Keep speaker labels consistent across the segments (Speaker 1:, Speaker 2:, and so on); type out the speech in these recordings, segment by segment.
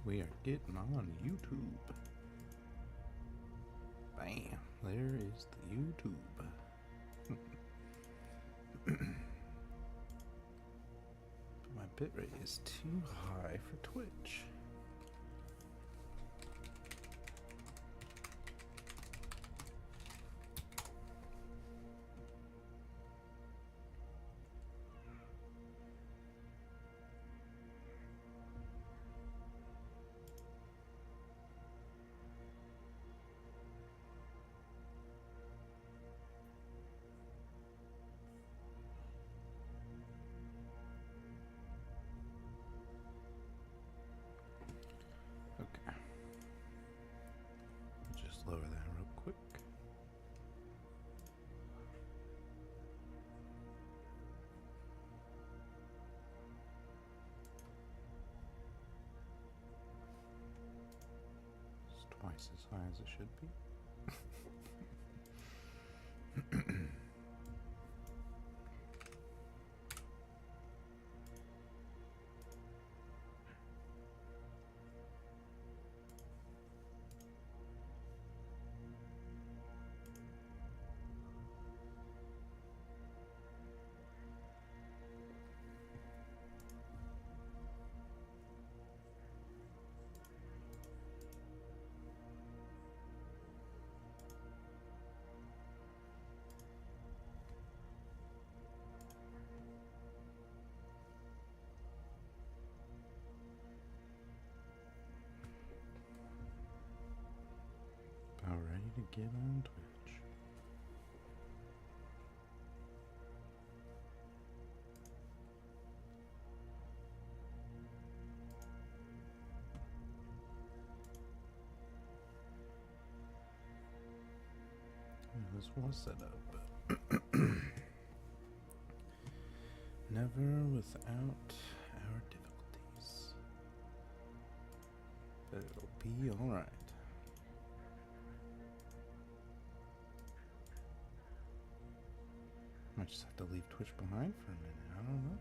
Speaker 1: we are getting on YouTube. Bam, there is the YouTube. My bitrate is too high for Twitch. Okay. Just lower that real quick. It's twice as high as it should be. About ready to get on Twitch. Yeah, this was set up, but never without our difficulties. But it'll be alright. I just have to leave Twitch behind for a minute. I don't know.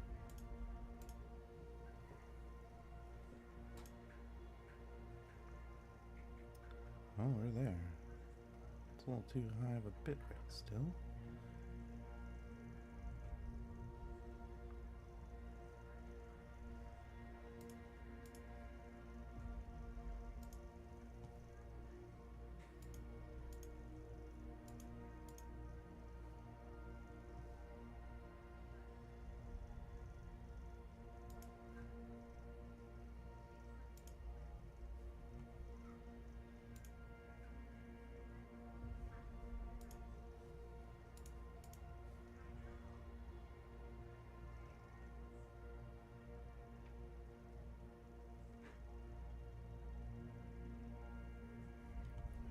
Speaker 1: Oh, we're there. It's a little too high of a bitrate still.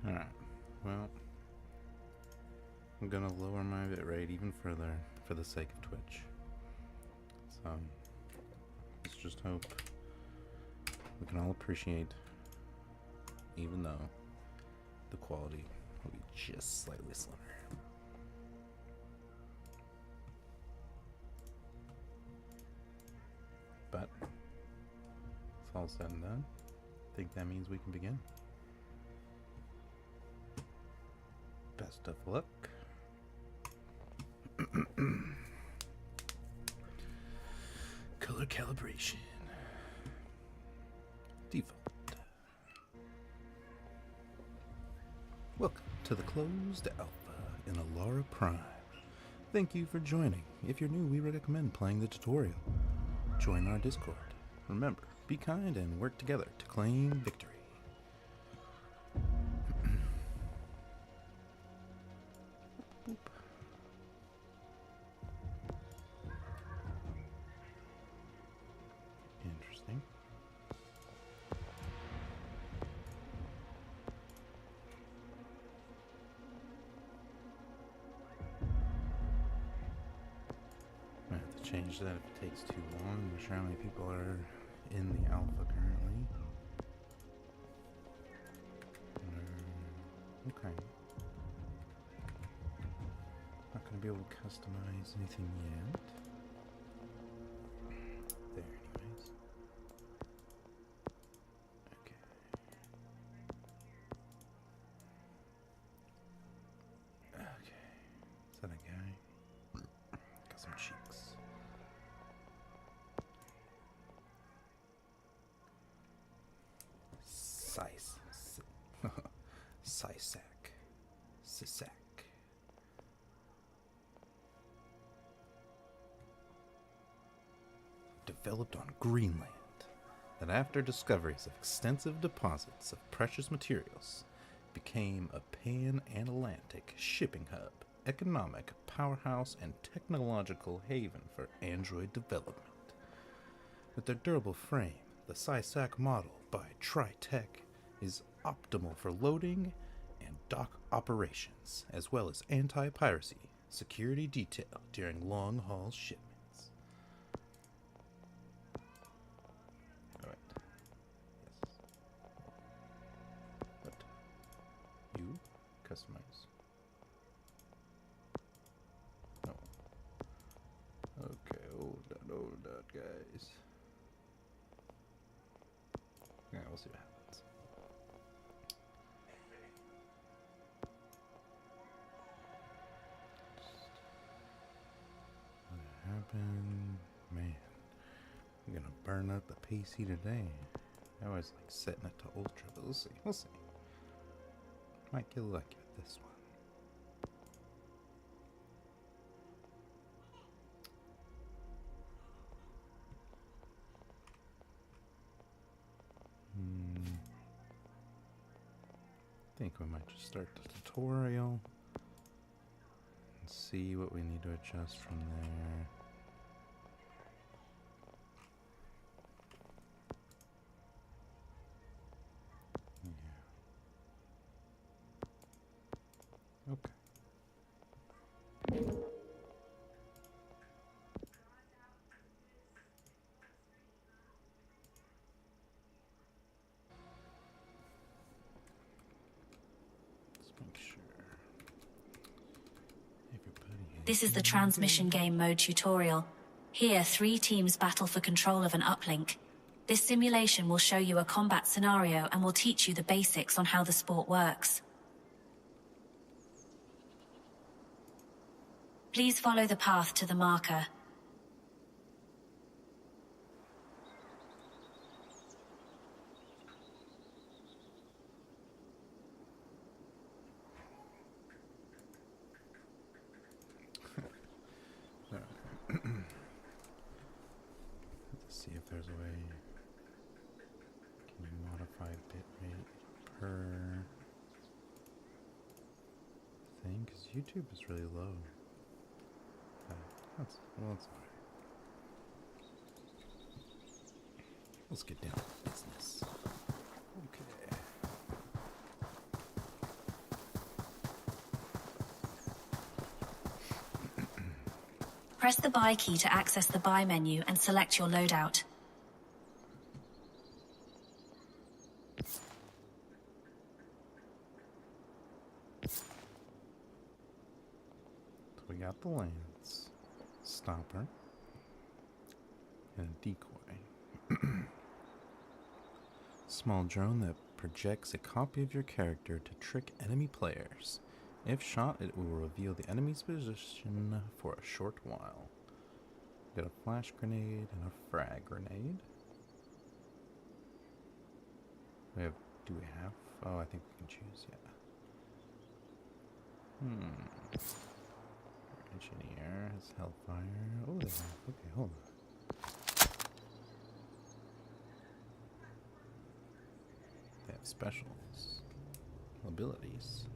Speaker 1: Alright, well, I'm gonna lower my bitrate even further for the sake of Twitch. So, let's just hope we can all appreciate, even though the quality will be just slightly slimmer. But, it's all said and done. I think that means we can begin. Best of luck. Color calibration. Default. Welcome to the Closed Alpha in ALARA Prime. Thank you for joining. If you're new, we recommend playing the tutorial. Join our Discord. Remember, be kind and work together to claim victory. Boop. Interesting. I have to change that if it takes too long. I'm not sure how many people are in the alpha currently. Okay. Not going to be able to customize anything yet. There, anyways. Sisak. Sisak. Developed on Greenland, that after discoveries of extensive deposits of precious materials, became a pan-Atlantic shipping hub, economic powerhouse, and technological haven for android development. With their durable frame, the Sisak model by Tritech is optimal for loading and dock operations, as well as anti-piracy security detail during long-haul shipments. Alright. Yes. What? You? Customize. No. Okay, hold on, guys. Yeah, we'll see what happens. What happened? Man, I'm gonna burn up the PC today. I always like setting it to ultra, but we'll see. We'll see. Might get lucky with this one. I think we might just start the tutorial and see what we need to adjust from there. Yeah. Okay.
Speaker 2: This is the transmission game mode tutorial. Here, 3 teams battle for control of an uplink. This simulation will show you a combat scenario and will teach you the basics on how the sport works. Please follow the path to the marker.
Speaker 1: Let's see if there's a way. Can you modify bitrate per thing? Because YouTube is really low. That's alright. Let's get down to business. Okay.
Speaker 2: Press the buy key to access the buy menu and select your loadout.
Speaker 1: So we got the lance, stopper, and a decoy. Small drone that projects a copy of your character to trick enemy players. If shot, it will reveal the enemy's position for a short while. Got a flash grenade and a frag grenade. Do we have? Oh, I think we can choose, yeah. Engineer has Hellfire. Oh, they have. Okay, hold on. They have specials. Abilities.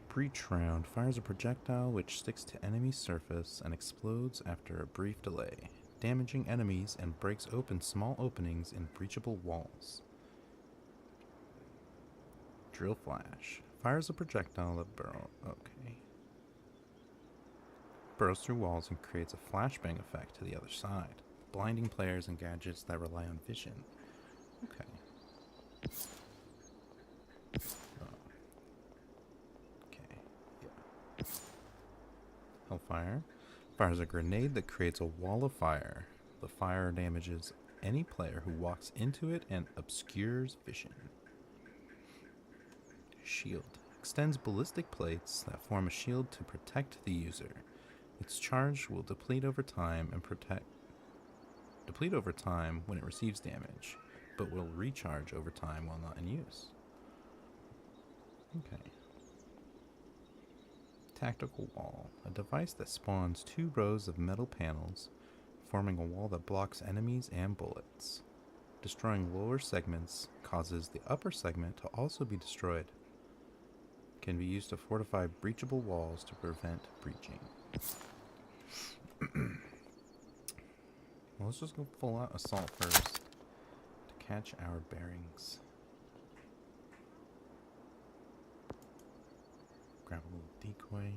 Speaker 1: Breach round fires a projectile which sticks to enemy surface and explodes after a brief delay, damaging enemies and breaks open small openings in breachable walls. Drill flash fires a projectile that burrows through walls and creates a flashbang effect to the other side, blinding players and gadgets that rely on vision. Okay. Hellfire fires a grenade that creates a wall of fire. The fire damages any player who walks into it and obscures vision. Shield extends ballistic plates that form a shield to protect the user. Its charge will deplete over time when it receives damage, but will recharge over time while not in use. Okay. Tactical wall. A device that spawns 2 rows of metal panels, forming a wall that blocks enemies and bullets. Destroying lower segments causes the upper segment to also be destroyed. Can be used to fortify breachable walls to prevent breaching. Well, let's just go full out assault first to catch our bearings. Grab a little decoy,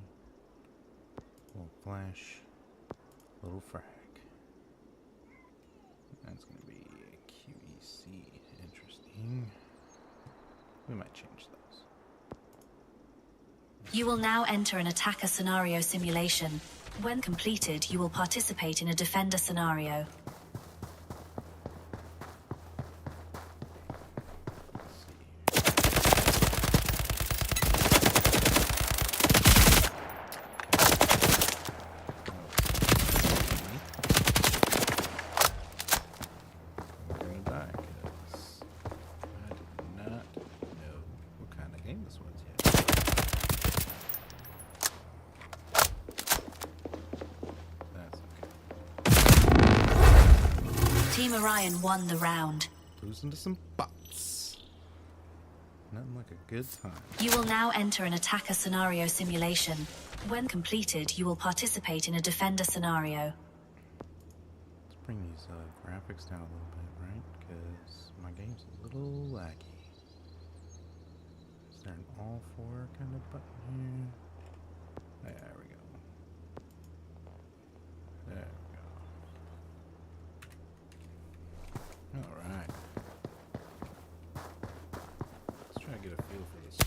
Speaker 1: a little flash, a little frag. That's going to be a QEC. Interesting. We might change those.
Speaker 2: You will now enter an attacker scenario simulation. When completed, you will participate in a defender scenario. Team Orion won the round.
Speaker 1: Losing to some bots. Nothing like a good time.
Speaker 2: You will now enter an attacker scenario simulation. When completed, you will participate in a defender scenario.
Speaker 1: Let's bring these graphics down a little bit, right? Because my game's a little laggy. Is there an all 4 kind of button here? There we go. There we go. Alright. Let's try to get a feel for this.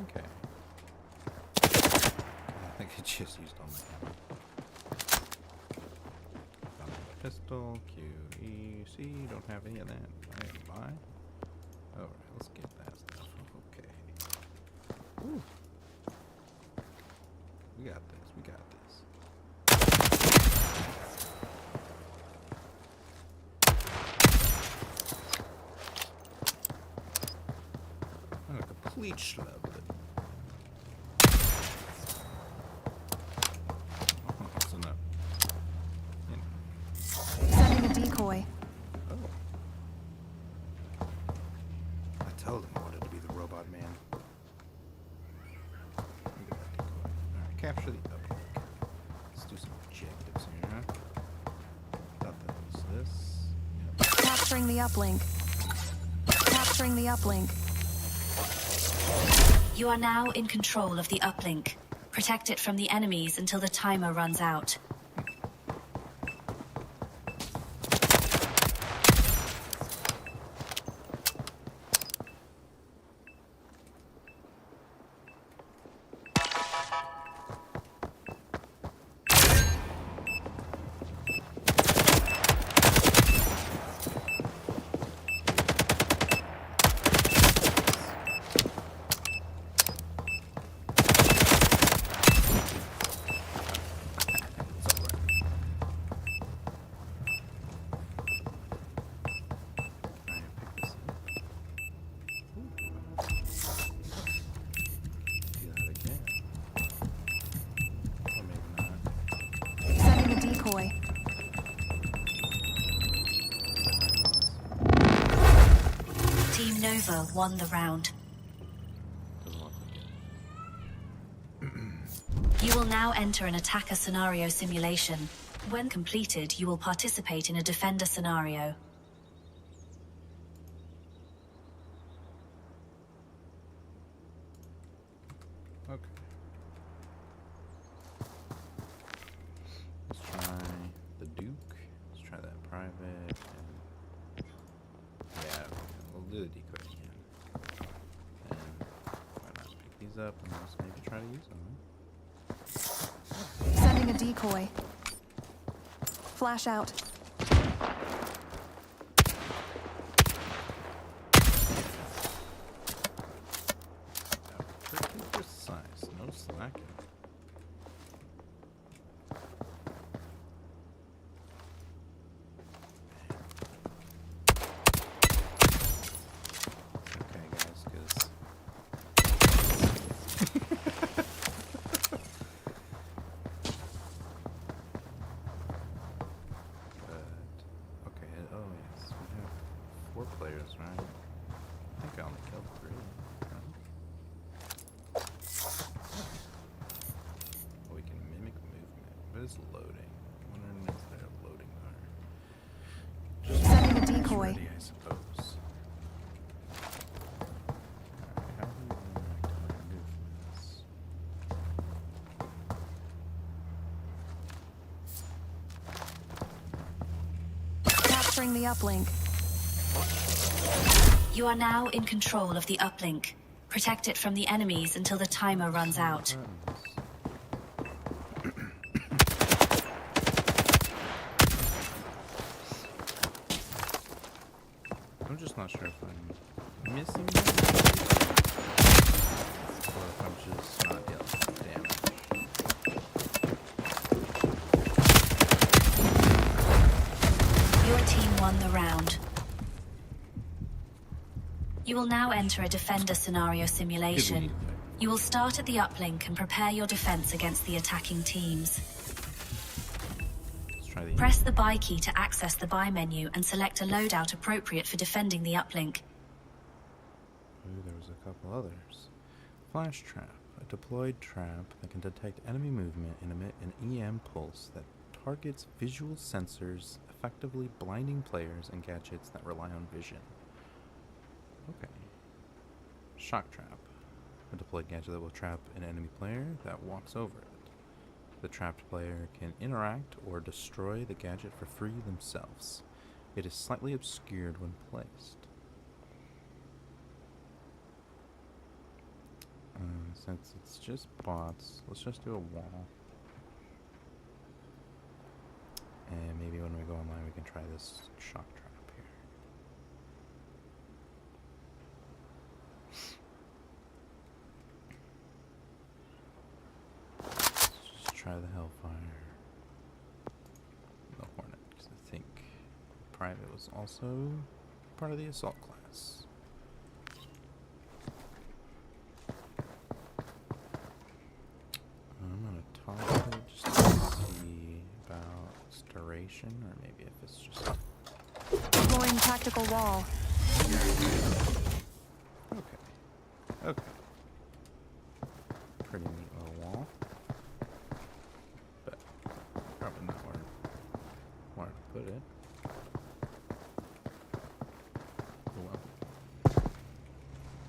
Speaker 1: Okay. I think it just used all my ammo. Pistol, QEC, don't have any of that. Why? Alright, let's get that stuff. Okay. Ooh. We got this, we got this. I'm a complete schlub.
Speaker 3: Decoy.
Speaker 1: Oh. I told him I wanted to be the robot man. Look at that decoy. Alright, capture the uplink. Let's do some objectives here, huh? Thought that was this. Yep.
Speaker 3: Capturing the uplink. Capturing the uplink.
Speaker 2: You are now in control of the uplink. Protect it from the enemies until the timer runs out.
Speaker 3: Decoy.
Speaker 2: Team Nova won the round. You will now enter an attacker scenario simulation. When completed, you will participate in a defender scenario.
Speaker 1: Okay. Let's try the Duke. Let's try that private. And yeah, we'll do the decoy again. And why not pick these up and let's maybe try to use them.
Speaker 3: Sending a decoy. flash out.
Speaker 1: Pretty precise, no slacking. Okay, guys, because okay, oh yes, we have 4 players, right? I think I only killed 3. Right? Oh, we can mimic movement. What is loading? I wonder if they're loading our... Just
Speaker 3: Setting a decoy.
Speaker 1: ready, I suppose. Alright, how do we interact with our movements?
Speaker 3: Capturing the uplink.
Speaker 2: You are now in control of the uplink. Protect it from the enemies until the timer runs out.
Speaker 1: I'm just not sure if I'm missing them or if I'm just not dealing damage.
Speaker 2: Your team won the round. You will now enter a defender scenario simulation. You will start at the uplink and prepare your defense against the attacking teams.
Speaker 1: Let's try the
Speaker 2: Press the buy key to access the buy menu and select a loadout appropriate for defending the uplink.
Speaker 1: Ooh, there was a couple others. Flash trap. A deployed trap that can detect enemy movement and emit an EM pulse that targets visual sensors, effectively blinding players and gadgets that rely on vision. Okay. Shock trap. A deployed gadget that will trap an enemy player that walks over it. The trapped player can interact or destroy the gadget for free themselves. It is slightly obscured when placed. Since it's just bots, let's just do a wall. And maybe when we go online we can try this shock trap here. Let's just try the Hellfire. The Hornet, because I think Private was also part of the Assault class. I'm gonna toss it just to see about its duration, or maybe if it's just...
Speaker 3: Deploying tactical wall.
Speaker 1: Okay. Okay. Pretty neat little wall. But probably not where to put it. Oh well.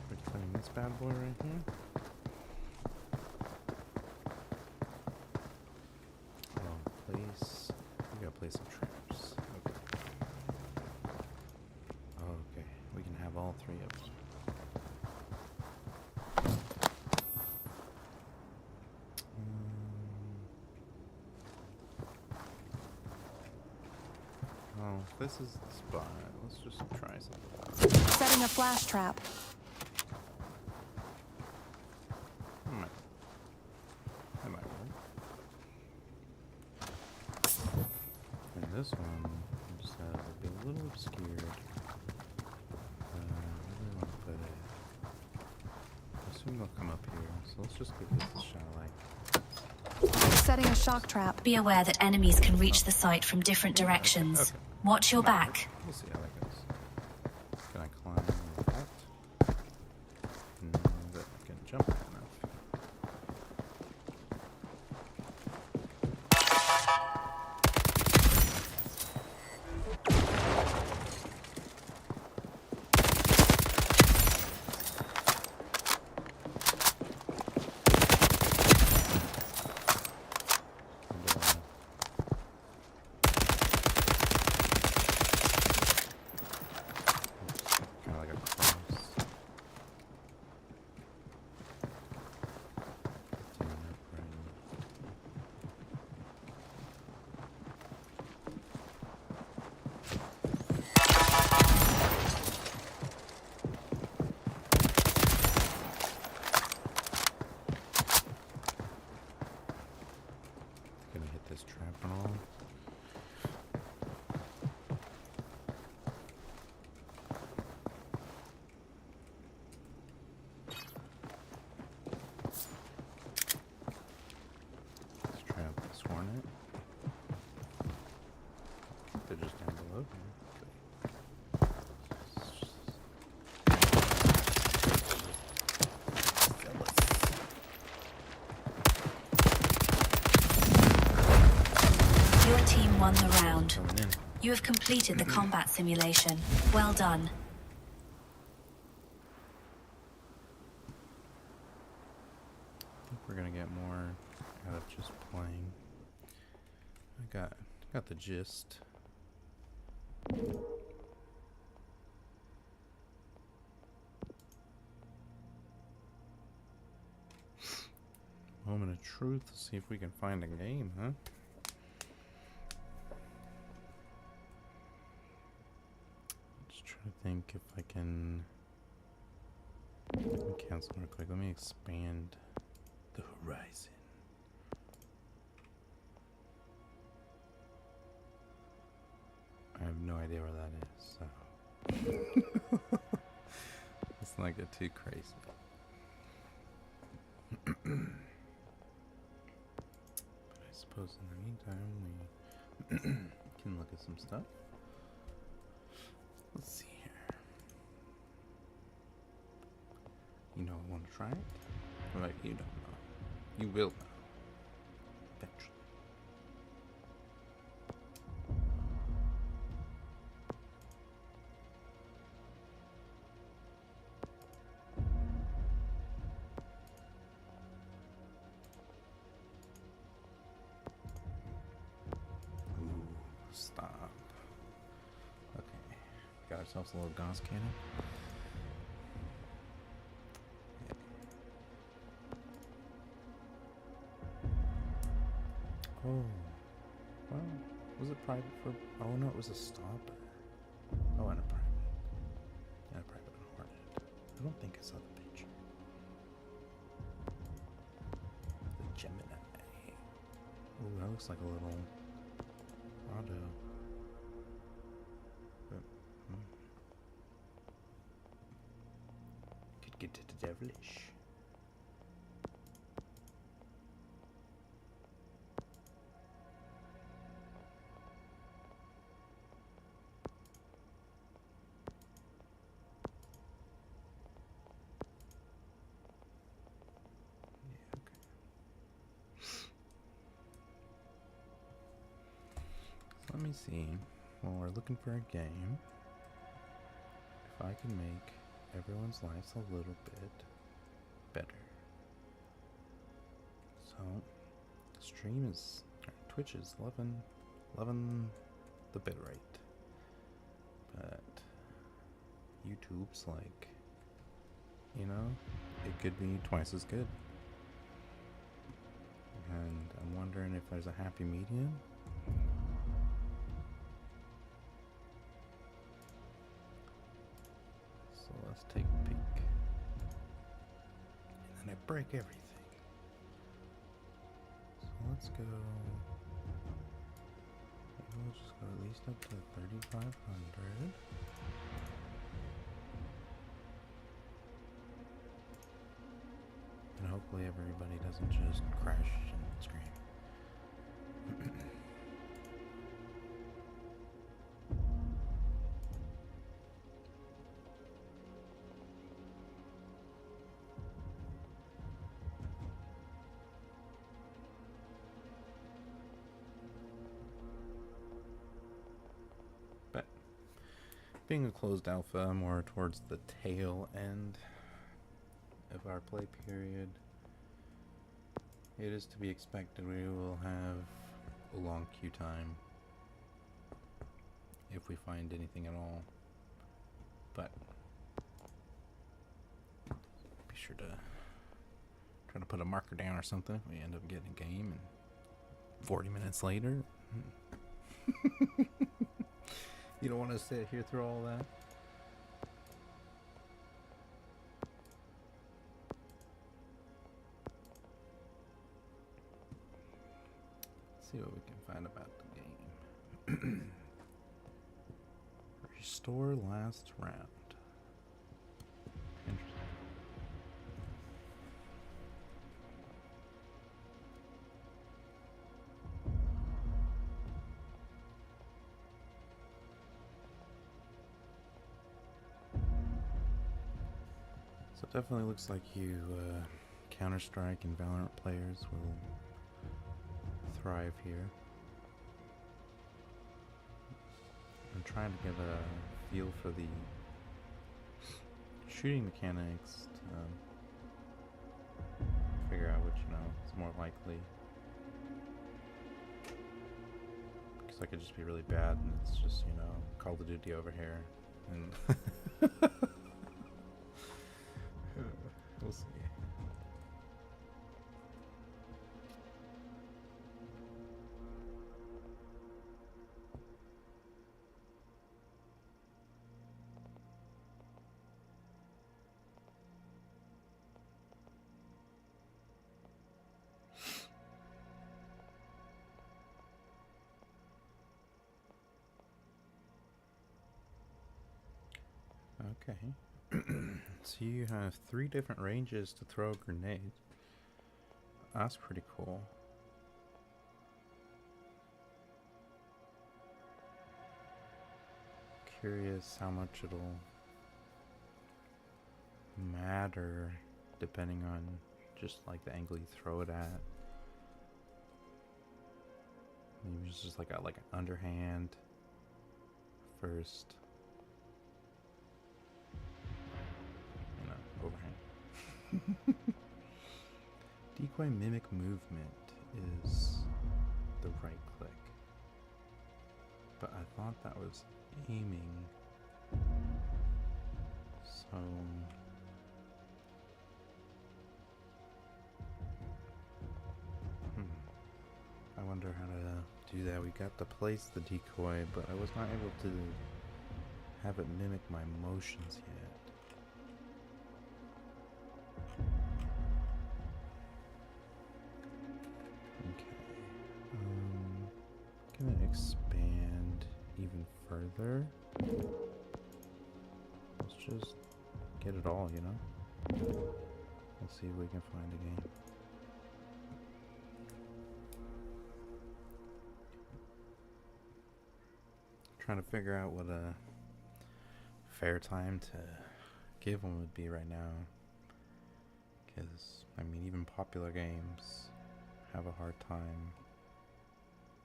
Speaker 1: We're putting this bad boy right here. Oh, place. We gotta place some traps. Okay. Okay. We can have all 3 of them. Oh, this is the spot. Let's just try something.
Speaker 3: Setting a flash trap.
Speaker 1: That might work. And this one just has to be a little obscured. Where do we want to put it? I assume they'll come up here, so let's just give this a shot.
Speaker 3: Setting a shock trap.
Speaker 2: Be aware that enemies can reach the site from different directions.
Speaker 1: Okay.
Speaker 2: Watch your back.
Speaker 1: We'll see how that goes. Can I climb like that? No, but I can jump high enough. Kind of like a cross.
Speaker 2: You have completed the combat simulation. Well done.
Speaker 1: I think we're gonna get more out of just playing. I got the gist. Moment of truth. See if we can find a game, huh? Just trying to think if I can. Let me cancel real quick. Let me expand the horizon. I have no idea where that is, so let's not get too crazy. But I suppose in the meantime we can look at some stuff. Let's see here. You know I want to try it? Well, you don't know. You will know. Eventually. Stop. Okay. Got ourselves a little Gauss cannon. Oh. Well, was it private for... Oh, no, it was a stopper. Oh, and a private. And a private unhorned. I don't think I saw the picture. The Gemini. Ooh, that looks like a little... auto. But, could get to the devilish. Yeah, okay. Let me see. While we're looking for a game, if I can make everyone's lives a little bit better. So, stream is, or Twitch is loving the bitrate, but YouTube's like, you know, it could be twice as good. And I'm wondering if there's a happy medium. So let's take a peek. And then I break everything. So let's go. Maybe we'll just go at least up to 3,500. And hopefully everybody doesn't just crash and scream. But being a closed alpha, more towards the tail end of our play period, it is to be expected we will have a long queue time if we find anything at all. But be sure to try to put a marker down or something if we end up getting a game and 40 minutes later. You don't want to sit here through all that? Let's see what we can find about the game. Restore last round. Interesting. So it definitely looks like you Counter-Strike and Valorant players will thrive here. I'm trying to get a feel for the shooting mechanics to figure out which, is more likely. Because I could just be really bad and it's just, Call of Duty over here. And we'll see. Okay. So you have 3 different ranges to throw a grenade. That's pretty cool. Curious how much it'll matter depending on just like the angle you throw it at. Maybe it's just like an underhand first. Overhand. Decoy mimic movement is the right click. But I thought that was aiming. So I wonder how to do that. We got to place the decoy, but I was not able to have it mimic my motions yet. Gonna expand even further. Let's just get it all, Let's see if we can find a game. Trying to figure out what a fair time to give them would be right now. Because, even popular games have a hard time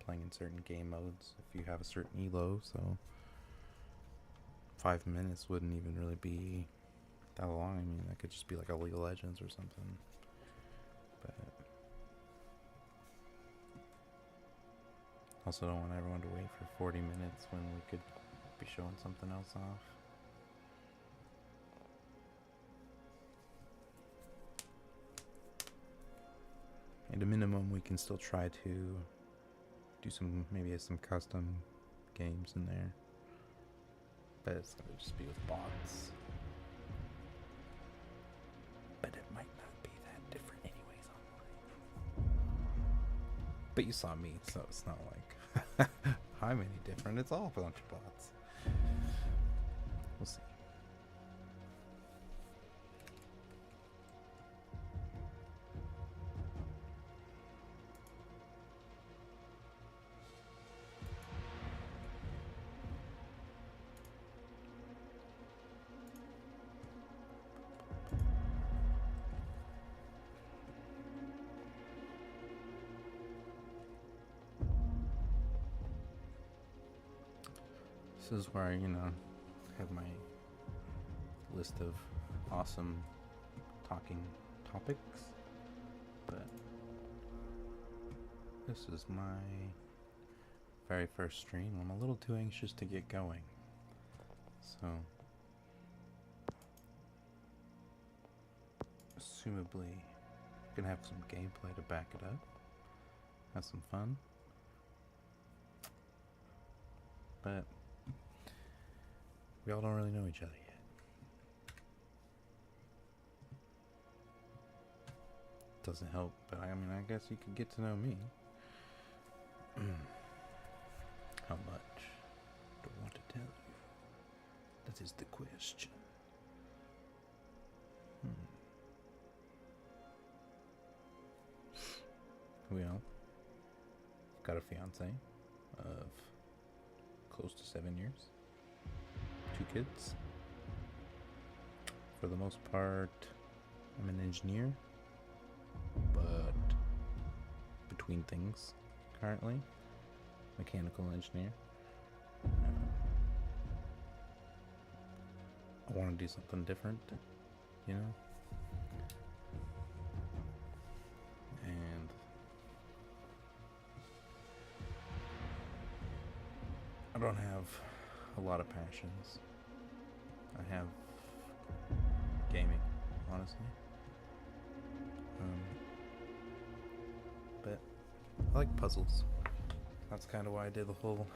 Speaker 1: playing in certain game modes if you have a certain elo, so 5 minutes wouldn't even really be that long. That could just be like a League of Legends or something. But also don't want everyone to wait for 40 minutes when we could be showing something else off. At a minimum, we can still try to do maybe some custom games in there, but it's gonna just be with bots. But it might not be that different anyways online. But you saw me, so it's not like I'm any different. It's all a bunch of bots. We'll see. This is where I, have my list of awesome talking topics, but this is my very first stream. I'm a little too anxious to get going, so assumably gonna have some gameplay to back it up, have some fun, but we all don't really know each other yet. Doesn't help, but I guess you could get to know me. How much do I want to tell you? That is the question. Well, got a fiance of close to 7 years. 2 kids. For the most part, I'm an engineer, but between things currently. Mechanical engineer. want to do something different, you know? And I don't have a lot of passions. I have gaming, honestly. But I like puzzles. That's kind of why I did the whole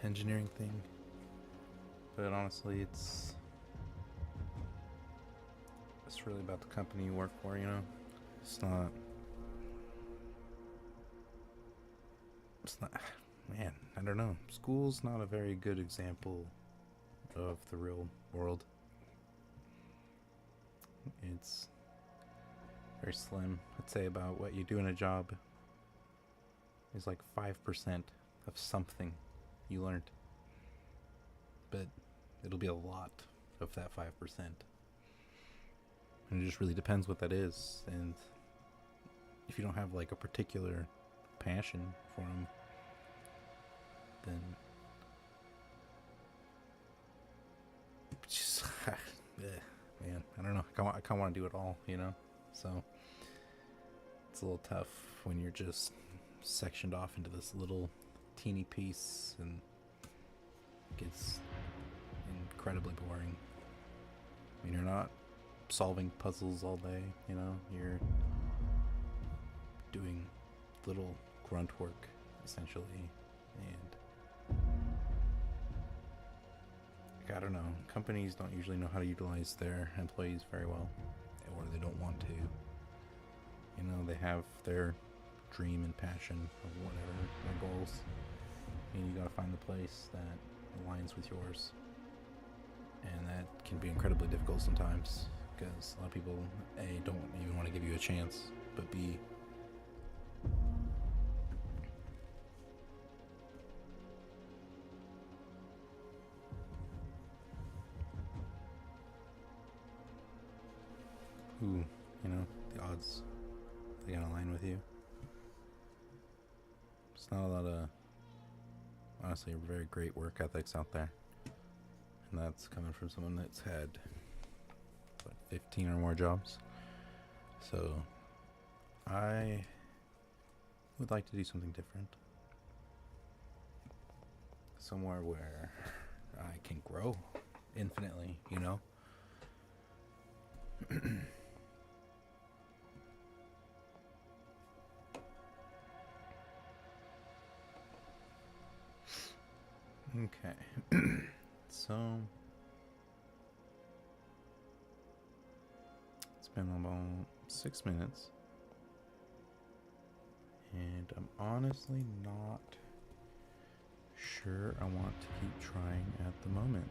Speaker 1: engineering thing. But honestly, it's really about the company you work for, you know? It's not, man, I don't know. School's not a very good example of the real world. It's very slim. I'd say about what you do in a job is like 5% of something you learned. But it'll be a lot of that 5%. And it just really depends what that is. And if you don't have like a particular passion for them, then just, man, I don't know. I kind of want to do it all, you know? So it's a little tough when you're just sectioned off into this little teeny piece, and it gets incredibly boring. I mean, you're not solving puzzles all day, you know? You're doing little grunt work, essentially, and I don't know. Companies don't usually know how to utilize their employees very well, or they don't want to. You know, they have their dream and passion of whatever their goals, and you gotta find the place that aligns with yours. And that can be incredibly difficult sometimes, because a lot of people, A, don't even want to give you a chance, but B, who, you know, the odds, they gonna align with you. It's not a lot of, honestly, very great work ethics out there. And that's coming from someone that's had, what, 15 or more jobs. So I would like to do something different. Somewhere where I can grow infinitely, you know? Okay. So it's been about 6 minutes, and I'm honestly not sure I want to keep trying at the moment.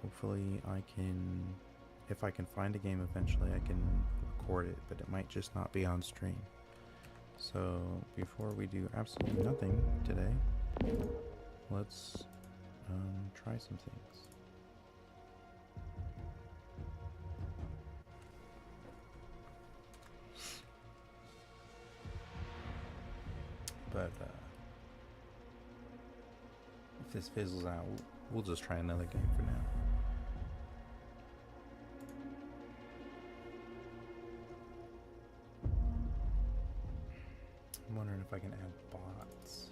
Speaker 1: Hopefully I can, if I can find a game eventually, I can record it, but it might just not be on stream. So before we do absolutely nothing today, let's try some things. But if this fizzles out, we'll just try another game for now. I'm wondering if I can add bots.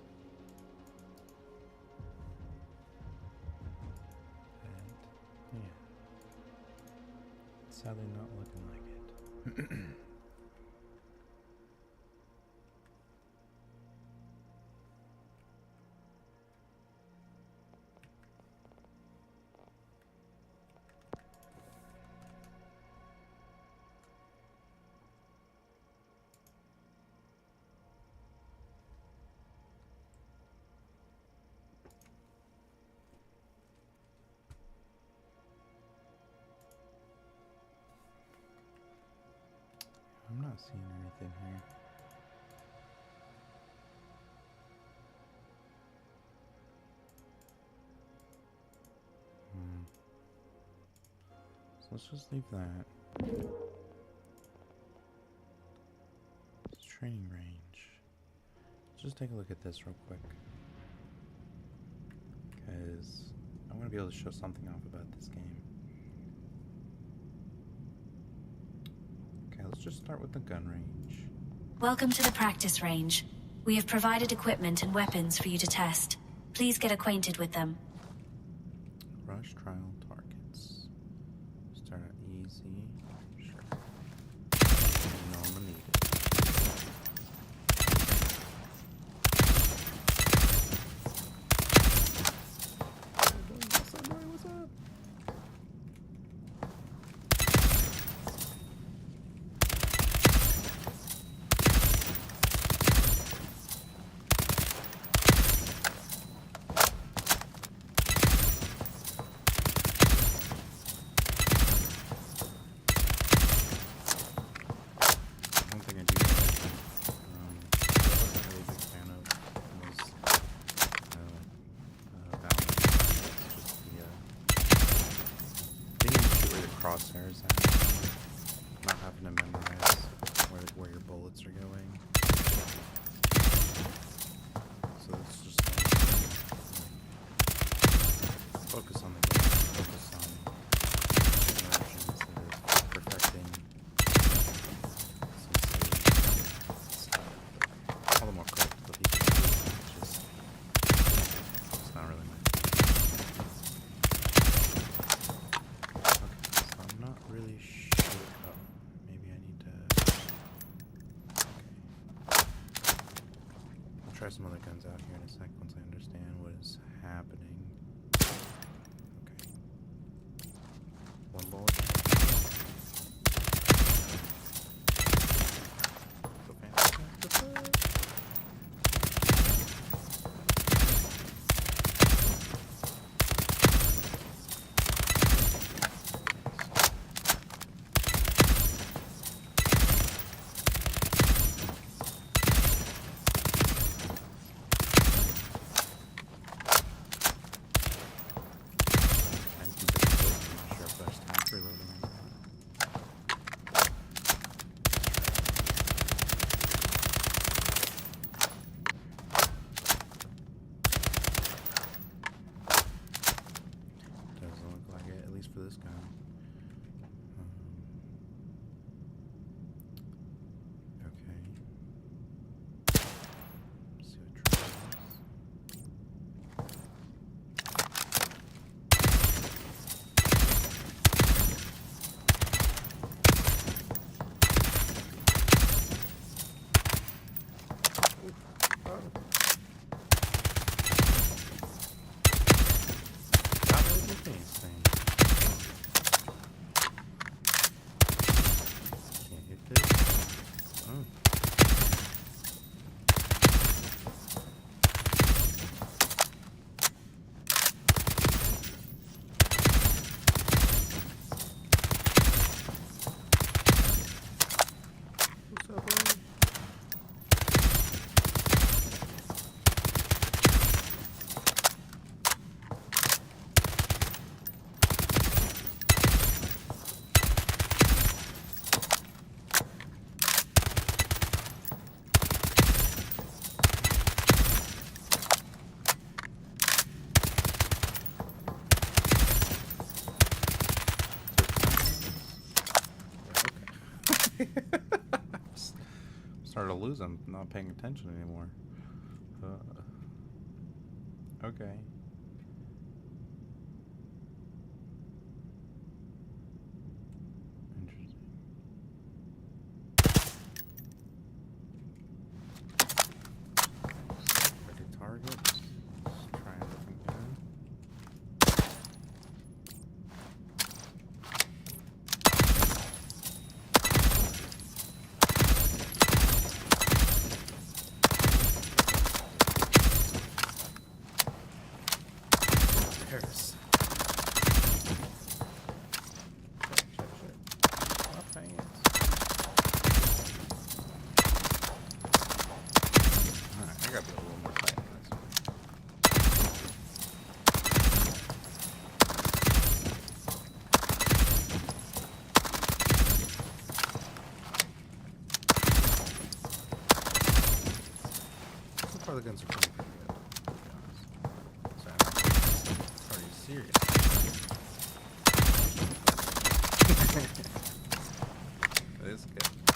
Speaker 1: And yeah, it's sadly not looking like it. I'm not seeing anything here. So let's just leave that. It's training range. Let's just take a look at this real quick, because I want to be able to show something off about this game. let's just start with the gun range.
Speaker 2: Welcome to the practice range. We have provided equipment and weapons for you to test. Please get acquainted with them.
Speaker 1: Rush trial targets. Start out easy. Sure. No, I'm gonna need it. What's up? Crosshairs at, not having to memorize where your bullets are going. So it's just focus on the game, focus on immersion instead of perfecting some all the more credit to the people who do it, it's not really my really sure. Oh, maybe I need to. Okay. I'll try some other guns out here in a sec once I understand what is happening. Okay. One bullet. So fantastic. For this guy. Okay. Let's see what tries. Not really the thing. Started to lose. I'm not paying attention anymore. Okay. Interesting. Ready targets. Let's try a different gun. Paris. Shit. Oh, dang it. Alright, I gotta be a little more tight on this one. So far the guns are pretty good. Serious. That is good.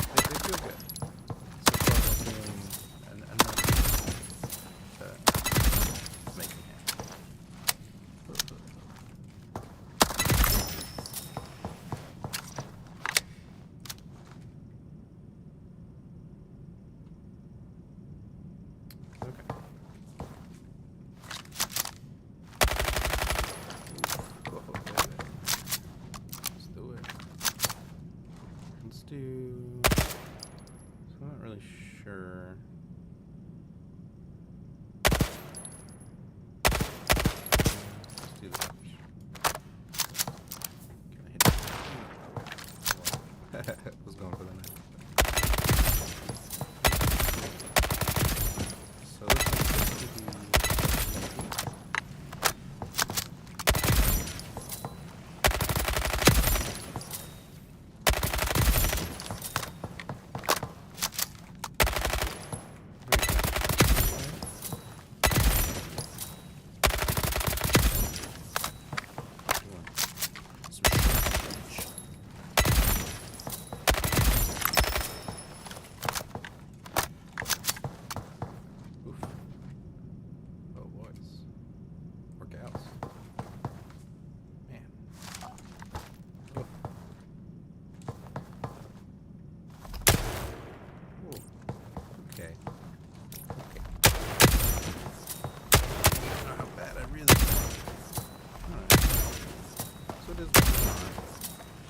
Speaker 1: it is what it's not.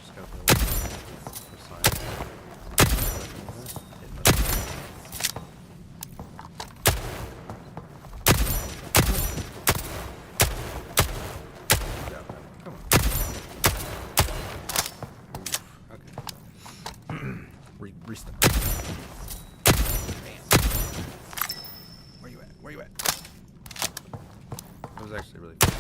Speaker 1: Just gotta be a little precise. Come on. Oof, okay. Restart. Bam. Where you at? Where you at? It was actually really fun.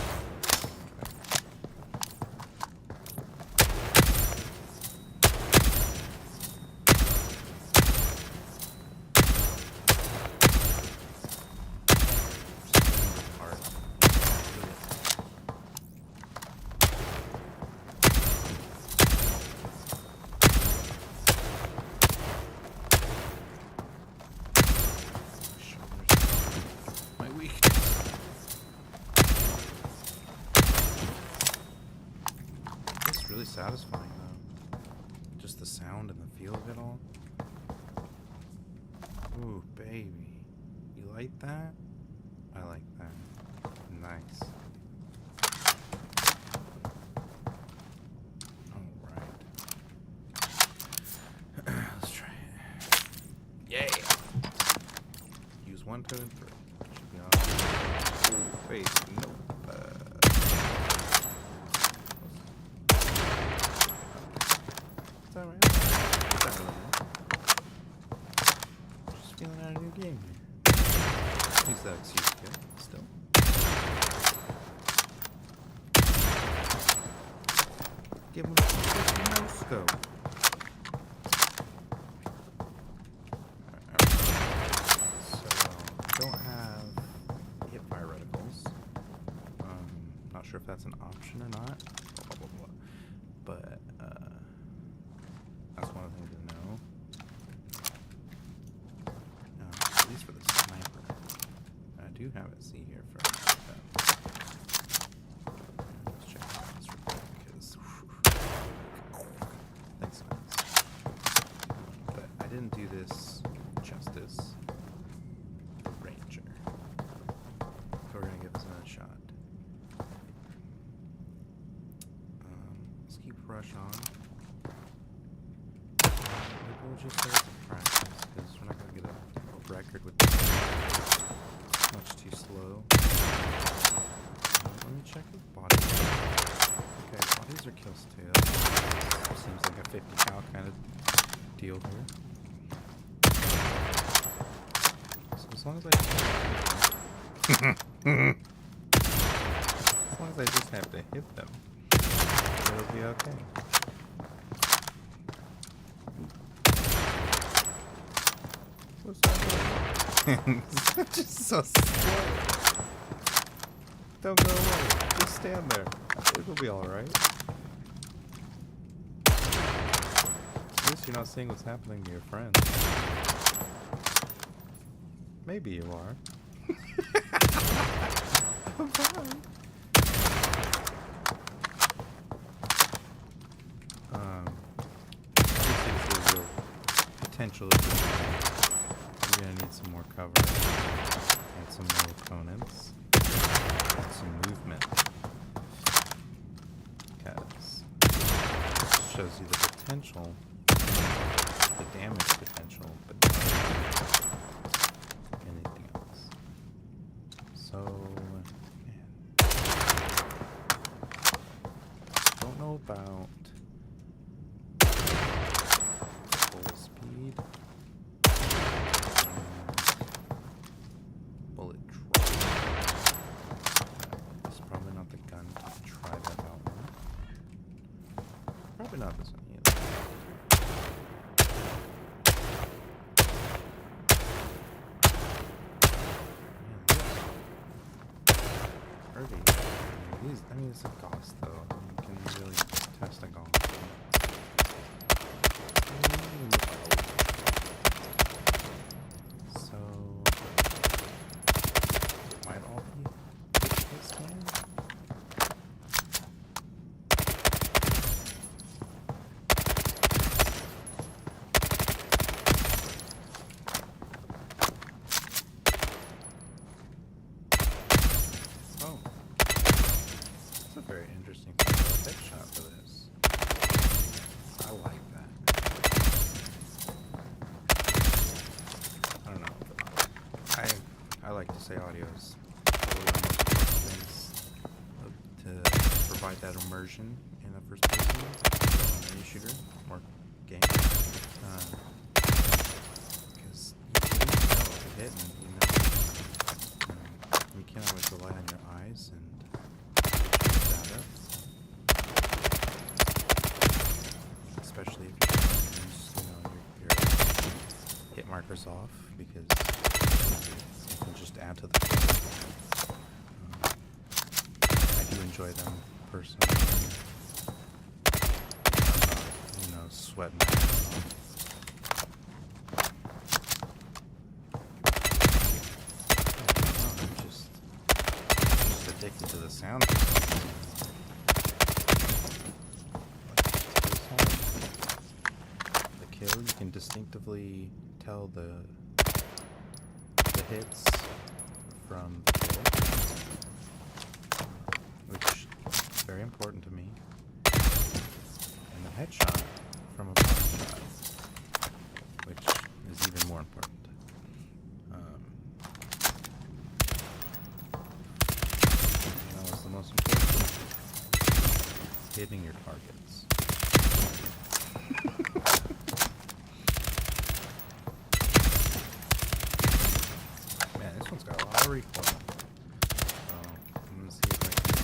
Speaker 1: Really satisfying though. Just the sound and the feel of it all. Ooh, baby. You like that? I like that. Nice. Alright. Let's try it. Yeah! Use 1, 2, and 3. Should be on. Ooh, face. Nope. Just feeling out a new game here. Use that excuse again, still. Give him a no scope. So, don't have hip fire reticles. Not sure if that's an option or not. Blah, blah, blah, blah. But, that's one of the things to know. At least for the sniper. I do have it see here for that. Let's check out this real quick because thanks guys. But I didn't do this justice. The Ranger. So we're gonna give this another shot. Let's keep rush on. We'll just start to practice because we're not going to get a record with this. Much too slow. Let me check the bodies. Okay, bodies are kills too. That seems like a 50 cal kind of deal here. So as long as I just have to hit them, it'll be okay. What's that? Just so slow. Don't go away. Just stand there. It'll be alright. At least you're not seeing what's happening to your friends. Maybe you are. Bye. This is a real potential. We're gonna need some more cover and some more opponents and some movement, because it shows you the potential, the damage potential, but not anything else. So, man, don't know about bullet speed. Probably not this one either. Early. I mean, it's a Gauss though. You can really test a Gauss. So, might all be this game. Very interesting. headshot for this. I like that. I don't know. I like to say audio is probably one of the most important things to provide that immersion in a first person any shooter or game. Because you can tell if you hit and you can't always rely on your eyes and data. Especially if you use, your hit markers off, because you can just add to the I do enjoy them personally. I'm not, sweating my ass off. I'm just addicted to the sound. Kill, you can distinctively tell the hits from the kill, which is very important to me, and the headshot from a body shot, which is even more important. What's the most important? Hitting your targets. This one's got a lot of recoil. So I'm gonna see if I can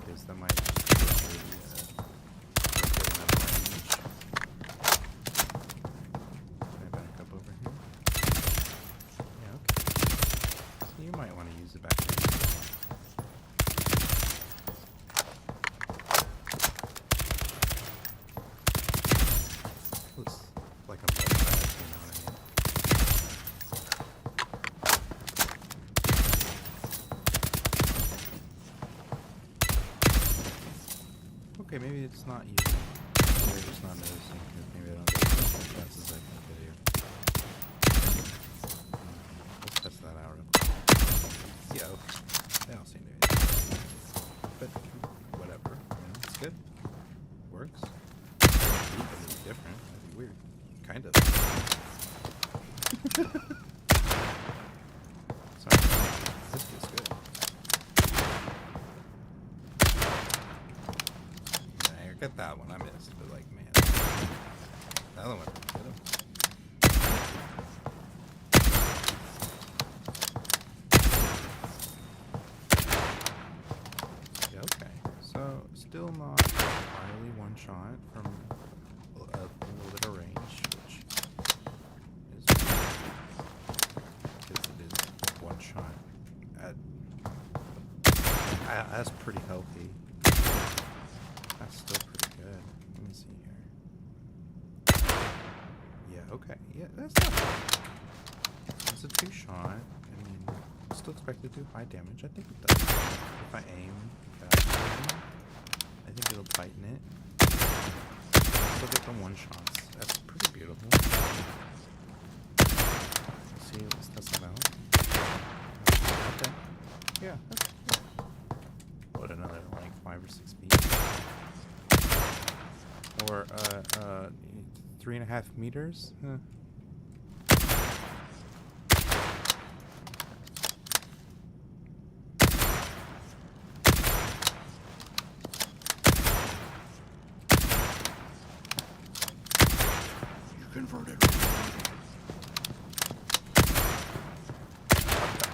Speaker 1: because that might just get another range. Can I back up over here? Yeah, okay. So you might want to use it back here. Looks like a blood bag, you know what I mean? Okay, maybe it's not you. Maybe they're just not noticing, because maybe I don't get as many shots as I think I do. Let's test that out real quick. Yeah, okay. They don't seem to be. But whatever, it's good. Works. It's different. That'd be weird. Kind of. Sorry. This feels good. Get that one, I missed, but like, man, the other one, hit him. Yeah, okay, so still not entirely one shot from a little bit of range, which is because it is one shot that's pretty healthy. That's still pretty good. Let me see here. Yeah, okay. Yeah, that's not bad. It's a 2-shot. I mean, still expect to do high damage. I think it does. If I aim fast, I think it'll tighten it. Still get the 1-shots. That's pretty beautiful. Let's see, let's test that out. Okay. Yeah, that's good. What, another like 5 or 6 feet? Or 3.5 meters? Huh. You converted.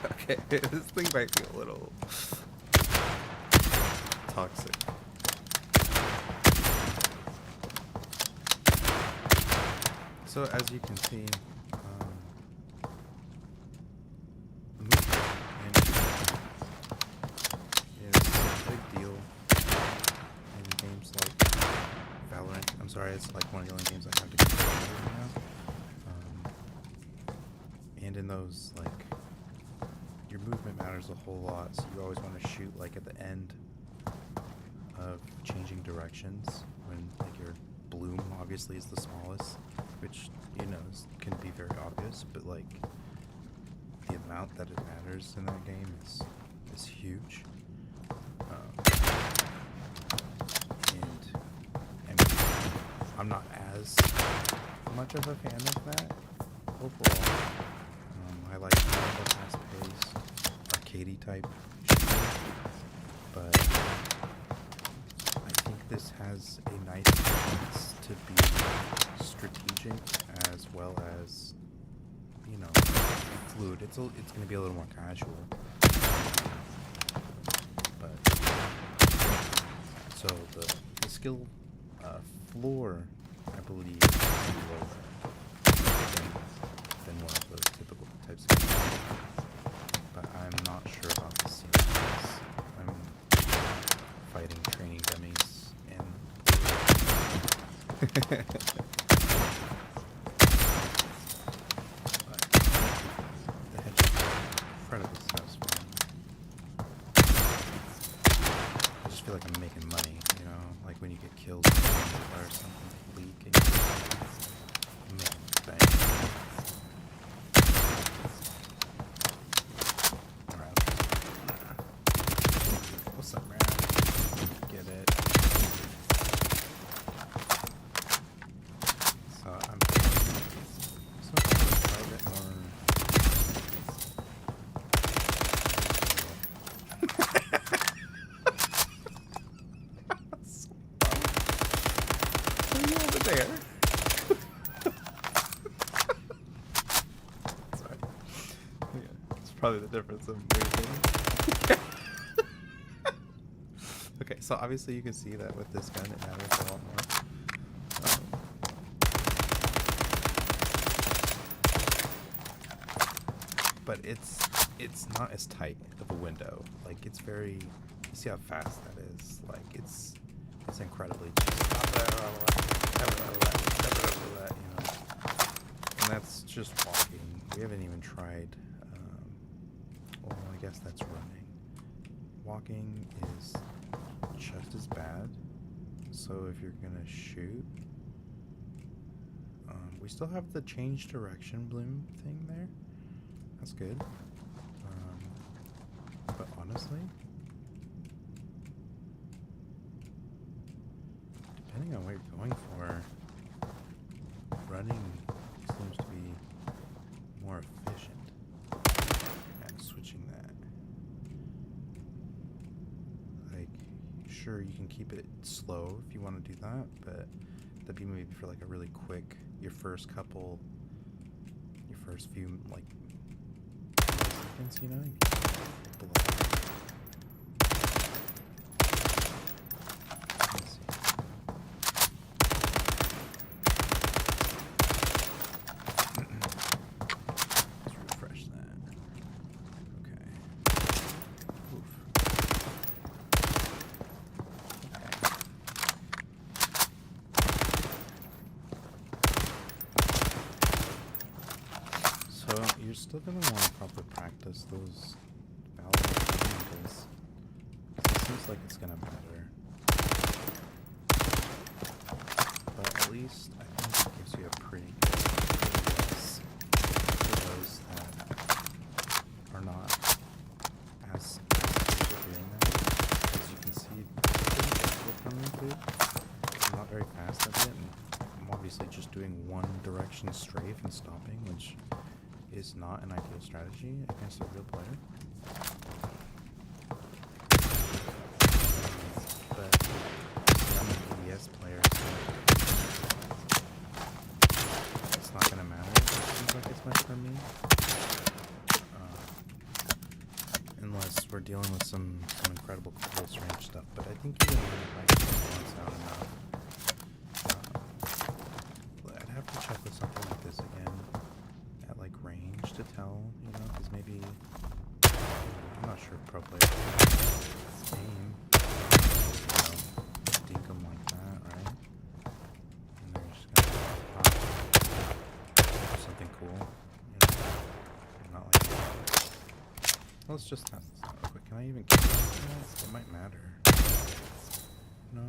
Speaker 1: Okay, this thing might be a little toxic. So as you can see, the movement and is a big deal in games like Valorant. I'm sorry, it's like one of the only games I have to control right now. And in those, like, your movement matters a whole lot, so you always want to shoot like at the end of changing directions when like your bloom obviously is the smallest, which can be very obvious, but like the amount that it matters in that game is huge. I'm not as much of a fan of that overall. I like the fast-paced, arcadey type shooter, but I think this has a nice balance to be strategic as well as, you know, fluid. It's going to be a little more casual. But so the skill floor, I believe, is lower than one of those typical types of games. But I'm not sure about the ceilings. I'm fighting training dummies and but the hedgehog is incredibly satisfying. I just feel like I'm making money, you know, like when you get killed or something leak and you're making bank. Alright. What's up, man? Get it. So I'm so a bit more. Are you over there? Sorry. Yeah, it's probably the difference of moving. Okay, so obviously you can see that with this gun it matters a lot more. But it's not as tight of a window. Like it's very, you see how fast that is. Like it's incredibly you know. And that's just walking. We haven't even tried. Well, I guess that's running. Walking is just as bad. So if you're gonna shoot, we still have the change direction bloom thing there. That's good. But honestly, depending on what you're going for, running seems to be more efficient. And switching that. Like, sure, you can keep it slow if you want to do that, but that'd be maybe for like a really quick, your first few, like, seconds, you know? Let's see. Let's refresh that. Okay. Oof. Okay. So you're still going to want to probably practice those balance because it seems like it's going to matter. But at least I think it gives you a pretty good guess for those that are not as good at doing that. As you can see, it's pretty difficult for me too. I'm not very fast at it, and I'm obviously just doing one direction strafe and stopping, which is not an ideal strategy against a real player. But I'm an ABS player, so it's not gonna matter. It seems like it's much for me. Unless we're dealing with some incredible close range stuff. But I think even if I not enough. I'd have to check with something like this again. Like range to tell, you know, because maybe I'm not sure if pro players aim, you know, dink them like that, right? And they're just gonna do something cool, you know, not like that. Let's just test this out real quick. Can I even keep that? It might matter. No.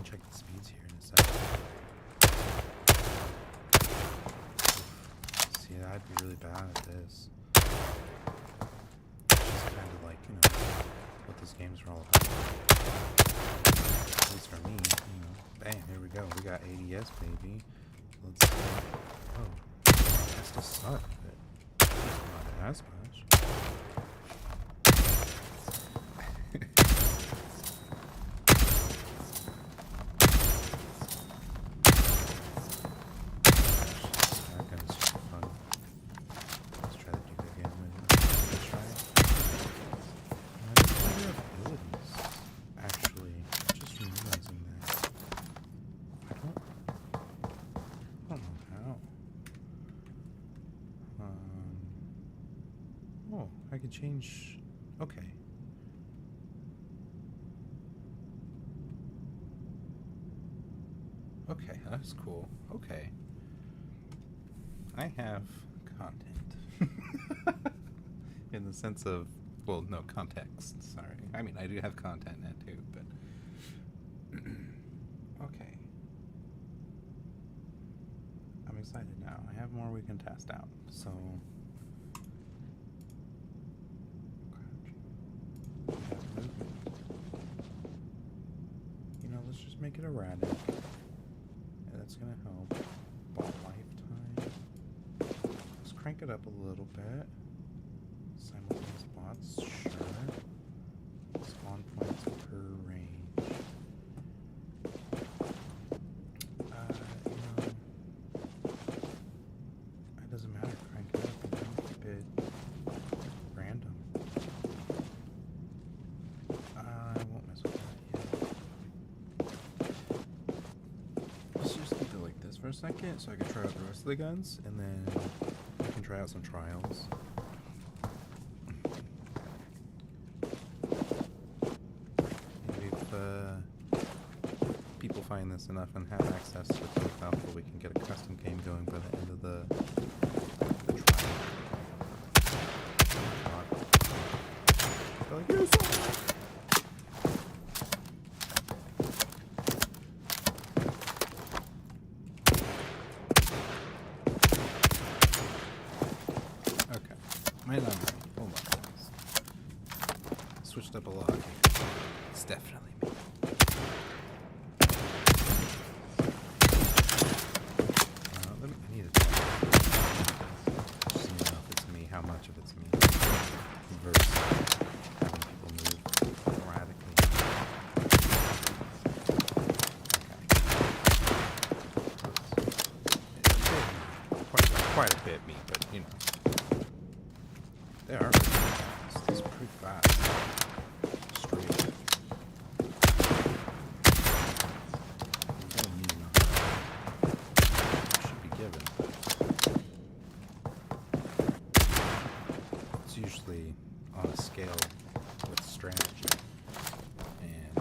Speaker 1: Check the speeds here in a second. See, I'd be really bad at this. It's just kind of like, you know, what the these games are all about. At least for me, you know. Bam, here we go. We got ADS, baby. Let's see. Oh, that's the suck, but not as much. I can change. Okay. Okay, that's cool. Okay. I have content. In the sense of, well, no, context. Sorry. I mean, I do have content in it too, but. Okay. I'm excited now. I have more we can test out. So. You know, let's just make it erratic. Yeah, that's gonna help. Ball lifetime. Let's crank it up a little bit. Simultaneous spots, sure. Spawn points per range. You know, it doesn't matter. Crank it up and keep it random. I won't mess with that yet. Let's just keep it like this for a second so I can try out the rest of the guns, and then we can try out some trials. Maybe if people find this enough and have access to Closed Alpha, we can get a custom game going by the end of the trial. Like, yes! Okay. Might not be. Hold on. Switched up a lot here. It's definitely me. I need to just know if it's me, how much of it's me. Versus having people move erratically. Okay. Quite a bit me, but you know. They are. It's pretty fast. Straight. Should be given. It's usually on a scale with strategy, and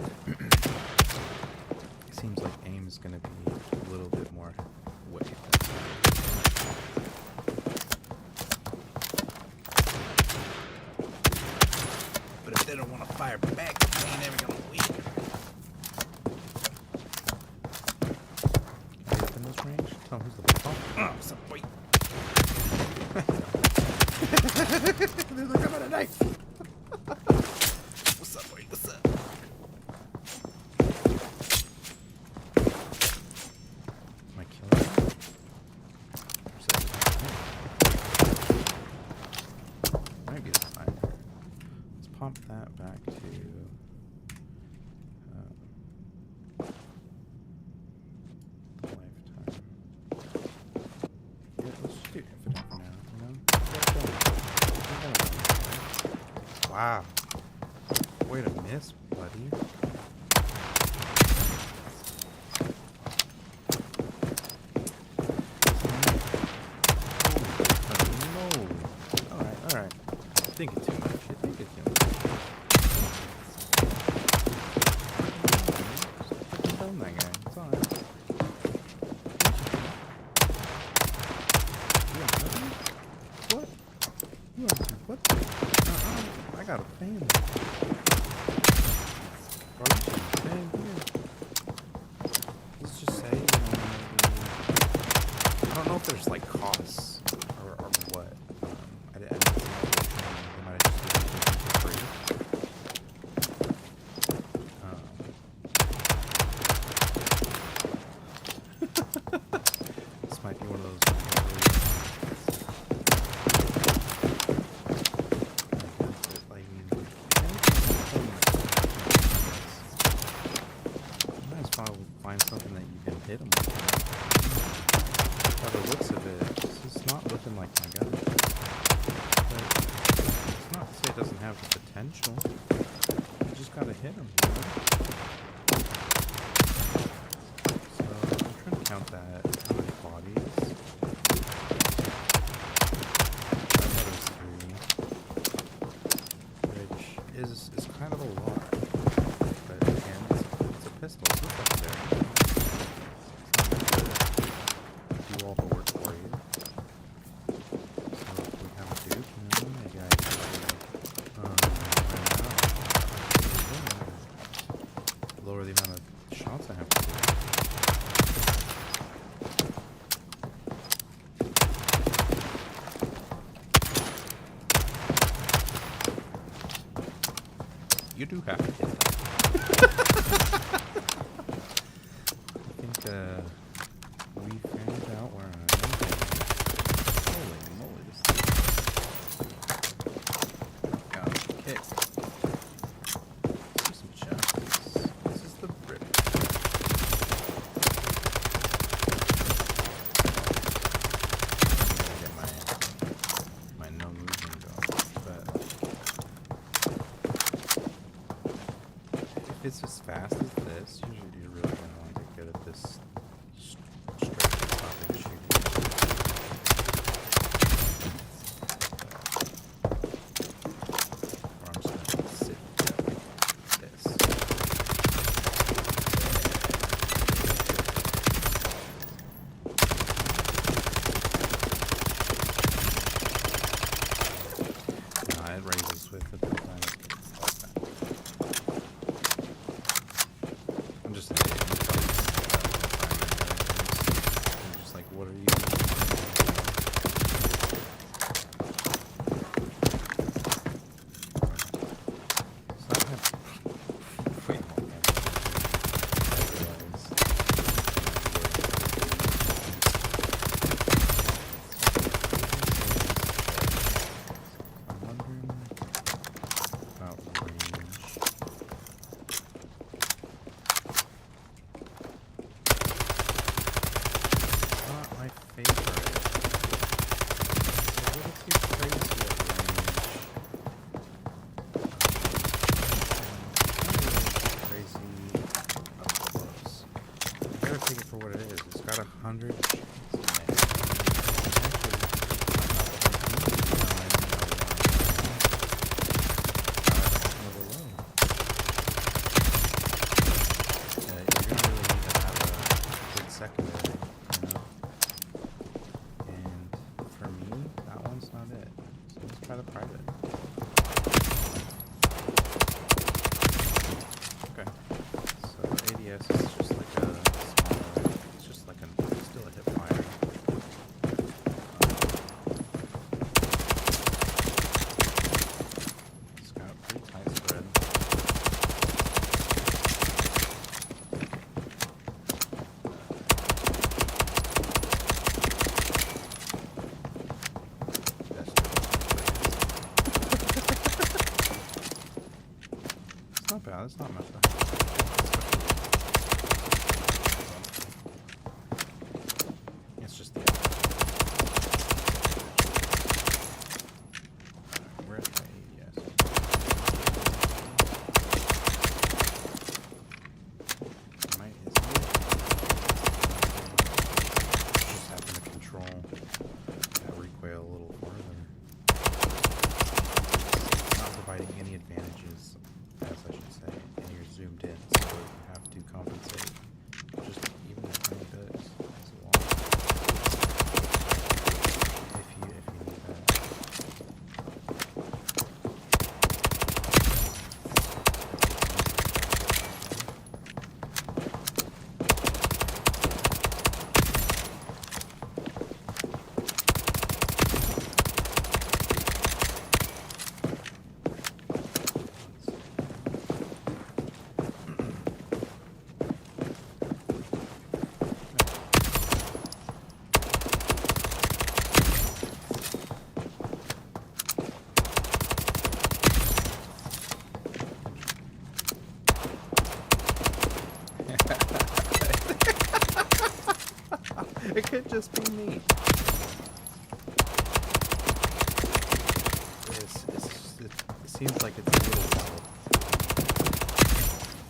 Speaker 1: it seems like aim is going to be a little bit more weight. But if they don't want to fire back, they ain't never gonna win. Can I get up in this range? Tell them who's the ball. Oh, what's up, boy? They're like, I'm out of knife. What's up, boy? What's up? Am I killing him? Might be a sniper. Let's pop that back to the lifetime. Yeah, let's just do infinite for now, you know? Wow. Way to miss, buddy. No. Alright. Thinking too much. You're thinking too much. Just that guy. It's alright. What? You want to what? I got a family. Bro, you should stay here. Let's just say, you know, maybe, I don't know if there's like costs or what. I didn't know. They might have just given it for free. have the potential. You just gotta hit him. So I'm trying to count that. How many bodies? I know there's 3, which is kind of a lot. But again, it's a pistol. It's not necessary. It's not do all the work for you. So if we have a dude, maybe I lower the amount of shots I have to do. You do have to hit that. I think we found out where I am. Holy moly, this thing. Got a kick. Let's do some justice. This is the Brit. Get my no moving going. But if it's as fast as this, you're really going to want to get good at this straight stopping shooting. Or I'm just going to sit there like this. Nah, it raises with it. I'm just saying, I'm just like, what are you doing? So I have way more ammo than I realize. I'm wondering about range. Not my favorite. It's a little too crazy at range. Crazy up close. You gotta take it for what it is. It's got 100 shots in it. You're gonna really need to have a good secondary, you know? And for me, that one's not it. So let's try the private. Okay. So ADS is just like a smaller, it's just like still a hip fire. It's got a pretty tight spread. It's not bad, it's not much bad. It's just the we're at my ADS. Might is just happen to control that recoil a little farther. It's not providing any advantages, as I should say, and you're zoomed in, so you have to compensate just a just seems like it's a little wild.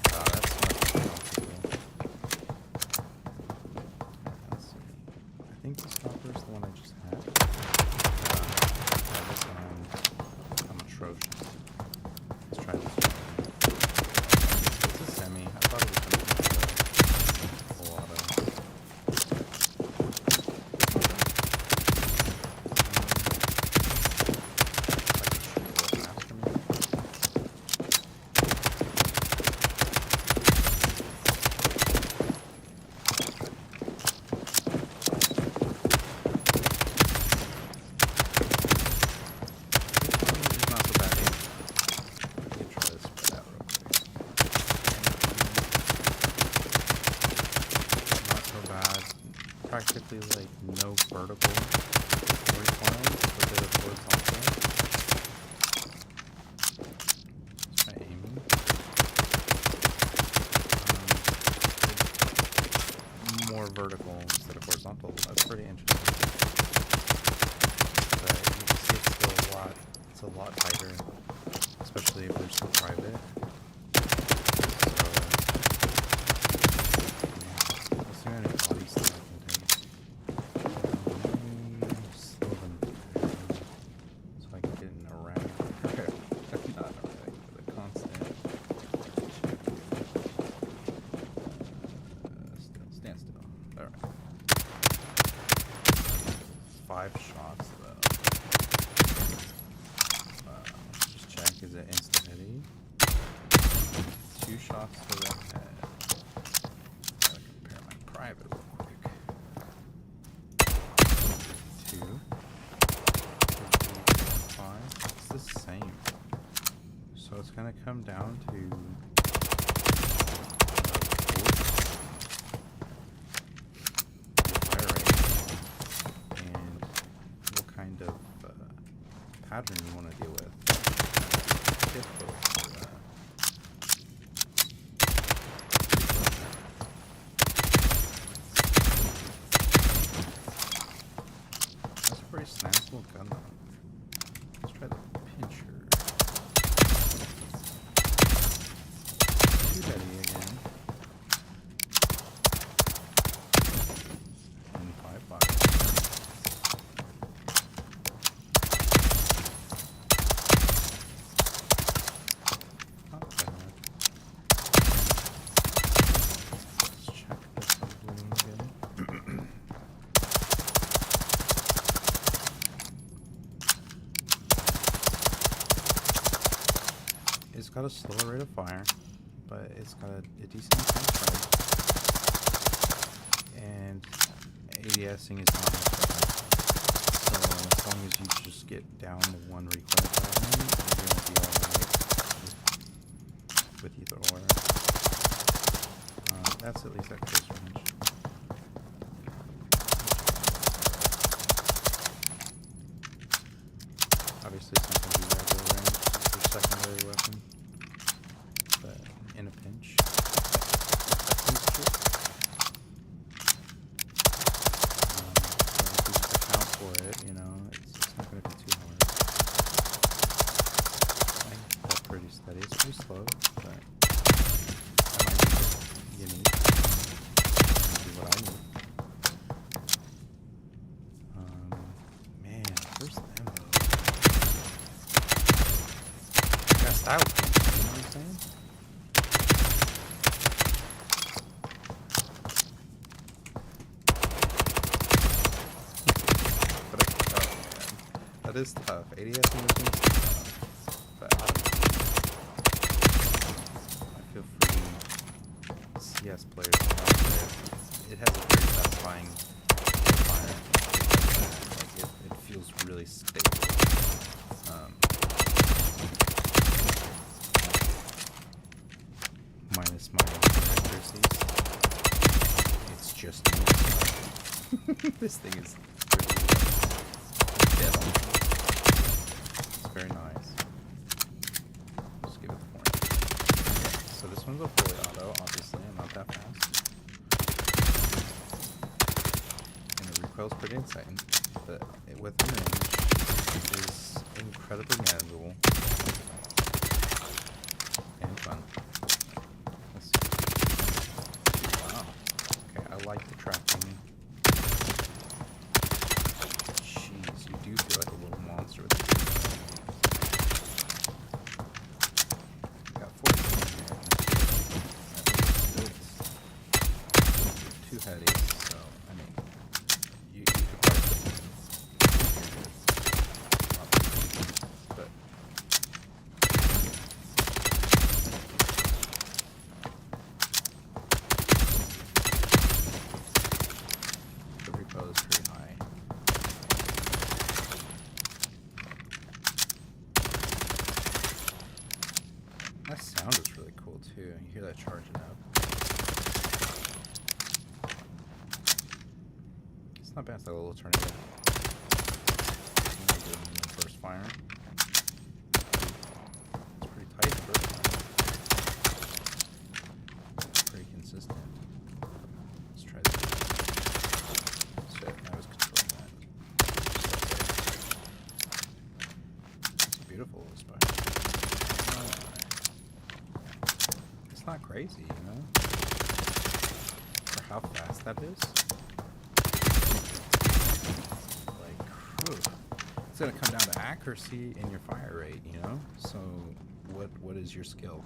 Speaker 1: That's much more comfortable. Let's see. I think this stopper is the one I just had. This one, I'm atrocious. Let's try this one. It's a semi. I thought it was going to be a lot of. Practically like no vertical recoil, but a bit of horizontal. Try aiming. More vertical instead of horizontal. That's pretty interesting. But you can see it's still it's a lot tighter, especially if we're still private. So, let's see how many body stuff. Shots though. Just check, is it insta hitty? 2 shots to the head. Gotta compare my private real quick. 2. 5. It's the same. So it's gonna come down to pattern you want to deal with. That's a pretty snazzle gun though. Let's try the pincher. Too heavy again. And 5 bucks. It's got a slower rate of fire, but it's got a decent amount of and ADSing is not much better. So as long as you just get down to 1 recoil pattern, you're going to be alright with either or. That's at least at close range. Obviously something you gotta go range, it's your secondary weapon. But in a pinch, so if you just account for it, you know, it's not going to be too hard. I think that's pretty steady. It's pretty slow, but I might be unique. Maybe what I need. Man, first ammo. Gassed out. You know what I'm saying? That is tough. ADS in this one's tough. But I don't know. I feel free CS players out there. It has a very satisfying fire. Like it feels really stable. Minus my accuracies. It's just me. This thing is really dead on. Very nice. Just give it the point. So this one's a fully auto, obviously, I'm not that fast. And the recoil's pretty insane, but within range is incredibly manageable. That sound is really cool too. You hear that charging up. It's not bad. It's like a little tornado. First fire. It's pretty tight the first fire. Pretty consistent. Let's try this. Shit, I was controlling that. It's a beautiful little spire. It's not crazy, you know? For how fast that is. Like, whew. It's gonna come down to accuracy and your fire rate, you know? So, what is your skill?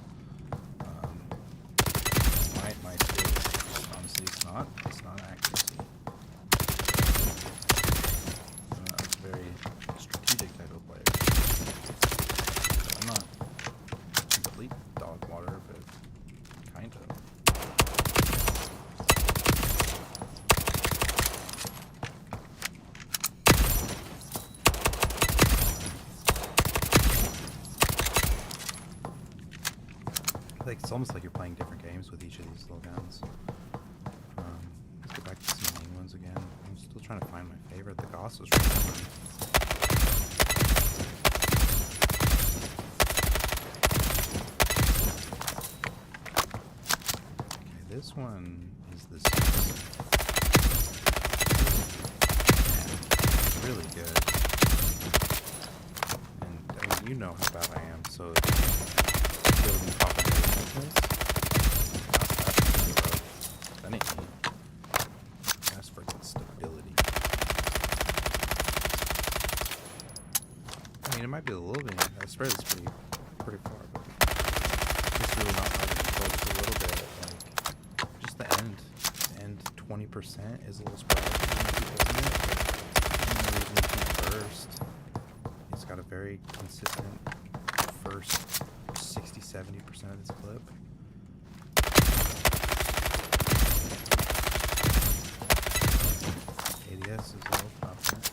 Speaker 1: My skill is, honestly, it's not accuracy. I'm a very strategic type of player. I'm not complete dog water, but kind of. Like, it's almost like you're playing different games with each of these little guns. Let's go back to some main ones again. I'm still trying to find my favorite. The Gauss was really fun. Okay, this one is this. It's really good. And I mean, you know how bad I am, so it'll be popping this. That ain't me. That's freaking stability. I mean, it might be a little bit. I swear it's pretty far, but it's really not hard to control. Just a little bit. Like, just the end. The end 20% is a little sporadic, isn't it? But the reason you can't burst. It's got a very consistent first 60-70% of this clip. ADS is a little confident.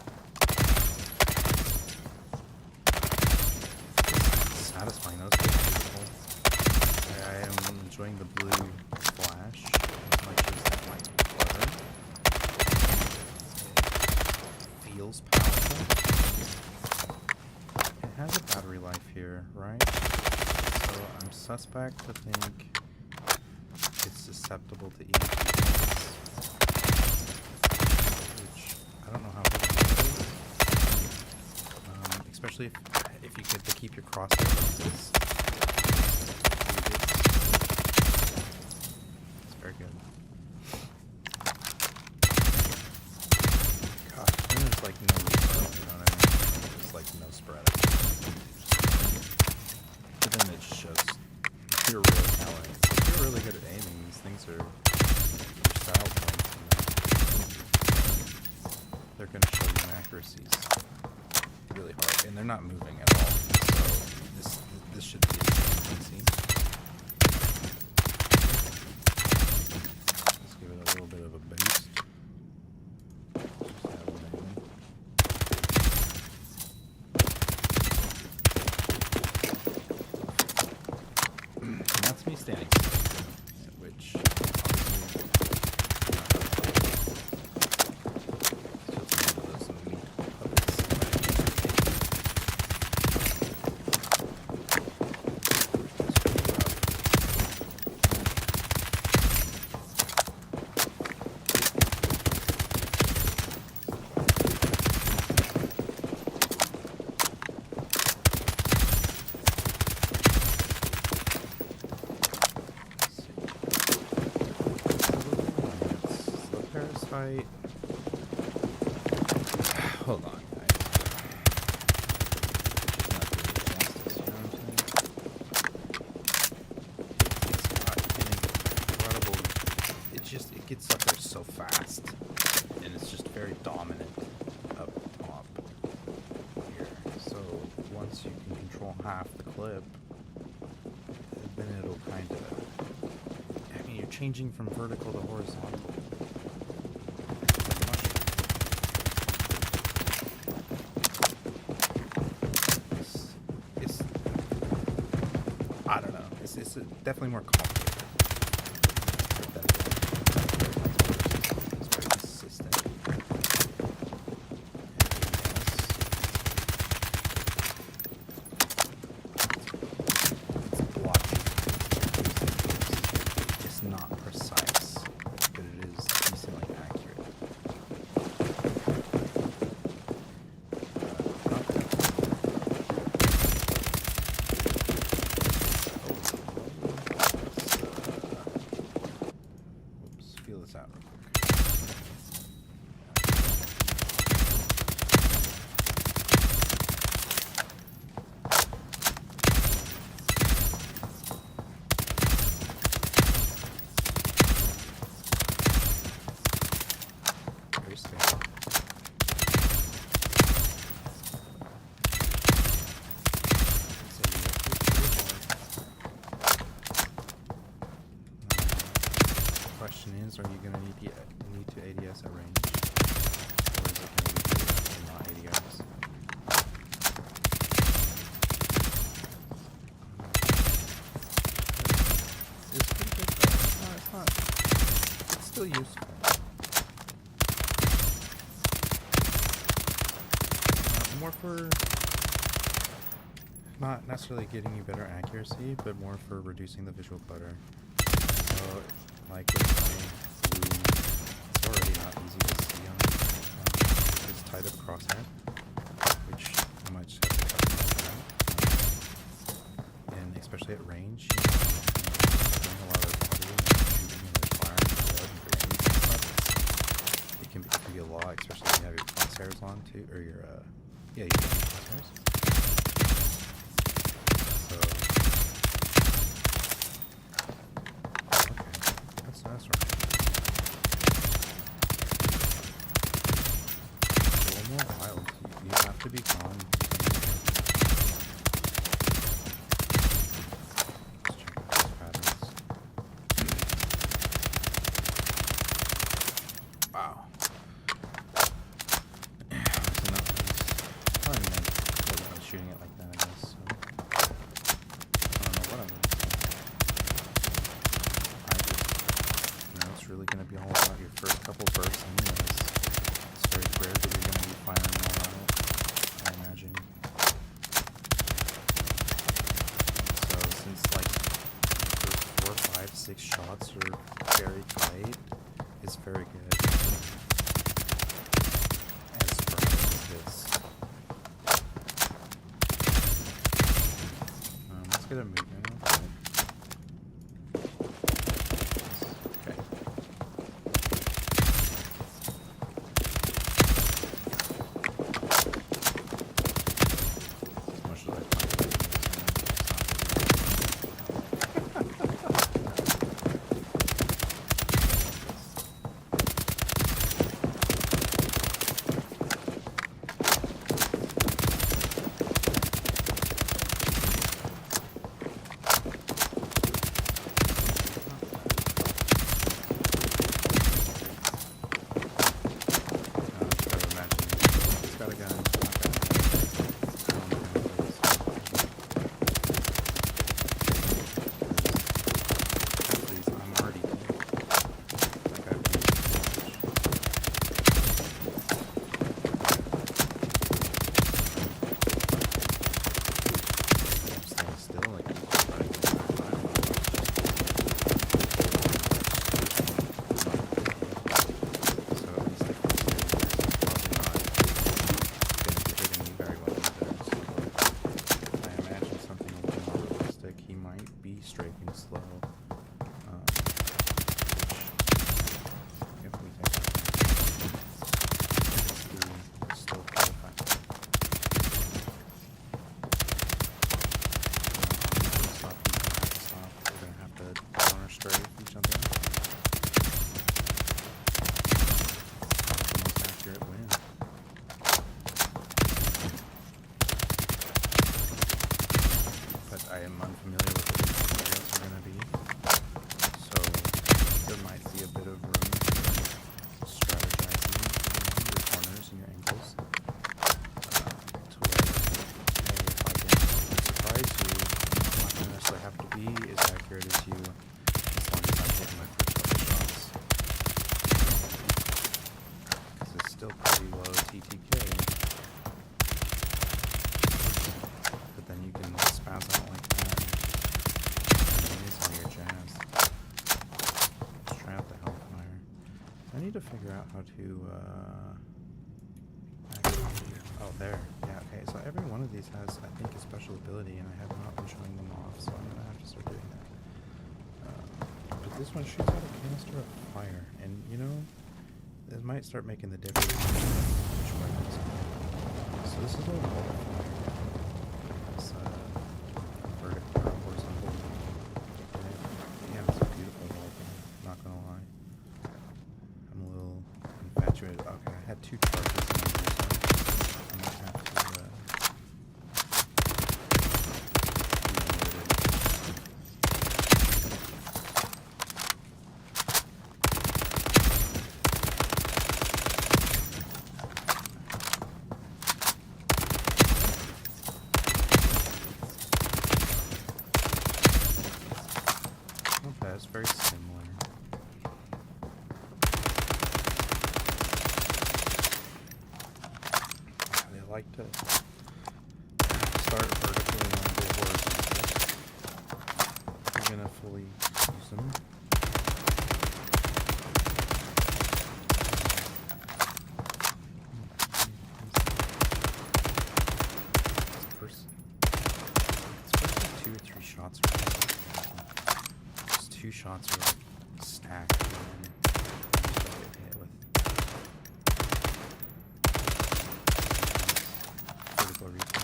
Speaker 1: It's satisfying. That was pretty beautiful. I am enjoying the blue flash as much as that might be clever. It feels powerful. It has a battery life here, right? So I'm suspect to think it's susceptible to EMP points, which I don't know how big it is. Especially if you get to keep your crosshair like this. It's very good. Gosh, then there's like no refill, you know what I mean? There's like no spread. But then it shows your real talent. If you're really good at aiming, these things are your style points. They're going to show you inaccuracies really hard, and they're not moving at all. So this should be easy. Let's give it a little bit of a boost. That's me standing still, which obviously those meat puppets. Parasite. Hold on, guys. Just not doing it justice, you know what I'm saying? It's got an incredible. It gets up there so fast, and it's just very dominant up top here. So once you can control half the clip, then it'll kind of. I mean, you're changing from vertical to horizontal. it's definitely more complicated. It's very consistent. It's blotchy. It's not precise, but it is decently accurate. Oops, feel this out real quick. Very stable. So you have to be pretty hard. The question is, are you gonna need to ADS at range, or is it gonna be not ADS? It's pretty good though. It's not. It's still useful. More for not necessarily getting you better accuracy, but more for reducing the visual clutter. So, like with my blue, it's already not easy to see on it. It's tied up crosshair, which I might just have to cut out. And especially at range, you know, doing a lot of body and shooting and like firing and blood and grenades and stuff. It can be a lot, especially when you have your crosshairs on too, or your yeah, you can have crosshairs. So, okay, that's right. A little more wild. You have to be calm. Let's check out these patterns. Wow. Probably meant for shooting it like that, I guess. So, I don't know what I'm going to do. I just, it's really going to be all about your first couple bursts anyways. It's very rare that you're going to be firing all out, I imagine. So since like the first 4, 5, 6 shots are very tight, it's very good. As far as this. Let's get a movement real quick. Okay. As much as I find to figure out how to, actually, oh, there. Yeah, okay, so every one of these has, I think, a special ability, and I have not been showing them off, so I'm going to have to start doing that. But this one shoots out a canister of fire, and, you know, it might start making the difference which weapons. So this is a wall of fire. It's, vertical, horizontal. Yeah, it's a beautiful wall, not gonna lie. I'm a little infatuated. Okay, I had 2 charges in here, so I might have to, okay, it's very similar. They like to start vertically and then go horizontally. I'm gonna fully use them. First, like 2 or 3 shots are just 2 shots are like stacked, and then you just get hit with vertical recoil.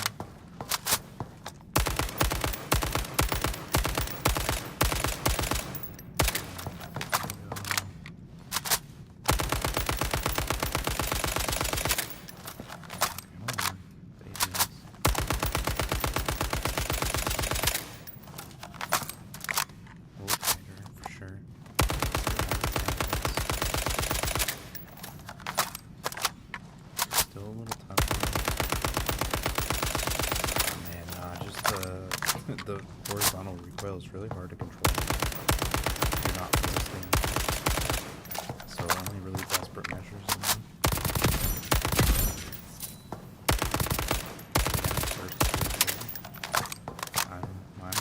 Speaker 1: Still a little tough. Oh, man, just the horizontal recoil is really hard to control. You're not resisting. So only really desperate measures. I'm not.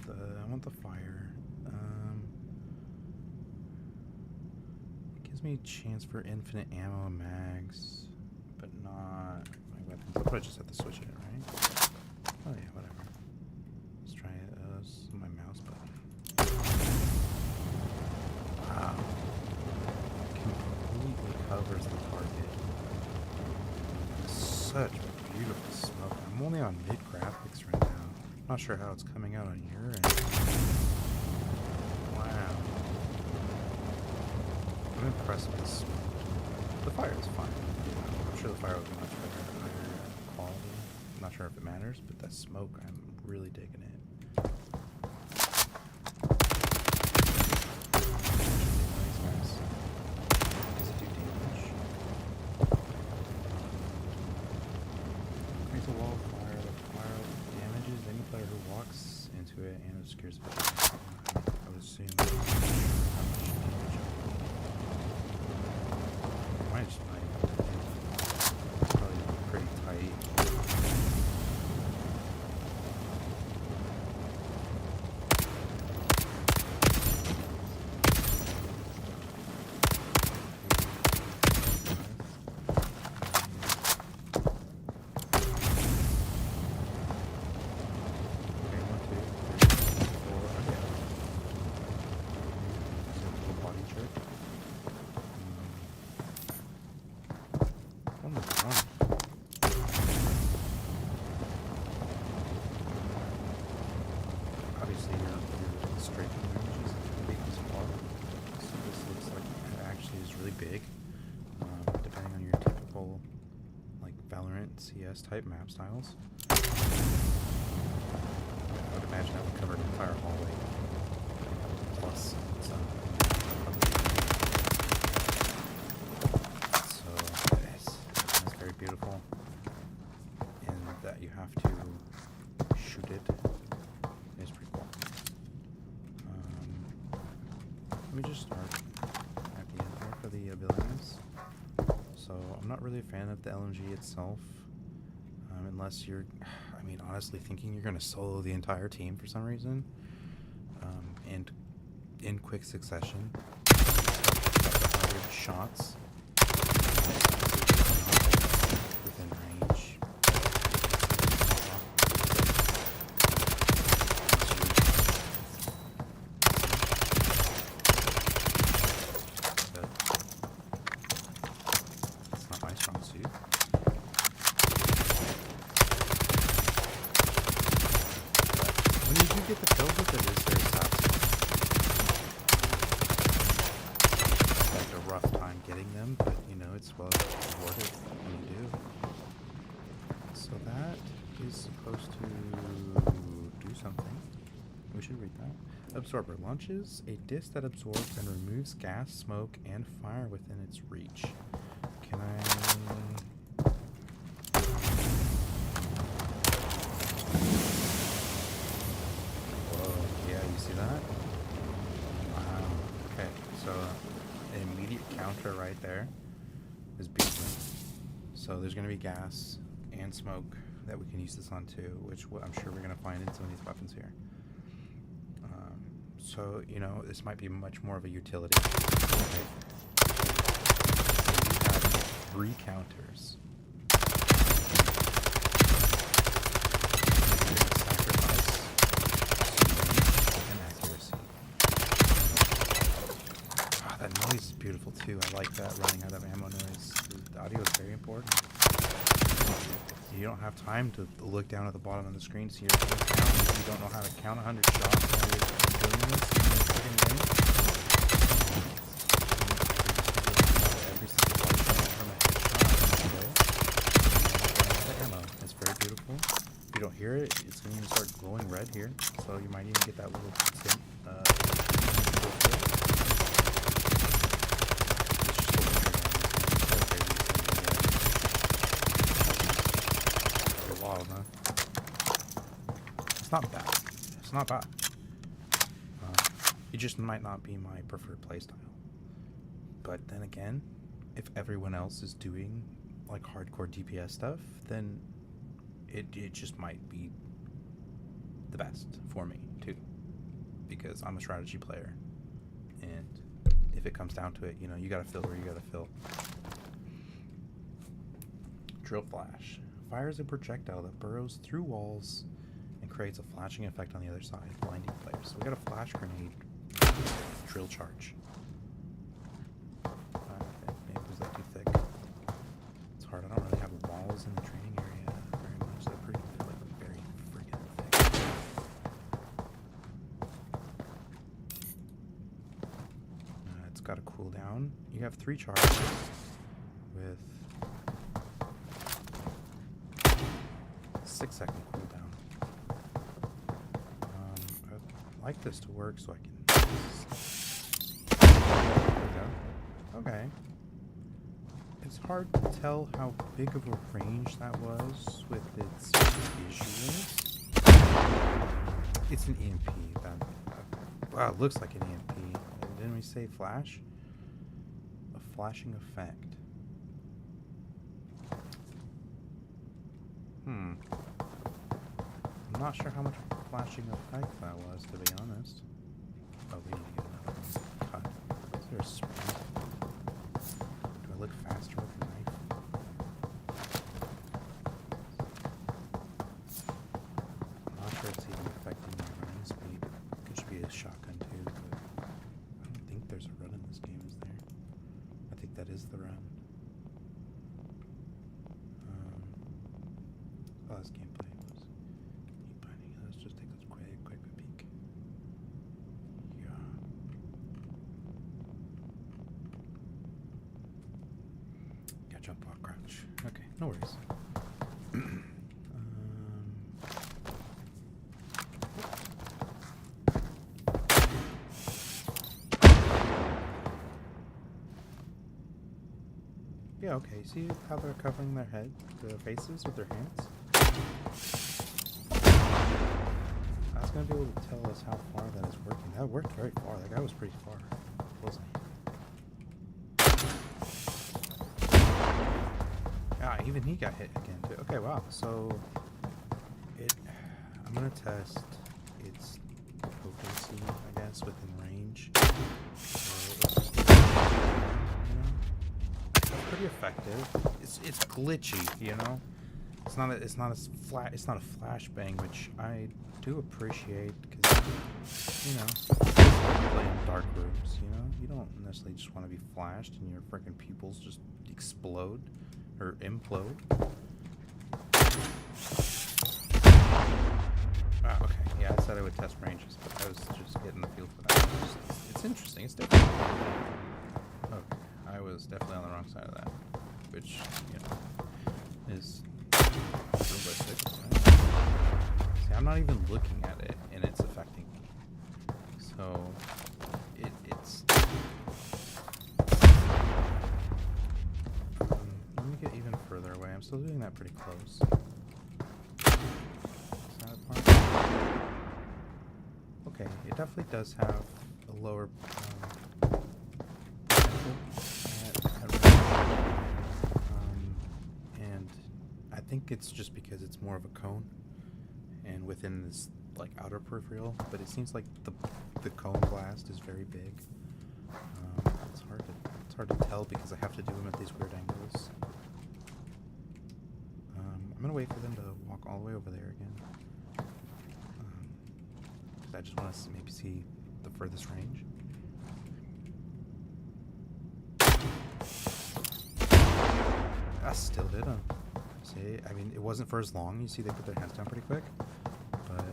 Speaker 1: I want the fire. It gives me a chance for infinite ammo and mags, but not my weapons. I'll probably just have to switch it, right? Oh yeah, whatever. Let's try it. This is my mouse button. Wow. Completely covers the target. Such beautiful smoke. I'm only on mid graphics right now. Not sure how it's coming out on your end. Wow. I'm impressed with this smoke. The fire is fine. I'm sure the fire would be much better at higher quality. I'm not sure if it matters, but that smoke, I'm really digging it. Nice, nice. Does it do damage? Creates a wall of fire. The fire damages any player who walks into it and obscures it. I would assume how much damage. Might just not even. It's probably pretty tight. Obviously, you're strafing ranges really far. So this looks like it actually is really big, depending on your typical, like, Valorant CS type map styles. I would imagine that would cover an entire hallway, plus some. So it's very beautiful in that you have to shoot it. It's pretty cool. Let me just start at the end here for the abilities. So I'm not really a fan of the LMG itself, unless you're, I mean, honestly, thinking you're going to solo the entire team for some reason, and in quick succession, 100 shots within range. But it's not my strong suit. When you do get the kill with it, is very satisfying. It's like a rough time getting them, but you know, it's well worth it when you do. So that is supposed to do something. We should read that. Absorber launches a disc that absorbs and removes gas, smoke, and fire within its reach. Can I... Whoa, yeah, you see that? Wow. Okay, so an immediate counter right there is beacon. So there's going to be gas and smoke that we can use this on too, which I'm sure we're going to find in some of these weapons here. So, you know, this might be much more of a utility. Okay. So we have 3 counters. Sacrifice and accuracy. Oh, that noise is beautiful too. I like that running out of ammo noise. The audio is very important. You don't have time to look down at the bottom of the screen, see your count. If you don't know how to count 100 shots while you're doing this in the freaking game. Every single one shot from a headshot and kill. And ammo. It's very beautiful. If you don't hear it, it's going to start glowing red here. So you might even get that little tint. It's not bad. It's not bad. It just might not be my preferred playstyle. But then again, if everyone else is doing like hardcore DPS stuff, then it just might be the best for me too. Because I'm a strategy player. And if it comes down to it, you know, you gotta fill where you gotta fill. Drill flash. Fires a projectile that burrows through walls and creates a flashing effect on the other side, blinding players. So we got a flash grenade drill charge. Okay, maybe was that too thick? It's hard. I don't really have walls in the training area very much. They're pretty like very freaking thick. It's got a cooldown. You have 3 charges with 6-second cooldown. I'd like this to work so I can... There we go. Okay. It's hard to tell how big of a range that was with its visuals. It's an EMP. Wow, it looks like an EMP. Didn't we say flash? A flashing effect. I'm not sure how much flashing effect that was, to be honest. Oh, we need to get another one. Cut. Is there a sprint? Do I look faster with a knife? I'm not sure it's even affecting my running speed. It could be a shotgun too, but I don't think there's a run in this game, is there? I think that is the run. Oh, this gameplay was keep finding it. Let's just take a quick peek. Yeah. Catch up, block, crouch. Okay, no worries. Yeah, okay. See how they're covering their head, their faces with their hands? That's going to be able to tell us how far that is working. That worked very far. That guy was pretty far, wasn't he? Ah, even he got hit again, too. Okay, wow. So, gonna test its potency, I guess, within range. So it's pretty effective. It's glitchy, you know. It's not as flat. It's not a flashbang, which I do appreciate because you know, play in dark rooms. You know, you don't necessarily just want to be flashed and your freaking pupils just explode or implode. Okay, yeah, I said I would test ranges, but I was just getting the feel for that. It's interesting. It's different. Okay, I was definitely on the wrong side of that, which you know is realistic. See, I'm not even looking at it, and it's affecting me. So it's. Let me get even further away. I'm still doing that pretty close. Okay, it definitely does have a lower and I think it's just because it's more of a cone and within this like outer peripheral, but it seems like the cone blast is very big. It's hard to tell because I have to do them at these weird angles. I'm gonna wait for them to walk all the way over there again. I just want to maybe see the furthest range. I still hit him. See, I mean, it wasn't for as long. You see, they put their hands down pretty quick, but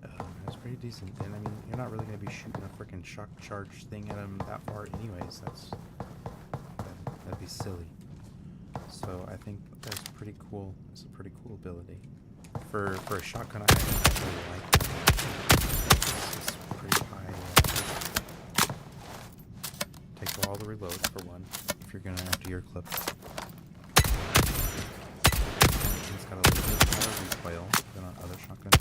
Speaker 1: it was pretty decent. And I mean, you're not really going to be shooting a freaking shock charge thing at him that far, anyways. That'd be silly. So I think that's pretty cool. It's a pretty cool ability. For a shotgun, I actually really like it. It's pretty high. Takes all the reloads for one, if you're gonna have to your clip. It's got a little bit more recoil than on other shotguns.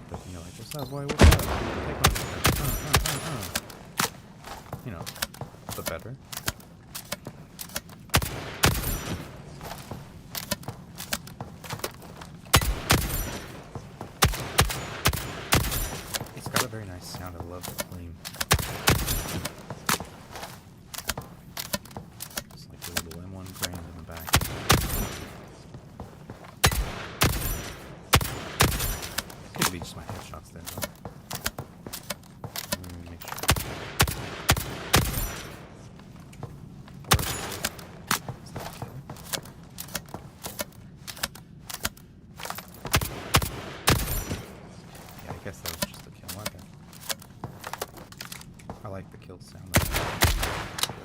Speaker 1: But you're like, what's up, boy? What's up? Take my you know, the better. A very nice sound. I love the clean. Just like the little M1 brand in the back. It could be just my headshots there though. Let me make sure. Is that a kill? Yeah, I guess that was just I like the kill sound.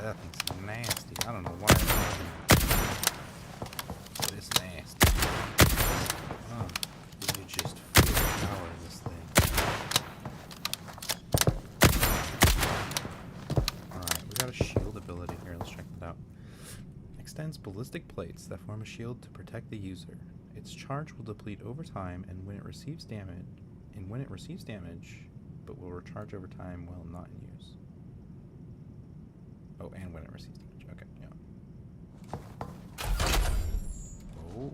Speaker 1: That thing's nasty. I don't know why it's but it's nasty. Oh, you just feel the power of this thing. Alright, we got a shield ability here. Let's check that out. Extends ballistic plates that form a shield to protect the user. Its charge will deplete over time, and when it receives damage, but will recharge over time while not in use. Oh, and when it receives damage. Okay, yeah. Oh,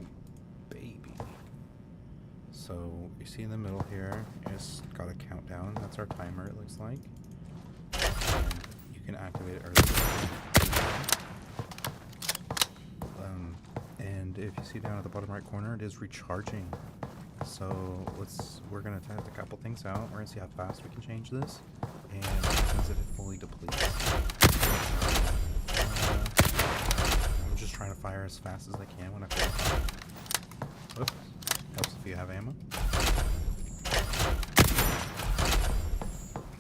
Speaker 1: baby. So, you see in the middle here, it's got a countdown. That's our timer, it looks like. And you can activate it early. And if you see down at the bottom right corner, it is recharging. So we're gonna test a couple things out. We're gonna see how fast we can change this, and what happens if it fully depletes. I'm just trying to fire as fast as I can when I feel it. Oops, helps if you have ammo.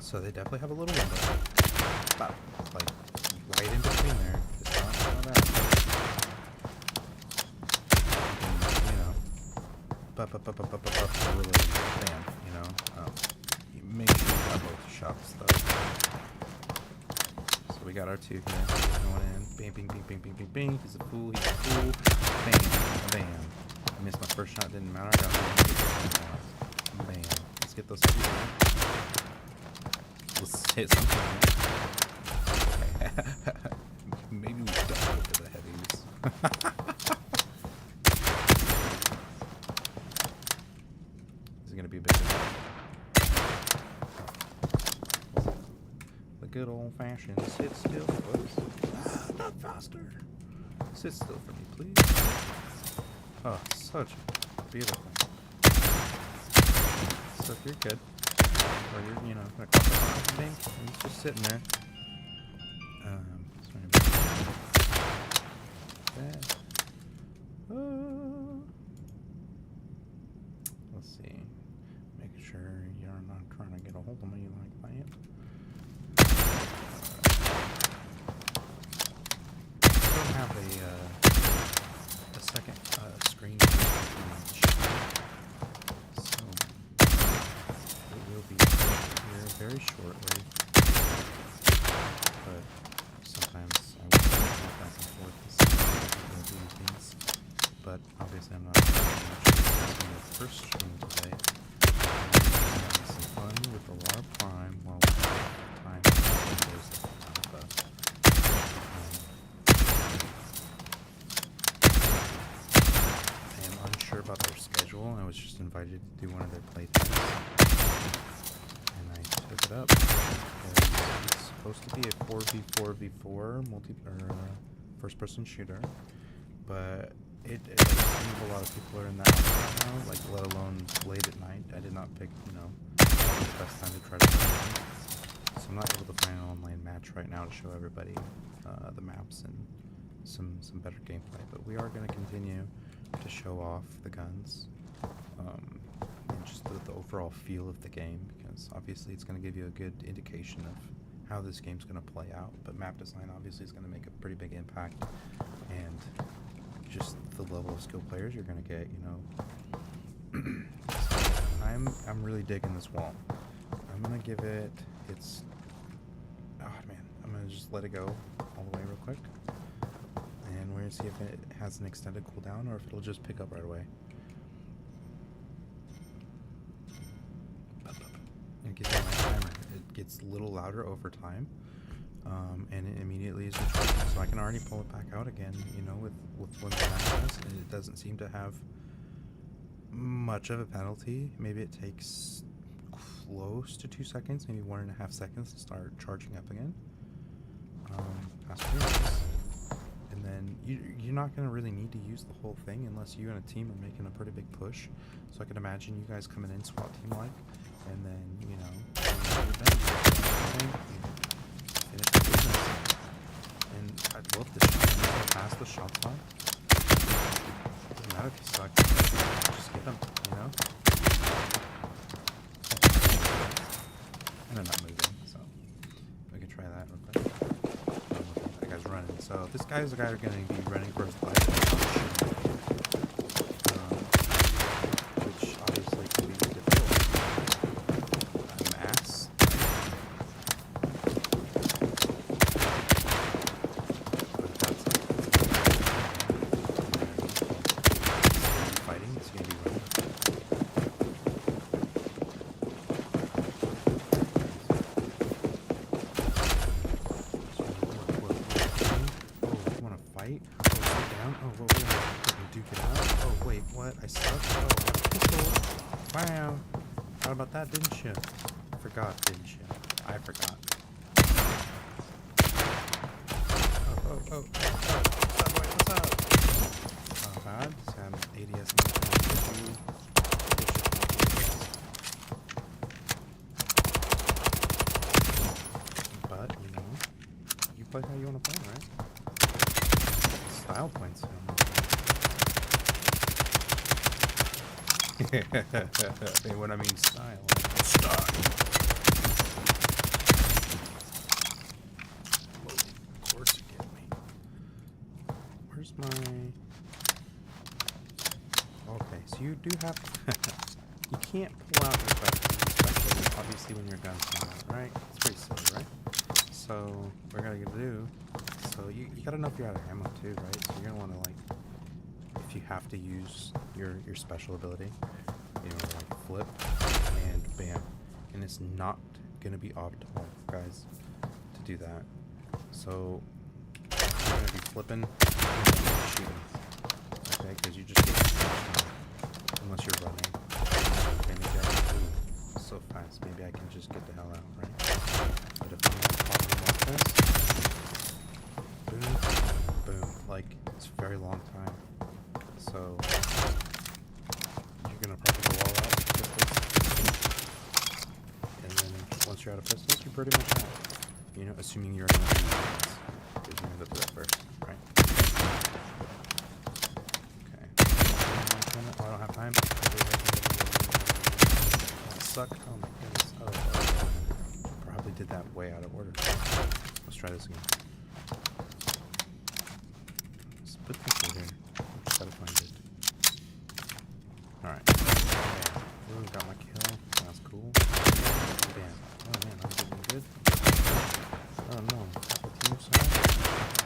Speaker 1: So they definitely have a little window, about like right in between there. It's not bad. Bam, you know. You make sure you got both shots though. So we got our two here. Going in. Bang, bing, bing, bing, bing, bing, bing. He's a fool. He's a fool. Bam, bam. I missed my first shot. Didn't matter. I got one. Bam. Let's get those two. Let's hit something. Okay. Maybe we don't go for the heavies. good old-fashioned sit still. Whoops. Not faster. Sit still for me, please. Oh, such beautiful. So if you're good, or you're, you know, gonna call the thing, and he's just sitting there. Sorry about that. Let's see. Make sure you're not trying to get a hold of me like that. I don't have a second screen, so it will be here very shortly. But sometimes I will go back and forth to see things. But obviously, I'm not doing the first stream today. I'm having some fun with ALARA Prime while we have time to close Alpha. I am unsure about their schedule. I was just invited to do one of their playthroughs, and I took it up. It's supposed to be a 4v4v4 first-person shooter, but it doesn't seem a lot of people are in that right now, like, let alone late at night. I did not pick, you know, the best time to try to play it. So I'm not able to find an online match right now to show everybody the maps and some better gameplay, but we are going to continue to show off the guns and just the overall feel of the game, because obviously it's going to give you a good indication of how this game's going to play out, but map design obviously is going to make a pretty big impact, and just the level of skill players you're going to get, you know. So I'm really digging this wall. I'm going to give it its... Oh man, I'm going to just let it go all the way real quick, and we're going to see if it has an extended cooldown or if it'll just pick up right away. It gives me my timer. It gets a little louder over time, and it immediately is recharging, so I can already pull it back out again, you know, with one of the matches, and it doesn't seem to have much of a penalty. Maybe it takes close to 2 seconds, maybe 1.5 seconds to start charging up again. That's pretty nice. And then you're not going to really need to use the whole thing unless you and a team are making a pretty big push. So I can imagine you guys coming in SWAT team like, and then, you know, finish the business. And I'd love this shot. I'm going to pass the shot spot. Doesn't matter if you suck. Just get them, you know? And they're not moving, so we can try that real quick. That guy's running. So this guy is the guy who's going to be running for his life. Which obviously can be difficult. Mass. But that's fighting. It's going to be running. What? I suck? Oh, pistol. Wow. Thought about that, didn't you? Forgot, didn't you? I forgot. Oh. What's up, boy? What's up? Not bad. Just had ADS and but, you know, you play how you want to play, right? Style points. Hey, when I mean style, Of course you get me. Where's my... Okay, so you do have... you can't pull out your weapons, especially obviously when your gun's not out, right? It's pretty silly, right? So, what we're gonna do... So, you gotta know if you're out of ammo too, right? So you're gonna wanna, like... If you have to use your special ability, you know, like flip and bam, and it's not gonna be optimal, guys, to do that. So you're gonna be flipping and shooting, okay? Because you just get unless you're running. Okay, maybe I can, ooh, so fast. Maybe I can just get the hell out, right? But if I'm not popping pretty much at. You know, assuming you're going to do that. Because you're going to go through that first, right? Okay. Oh, I don't have time. That suck. Oh my goodness. Oh. Probably did that way out of order. Let's try this again. Let's put this in here. Just gotta find it. Alright. Okay. Ooh, got my kill. That's cool. Damn. Oh man, I'm doing good. Oh no. Got the team side.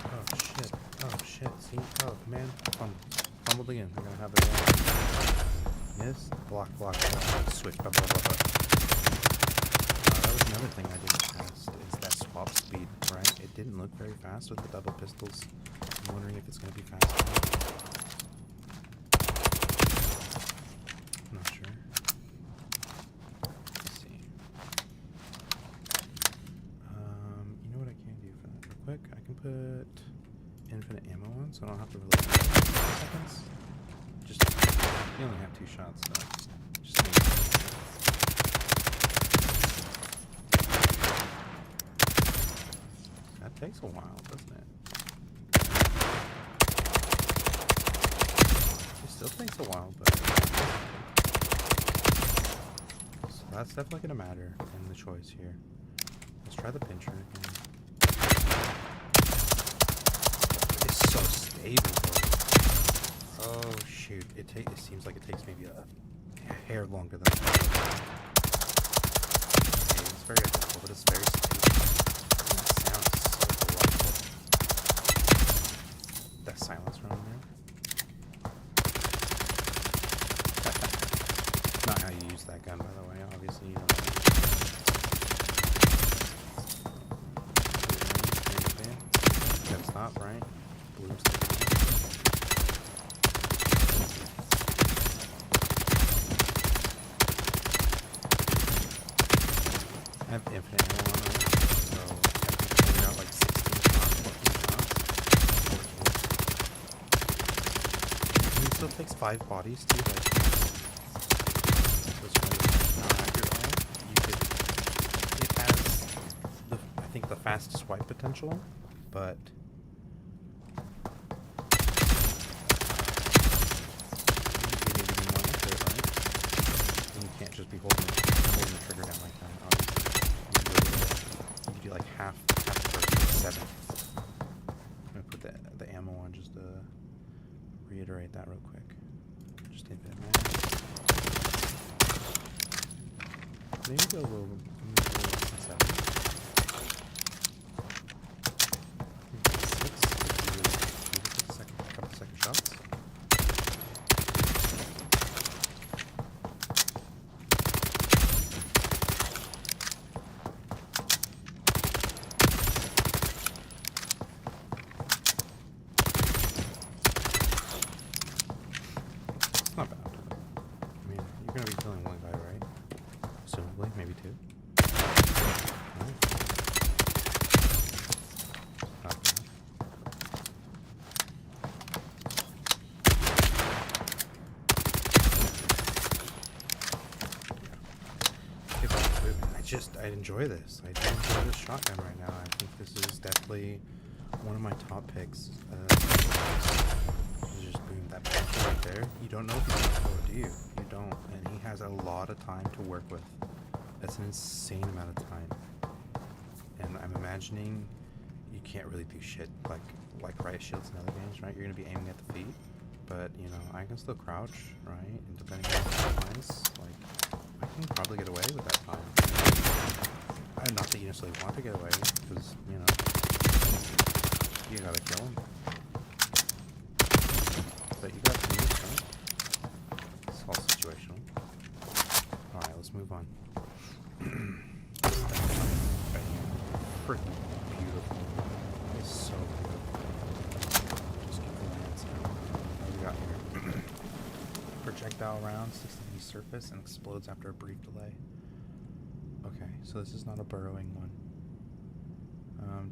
Speaker 1: Oh shit. Oh shit. See? Oh man. Fumbled again. I'm gonna have it again. Miss. Block. Switch. Blah, blah, blah, blah. That was another thing I didn't test, is that swap speed, right? It didn't look very fast with the double pistols. I'm wondering if it's going to be fast. Not sure. Let's see. You know what I can do for that real quick? I can put infinite ammo on, so I don't have to reload for 5 seconds. Just, you only have 2 shots, so just need that takes a while, doesn't it? It still takes a while, but so that's definitely gonna matter in the choice here. Let's try the pincher again. It's so stable, though. Oh shoot! It seems like it takes maybe a hair longer than that. Okay, it's very identical, but it's very stable. That silence around there. Not how you use that gun, by the way. Obviously, you know. Gotta stop, right? Blue stick. I have infinite ammo on there, so I think it's only got like 16 shots, 14 shots. It still takes 5 bodies too, like, so it's really not accurate all. It has I think the fastest wipe potential, but you need to be more accurate, right? And you can't just be holding the trigger down like that, obviously. You can do like half for 7. I'm gonna put the ammo on just to reiterate that real quick. Just a bit more. Maybe go a little 7. 6. A couple second shots. It's not bad. I mean, you're gonna be killing one guy, right? Presumably, maybe 2. Right. Not bad. I enjoy this. I do enjoy this shotgun right now. I think this is definitely one of my top picks. Just boom, that potential right there. You don't know if he's gonna score, do you? You don't. And he has a lot of time to work with. That's an insane amount of time. And I'm imagining you can't really do shit like riot shields in other games, right? You're gonna be aiming at the feet. But, you know, I can still crouch, right? And depending on the lines, like, I can probably get away with that time. Not that you necessarily want to get away, because, you know, you gotta kill him. But you got to use, right? It's all situational. Alright, let's move on. Freaking beautiful. It's so beautiful. Just keep the lands out. What do we got here? Projectile round sticks to the surface and explodes after a brief delay. Okay, so this is not a burrowing one.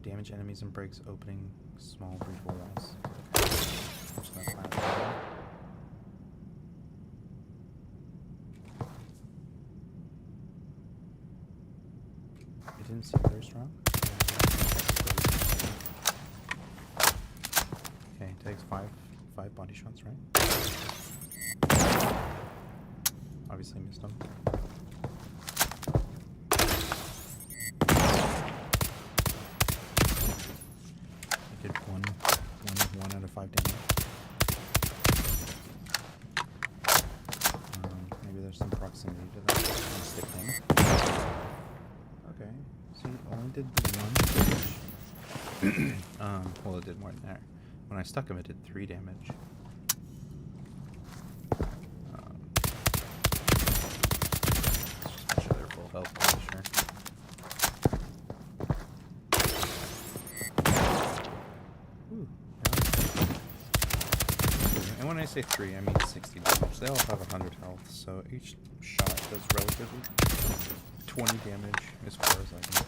Speaker 1: Damage enemies and breaks opening small breachable walls. Okay. I'm just gonna fire that. It didn't seem very strong. Okay, takes five body shots, right? Obviously missed him. I did one out of 5 damage. Maybe there's some proximity to that. I'll stick him. Okay, so you only did one damage. Well, it did more than that. When I stuck him, it did 3 damage. Just make sure they're full health, to be sure. Ooh, yeah. And when I say 3, I mean 60 damage. They all have 100 health, so each shot does relatively 20 damage as far as I can tell.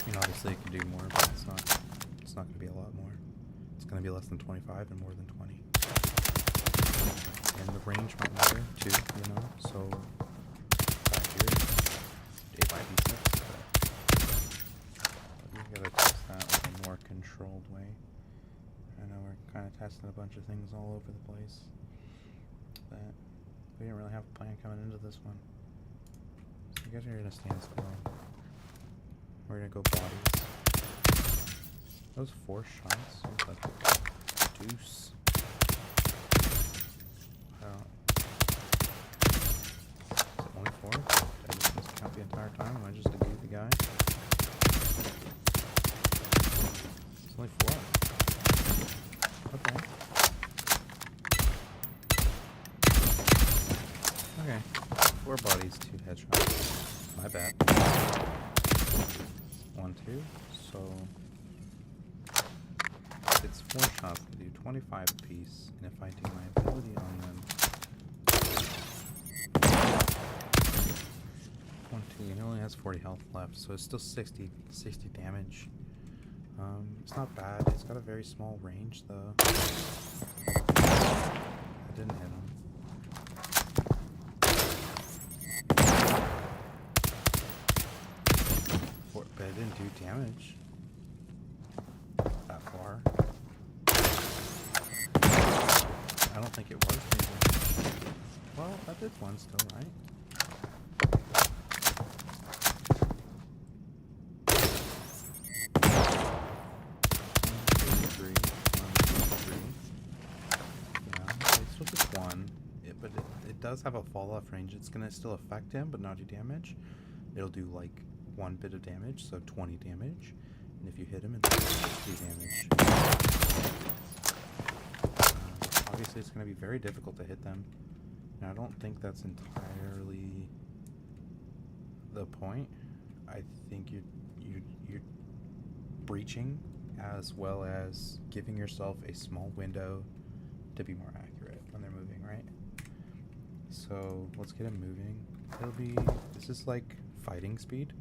Speaker 1: I mean, obviously it can do more, but it's not going to be a lot more. It's going to be less than 25 and more than 20. And the range might matter too, you know, so back here, it might be 6, but we gotta test that with a more controlled way. I know we're kind of testing a bunch of things all over the place, but we didn't really have a plan coming into this one. So you guys are gonna stand still. We're gonna go bodies. Those 4 shots. What's that? Deuce. Is it only 4? Did I just miscount the entire time? Am I just a goofy guy? It's only 4. Okay. Okay. 4 bodies, 2 headshots. My bad. 1, 2. So it's 4 shots to do 25 apiece, and if I do my ability on them, 1, 2, and he only has 40 health left, so it's still 60 damage. It's not bad. It's got a very small range, though. I didn't hit him. But it didn't do damage that far. I don't think it was doing damage. Well, that did one still, right? But it does have a fall off range. It's gonna still affect him, but not do damage. It'll do like 1 bit of damage, so 20 damage. And if you hit him, it's 60 damage. Obviously, it's gonna be very difficult to hit them. And I don't think that's entirely the point. I think you're breaching as well as giving yourself a small window to be more accurate when they're moving, right? So let's get him moving. This is like fighting speed.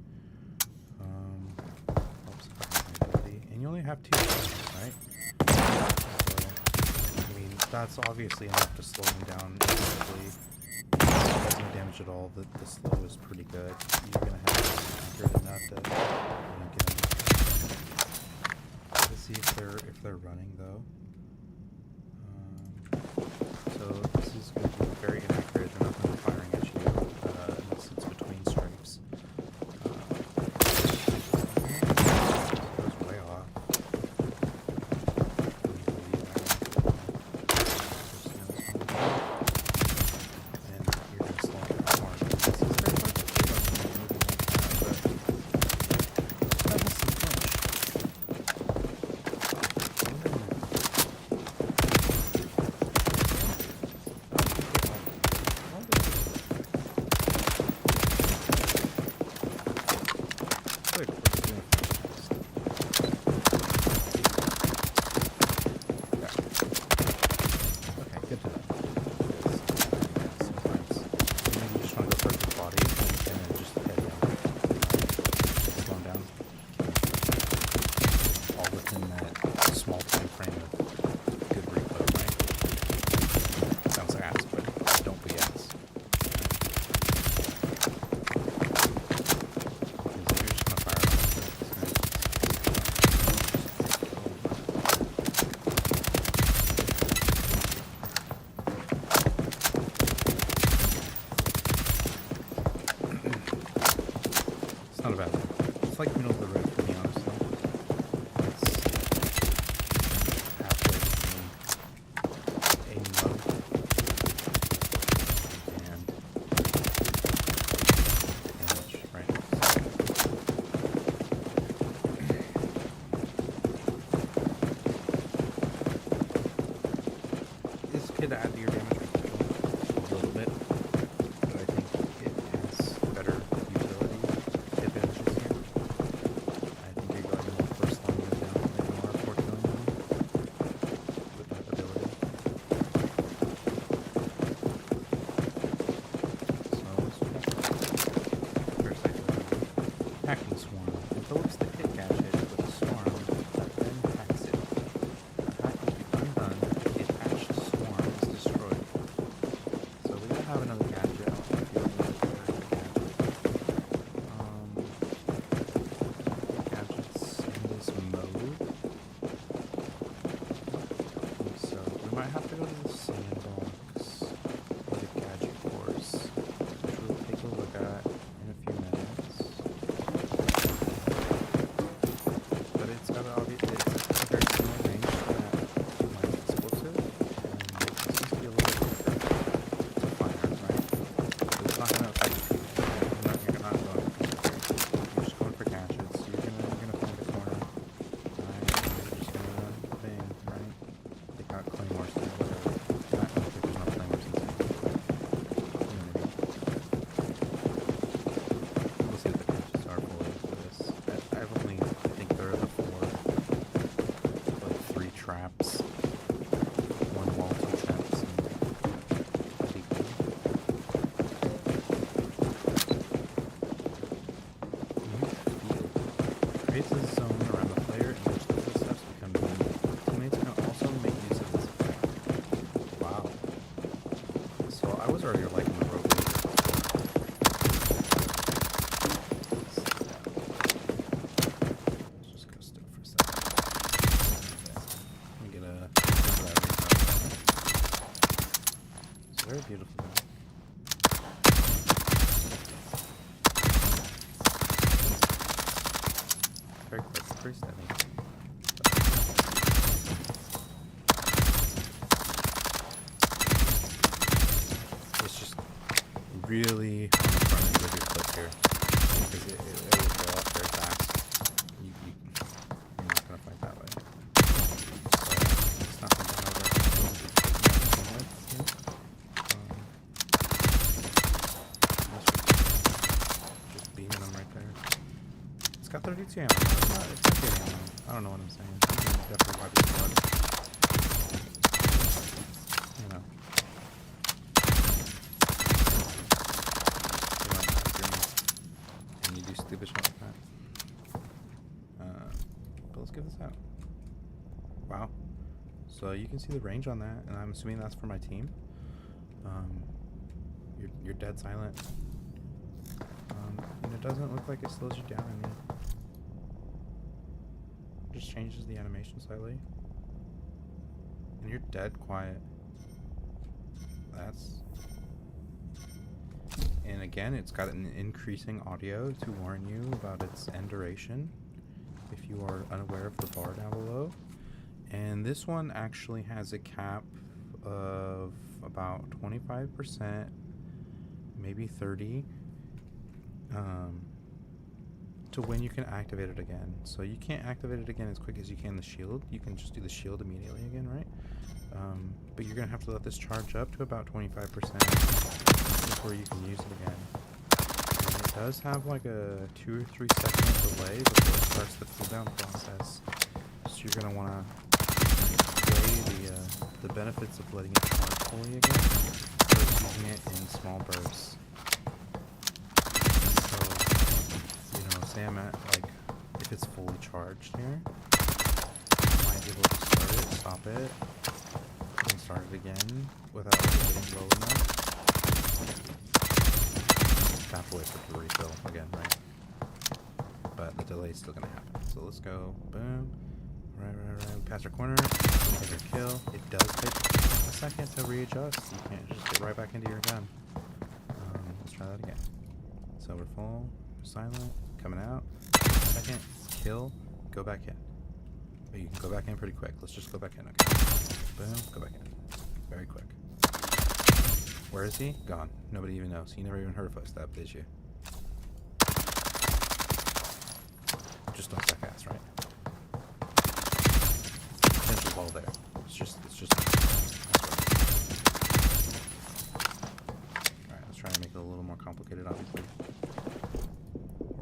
Speaker 1: Helps my ability. And you only have 2 shots, right? So, I mean, that's obviously enough to slow him down incredibly. If it does no damage at all, the slow is pretty good. You're gonna have to be accurate enough to get him. Let's see if they're running though. So this is going to be very inaccurate. They're not going to be firing at you unless it's between stripes. It goes way off. And you're going to slow it down more. This is very hard to do when you're moving like that, but that has some punch. not a bad thing. It's like middle of the road for me, honestly. It's halfway between aim low and damage, right? This could add to your damage potential a little bit, but I think it has better utility advantages here. I think you're going more for slowing them down than you are for killing them with that ability. So let's check first I do hacking swarm. Invokes the hit gadget with a swarm that then hacks it. The hack will be undone if the attached swarm is destroyed. So we don't have another gadget. I don't know if you want to hack the gadget. Gadgets in this mode. So we might have to go to the sandbox for the gadget course, which we'll take a look at in a few minutes. But it's got a very similar range to that like explosive, and it seems to be a little bit different to fire, right? So it's not gonna affect you. You're not going. You're just going for gadgets. You're gonna find a corner. Right? You're just gonna bang, right? They got claymores there, whatever. I don't think there's no claymores in this game. Maybe. We'll see what the gadgets are for this. I've only, I think there are the 4, like 3 traps, 1 wall, 2 traps, and that'd be cool. New field. Creates a zone around the player in which the footsteps become visible. Teammates can also make use of this effect. Wow. So I was already liking the rope leader. Let's just go still for a second. Let me get a it's very beautiful. Very quick, pretty steady. It's just really on the front end with your clip here, because it will go off very fast. You're not going to fight that way. So it's not going to over just beaming them right there. It's got 32 ammo. It's not good ammo. I don't know what I'm saying. You can definitely wipe his blood. You know. You don't have green. And you do stupid shit like that. But let's give this out. Wow. So you can see the range on that, and I'm assuming that's for my team. You're dead silent. And it doesn't look like it slows you down any. Just changes the animation slightly. And you're dead quiet. And again, it's got an increasing audio to warn you about its end duration if you are unaware of the bar down below. And this one actually has a cap of about 25%, maybe 30%, to when you can activate it again. So you can't activate it again as quick as you can the shield. You can just do the shield immediately again, right? But you're gonna have to let this charge up to about 25% before you can use it again. And it does have like a 2 or 3 second delay before it starts the cooldown process. So you're gonna wanna weigh the benefits of letting it charge fully again versus using it in small bursts. So, you know, say I'm at, like, if it's fully charged here, I might be able to start it, stop it, and start it again without it getting low enough. Have to wait for it to refill again, right? But the delay is still gonna happen. So let's go, boom, right, past our corner, take our kill. It does take a second to readjust. You can't just get right back into your gun. Let's try that again. So we're full, silent, coming out. Second, kill, go back in. But you can go back in pretty quick. Let's just go back in, okay? Boom, go back in. Very quick. Where is he? Gone. Nobody even knows. You never even heard a footstep, did you? Just don't stack fast, right? Potential's all there. It's just Alright, let's try to make it a little more complicated, obviously.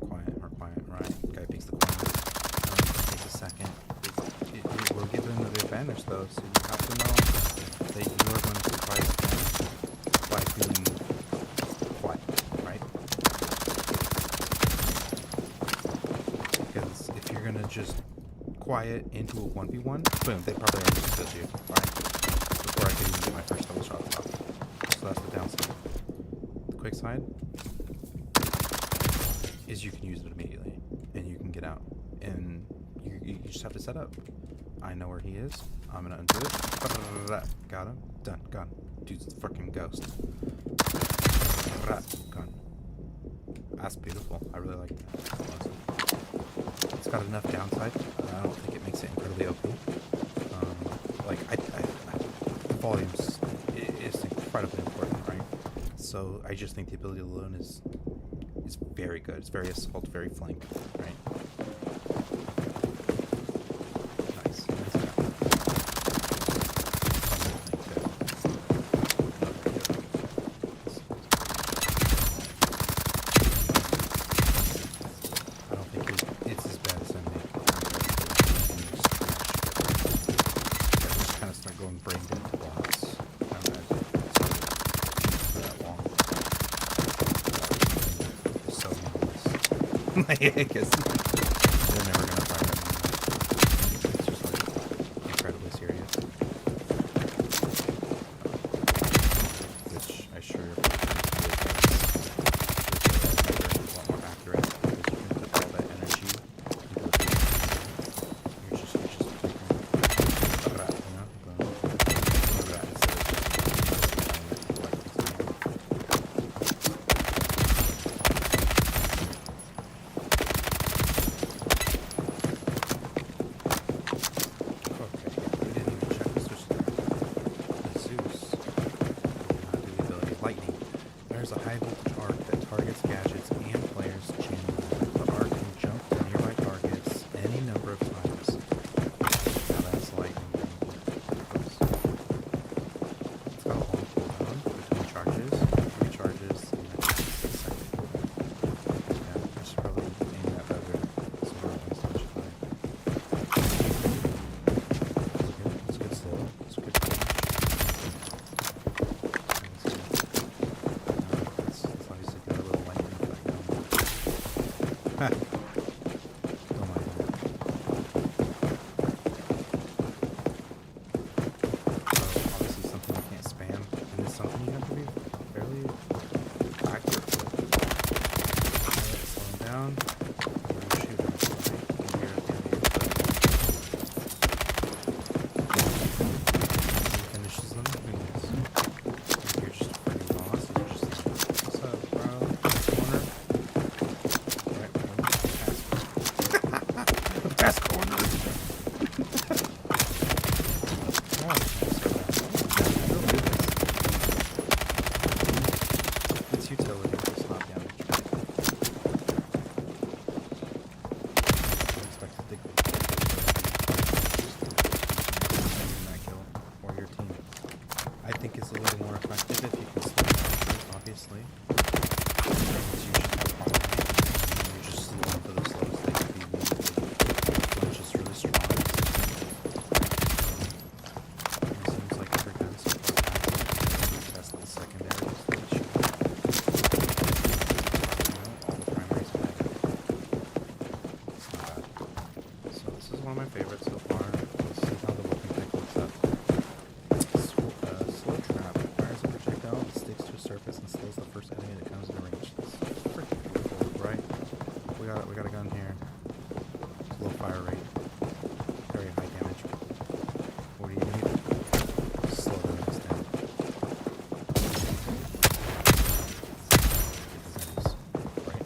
Speaker 1: More quiet, right? Guy peeks the corner. Takes a second. It will give them the advantage though, so you have to know that you are going to surprise them by being quiet, right? Because if you're gonna just quiet into a 1v1, boom, they probably already just killed you, right? Before I could even get my first double shot off. So that's the downside. The quick side is you can use it immediately, and you can get out. And you just have to set up. I know where he is. I'm gonna undo it. Got him. Done. Gone. Dude's a fucking ghost. Gone. That's beautiful. I really like that. It's got enough downside. I don't think it makes it incredibly OP. The volumes is incredibly important, right? So I just think the ability alone is very good. It's very assault, very flank, right? Nice. I don't think it's as bad as I make. Just kind of start going brain dead to blocks. I don't know for that long. It's so useless. I guess they're never gonna find it. It's just like incredibly serious. Which I sure a lot more accurate because you can put all that energy into a beat. You're just taking that, you know? That instead of just there's a high voltage arc that targets gadgets and players channeling. The arc can jump to nearby targets any number of times. Now that's lightning. Oops. It's got a long cooldown between charges. 3 charges in 6 seconds. Yeah, I should probably aim that better so we're not wasting much time. It's good slow. It's good slow. Ha! Oh my god. Obviously something you can't spam, and it's something you have to be fairly accurate with. Slow him down. Shoot him right here at the end of your he finishes them. Who knows? You're just a freaking boss, and you're just like, what's up, bro? Corner. Pass corner. It's utility, it's not damage. I expect to dig that kill or your team. I think it's a little more effective if you can slow down, obviously. You're just slowing for the slowest they can be. Which is really strong. It seems like every gun so far test the secondaries that it should. All the primaries are bad. It's not bad. So this is one of my favorites so far. Let's see how the weapon pick looks up. Slow trap. Fires a projectile, sticks to a surface, and slows the first enemy that comes in range. That's freaking beautiful, right? We got a gun here. Low fire rate, very high damage. What do you need? Slow the enemies down. Right?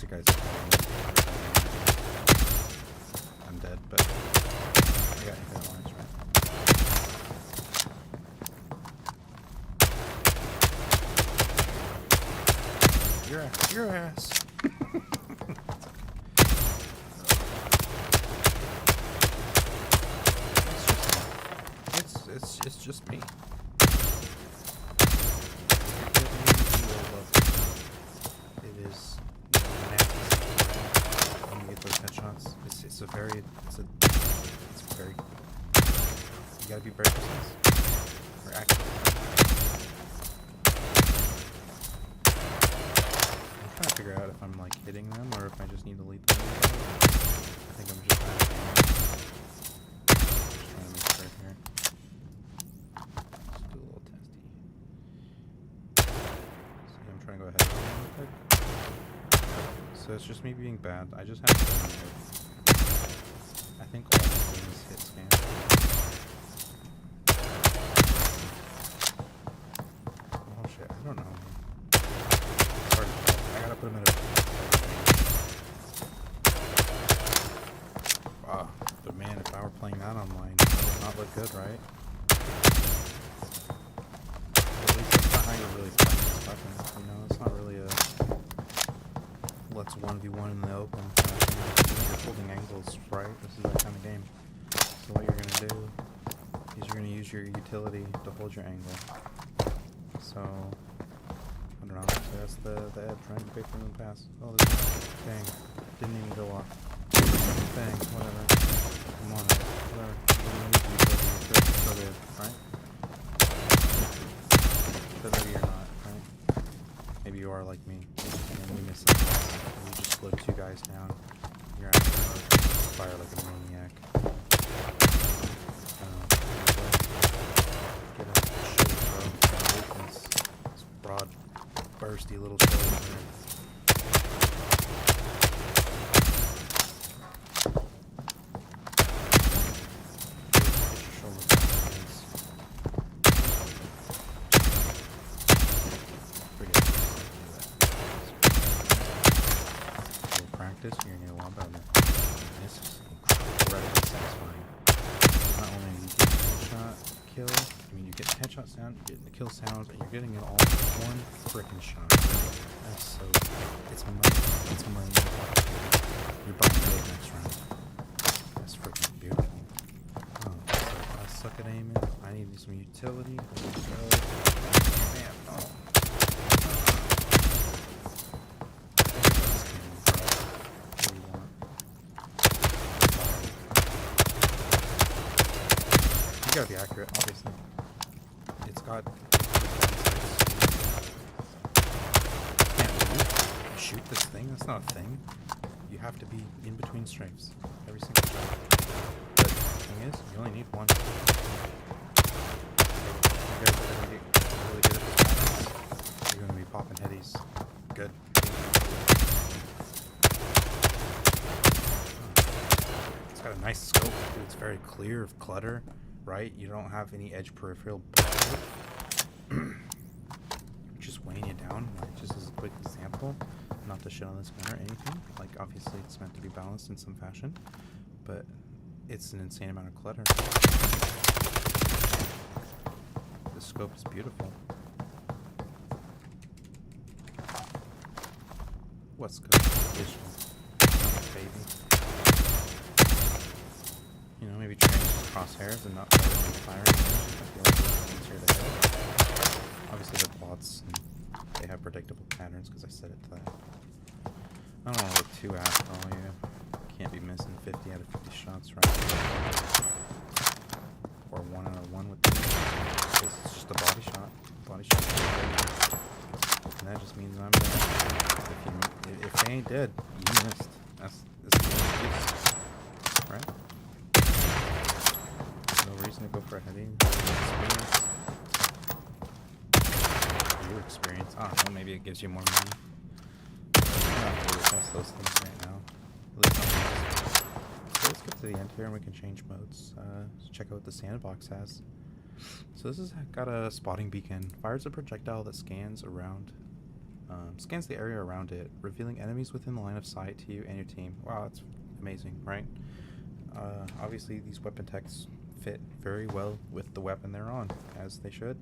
Speaker 1: These guys are I'm dead, but I got infinite lines, right? Your ass. It's just me. It is nasty when you get those headshots. It's very, you gotta be very precise. Or accurate. I'm trying to figure out if I'm like hitting them or if I just need to lead them. I think I'm just trying to make sure here. Just do a little testy. See, I'm trying to go ahead real quick. So it's just me being bad. I just have to I think all things hit scan. Oh shit, I don't know. It's hard to tell. I gotta put him in a... Wow, but man, if I were playing that online, it would not look good, right? At least that's not how you're really playing this weapon, you know? It's not really a... let's 1v1 in the open. You're holding angles, right? This is that kind of game. So what you're going to do is you're going to use your utility to hold your angle. So, I don't know. That's the edge, right? Wait for them to pass. Oh, this one. Dang. Didn't even go off. Dang, whatever. Come on, whatever. You're going to use utility. It's so good, right? But maybe you're not, right? Maybe you are like me. And we miss something. You just slow two guys down. You're actually going to fire like a maniac. Get a shoulder throw. This broad, bursty little shoulder. You're gonna get a lot better. This is incredibly satisfying. Not only do you get a headshot kill, I mean you get the headshot sound, you get the kill sounds, and you're getting it all in one frickin' shot. That's so it's money. It's money. You're about to go next round. That's freaking beautiful. Oh, so I suck at aiming. I need some utility. There we go. Man, oh. You gotta be accurate, obviously. It's got... Can't shoot this thing, that's not a thing. You have to be in between strafes. Every single shot. But the thing is, you only need one. So, you guys are gonna get really good at this balance. You're gonna be popping headies. Good. It's got a nice scope, dude. It's very clear of clutter. Right? You don't have any edge peripheral just weighing you down, like just as a quick example, not to shit on this gun or anything, like obviously it's meant to be balanced in some fashion, but it's an insane amount of clutter. The scope is beautiful. What scope? Digital. Baby. You know, maybe train crosshairs and not fire damage. I feel like it's easier to hit. Obviously they're bots and they have predictable patterns because I set it to that. I don't want to look too after all you. Can't be missing 50 out of 50 shots, right? Or 1 out of 1 with this. It's just a body shot. Body shot. And that just means I'm dead. If they ain't dead, you missed. That's the excuse. Right? No reason to go for a heading. Your experience. I don't know, maybe it gives you more money. I'm not going to test those things right now. At least not so let's get to the end here and we can change modes. Let's check out what the sandbox has. So this has got a spotting beacon. Fires a projectile that scans around Scans the area around it, revealing enemies within the line of sight to you and your team. Wow, that's amazing, right? Obviously, these weapon techs fit very well with the weapon they're on, as they should.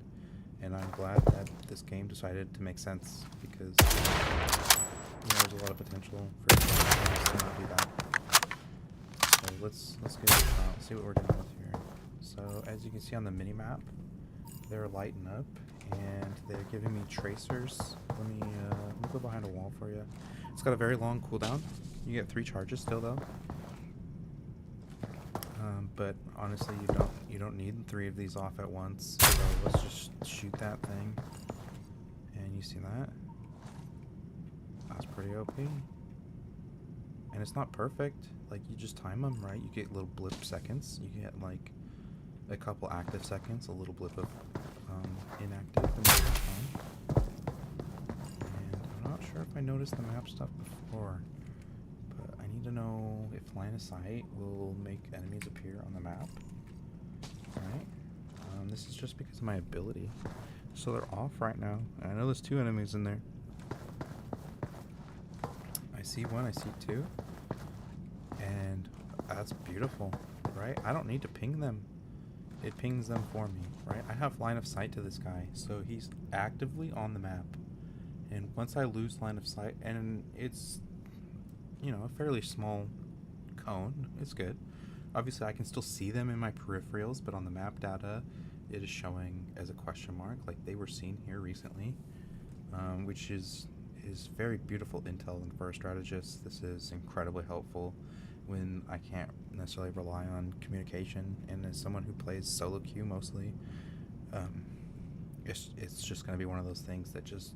Speaker 1: And I'm glad that this game decided to make sense, because there's a lot of potential for it to not do that. So let's give it a shot. Let's see what we're dealing with here. So as you can see on the mini map, they're lighting up and they're giving me tracers. Let me go behind a wall for you. It's got a very long cooldown. You get 3 charges still though. But honestly, you don't need 3 of these off at once. So let's just shoot that thing. And you see that? That's pretty OP. And it's not perfect. Like, you just time them, right? You get little blip seconds. You get like a couple active seconds, a little blip of inactive, and then it's fine. And I'm not sure if I noticed the map stuff before, but I need to know if line of sight will make enemies appear on the map. Right? This is just because of my ability. So they're off right now. And I know there's 2 enemies in there. I see 1, I see 2. And that's beautiful, right? I don't need to ping them. It pings them for me, right? I have line of sight to this guy, so he's actively on the map. And once I lose line of sight, and it's, a fairly small cone, it's good. Obviously, I can still see them in my peripherals, but on the map data, it is showing as a question mark, like they were seen here recently, which is very beautiful intel. And for a strategist, this is incredibly helpful when I can't necessarily rely on communication. And as someone who plays solo queue mostly, it's just going to be one of those things that just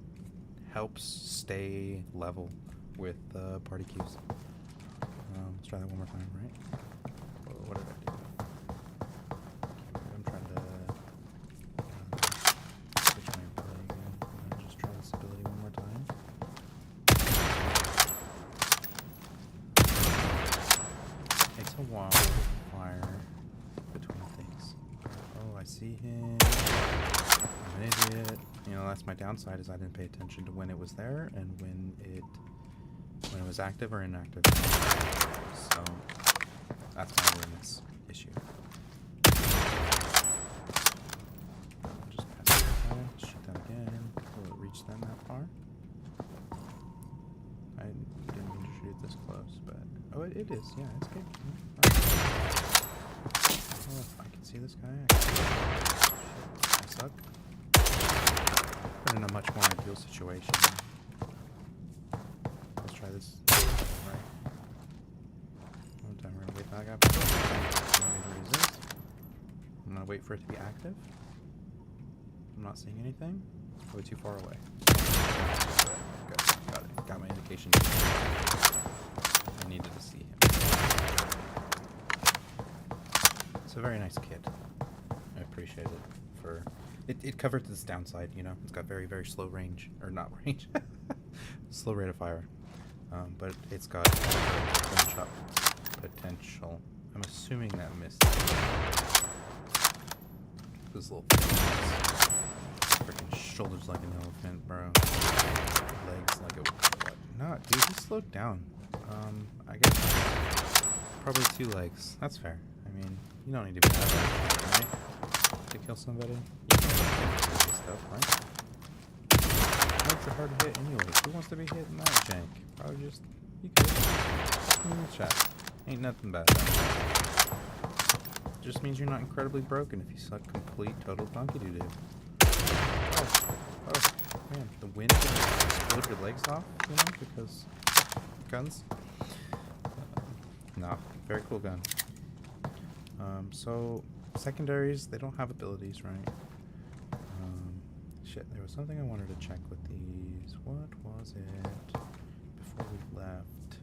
Speaker 1: helps stay level with party queues. Let's try that one more time, right? What did I do? I'm trying to switch my ability again. I'm gonna just try this ability one more time. Takes a while to fire between things. Oh, I see him. I'm an idiot. That's my downside, is I didn't pay attention to when it was there and when it was active or inactive. So that's my awareness issue. Just pass it by, shoot that again. Will it reach them that far? I didn't mean to shoot it this close, but oh, it is. Yeah, it's good. Oh, I can see this guy. I suck. But in a much more ideal situation. Let's try this. Right. One time we're gonna wait for that guy. Resist. I'm gonna wait for it to be active. I'm not seeing anything. Way too far away. Got it. Got my indication. I needed to see him. It's a very nice kit. I appreciate it for it covered this downside, It's got very, very slow range, or not range, slow rate of fire. But it's got gunshot potential. I'm assuming that missed. This little freaking shoulders like an elephant, bro. Legs like a what? Not, dude. He slowed down. I guess probably 2 legs. That's fair. I mean, you don't need to be that bad, right? To kill somebody. You can't do this stuff, right? Legs are hard to hit anyway. Who wants to be hitting that jank? Probably just, you could. Give me a shot. Ain't nothing bad. Just means you're not incredibly broken if you suck complete total donkey doo doo. Oh, man, the wind can explode your legs off, because guns. Nah, very cool gun. So secondaries, they don't have abilities, right? Shit, there was something I wanted to check with these. What was it before we left?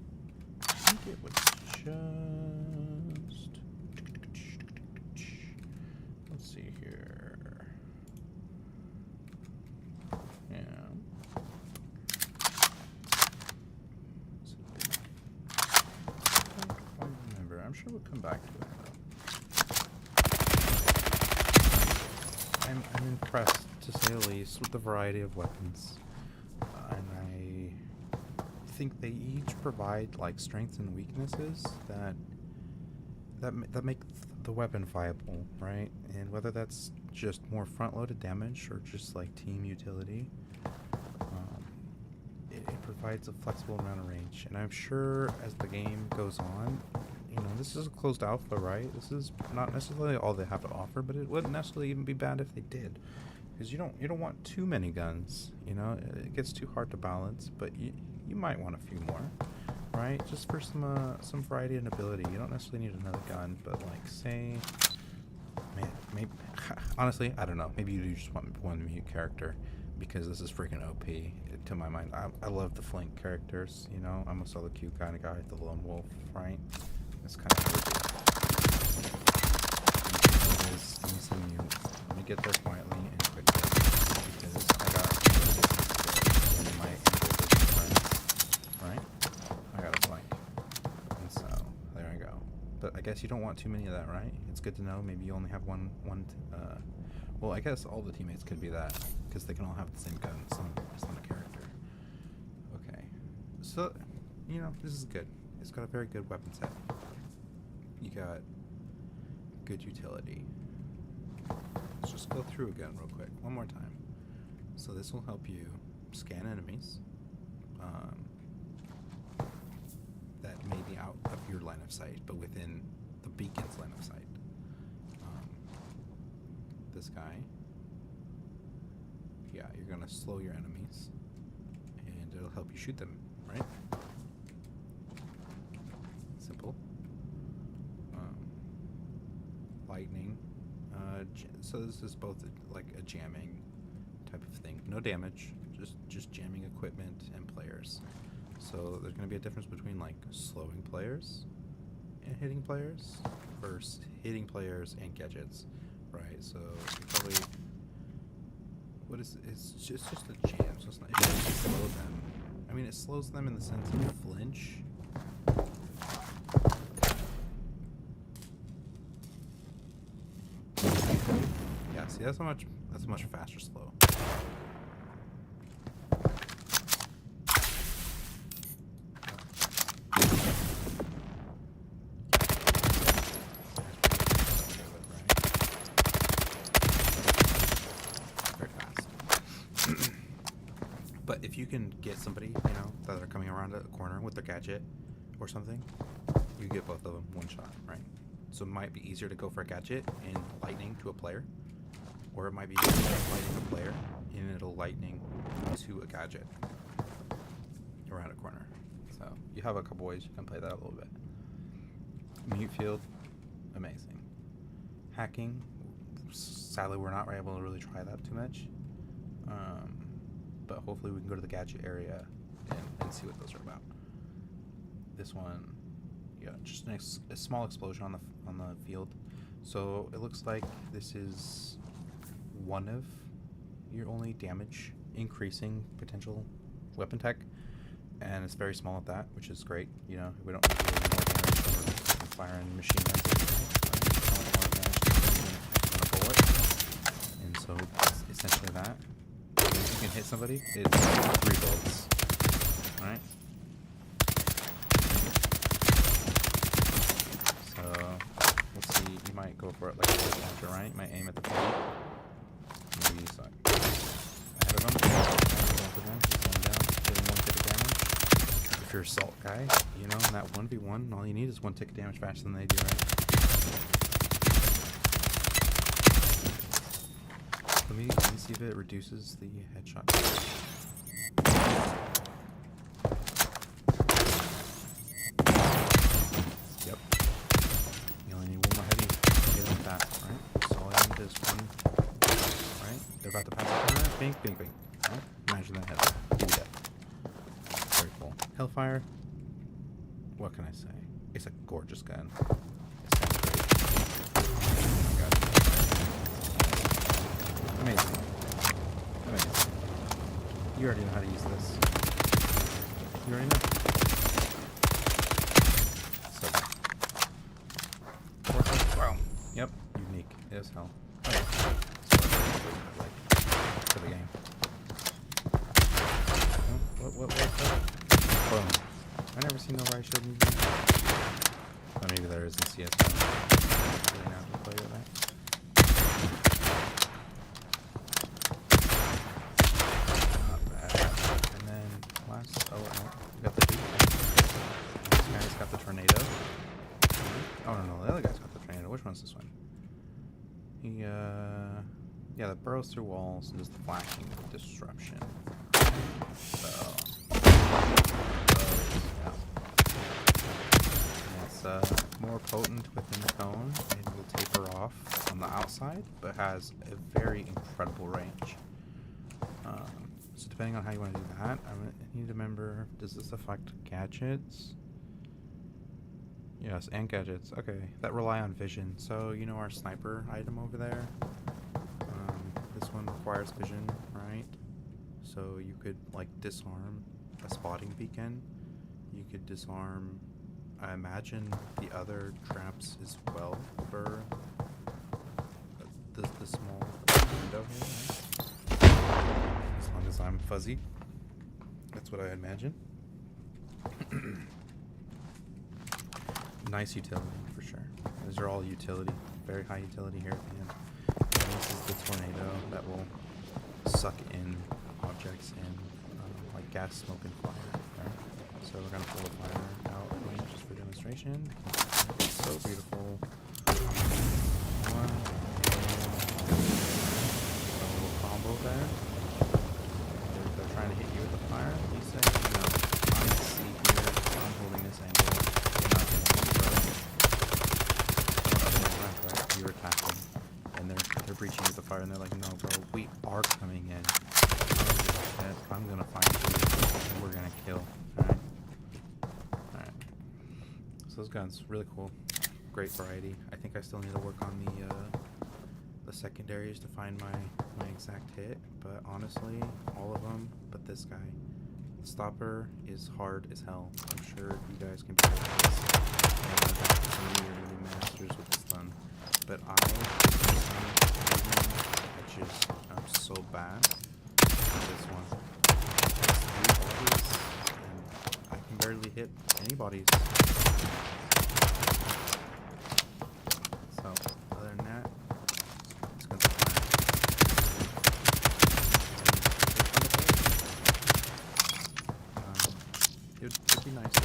Speaker 1: I think it was just... Let's see here. Yeah. I don't quite remember. I'm sure we'll come back to it, though. I'm impressed, to say the least, with the variety of weapons. And think they each provide like strengths and weaknesses that make the weapon viable, right? And whether that's just more front-loaded damage or just like team utility, it provides a flexible amount of range. And I'm sure as the game goes on, you know, this is a closed alpha, right? This is not necessarily all they have to offer, but it wouldn't necessarily even be bad if they did, because you don't want too many guns. You know, it gets too hard to balance, but you might want a few more, right? Just for some variety and ability. You don't necessarily need another gun, but like say, man, maybe honestly, I don't know. Maybe you do just want one mute character, because this is freaking OP to my mind. I love the flank characters. You know, I'm a solo queue kind of guy, the lone wolf, right? It's kind of let me get there quietly and quickly, because I got my friends, right? I got a flank, and so there I go. But I guess you don't want too many of that, right? It's good to know. Maybe you only have one. Well, I guess all the teammates could be that, because they can all have the same gun, some character. Okay, so you know, this is good. It's got a very good weapon set. You got good utility. Let's just go through again real quick, one more time. So this will help you scan enemies that may be out of your line of sight, but within the beacon's line of sight. This guy, yeah, you're gonna slow your enemies, and it'll help you shoot them, right? Simple. Lightning. So this is both like a jamming type of thing. No damage, just jamming equipment and players. So there's going to be a difference between like slowing players and hitting players versus hitting players and gadgets, right? So you probably, what is it's just a jam. So it's not, it doesn't slow them. I mean, it slows them in the sense of flinch. Yeah, see, that's a much faster slow. Very fast. But if you can get somebody, you know, that are coming around a corner with their gadget or something, you get both of them one shot, right? So it might be easier to go for a gadget and lightning to a player, or it might be easier to lightning a player and it'll lightning to a gadget around a corner. So you have a couple ways you can play that a little bit. Mute field, amazing. Hacking, sadly we're not able to really try that too much, but hopefully we can go to the gadget area and see what those are about. This one, yeah, just a small explosion on the field. So it looks like this is one of your only damage increasing potential weapon tech, and it's very small at that, which is great. You know, we don't need to do any more damage when we're firing machine guns at people. Right? More damage than a bullet, and so it's essentially that. If you can hit somebody, it's 3 bullets. All right. Let's see, you might go for it like a rocket launcher, right? You might aim at the point. Maybe you suck. Ahead of him. Both of them. He's going down. Getting 1 tick of damage. If you're assault guy, you know, in that 1v1, all you need is 1 tick of damage faster than they do, right? Let me see if it reduces the headshot. Yep. You only need 1 more heavy to get him with that, right? So all I need is 1, right? They're about to pass the corner. Bing, bing, bing. Right? Imagine that head. Give me that. Very cool. Hellfire. What can I say? It's a gorgeous gun. It sounds great. Oh my god. Amazing. Amazing. You already know how to use this. You already know. So good. Wow. Yep. Unique as hell. Oh, yeah. Like for the game. What's that? Boom. I never seen no right shield movement. Or maybe there is in CS. Really now to play with that. Not bad. And then last, we got the Duke. This guy's got the tornado. Oh no, the other guy's got the tornado. Which one's this one? He yeah, that burrows through walls and does the flashing disruption. So yeah. And it's more potent within the cone. It will taper off on the outside, but has a very incredible range. So depending on how you want to do that, I need to remember, does this affect gadgets? Yes, and gadgets. Okay, that rely on vision. So, you know our sniper item over there? This one requires vision, right? So you could, like, disarm a spotting beacon. You could disarm, I imagine, the other traps as well for the small window here, right? As long as I'm fuzzy. That's what I imagine. Nice utility, for sure. These are all utility. Very high utility here at the end. And this is the tornado that will suck in objects in like gas, smoke, and fire. Right? So we're going to pull the fire out just for demonstration. It's so beautiful. One. A little combo there. They're trying to hit you with the fire. You say, no, I'm the seat here. I'm holding this angle. You're not getting it, bro. Right? You're attacking. And they're breaching with the fire, and they're like, no, bro, we are coming in. I'm gonna find you, and we're gonna kill. Alright. Alright. So those guns, really cool. Great variety. I think I still need to work on the secondaries to find my exact hit, but honestly, all of them, but this guy. The stopper is hard as hell. I'm sure you guys can beat this. Some of you are really masters with this gun. But I'm so bad at this one. It's 3 bodies, and I can barely hit any bodies. So, other than that, it's gonna be fine. It'd be nice if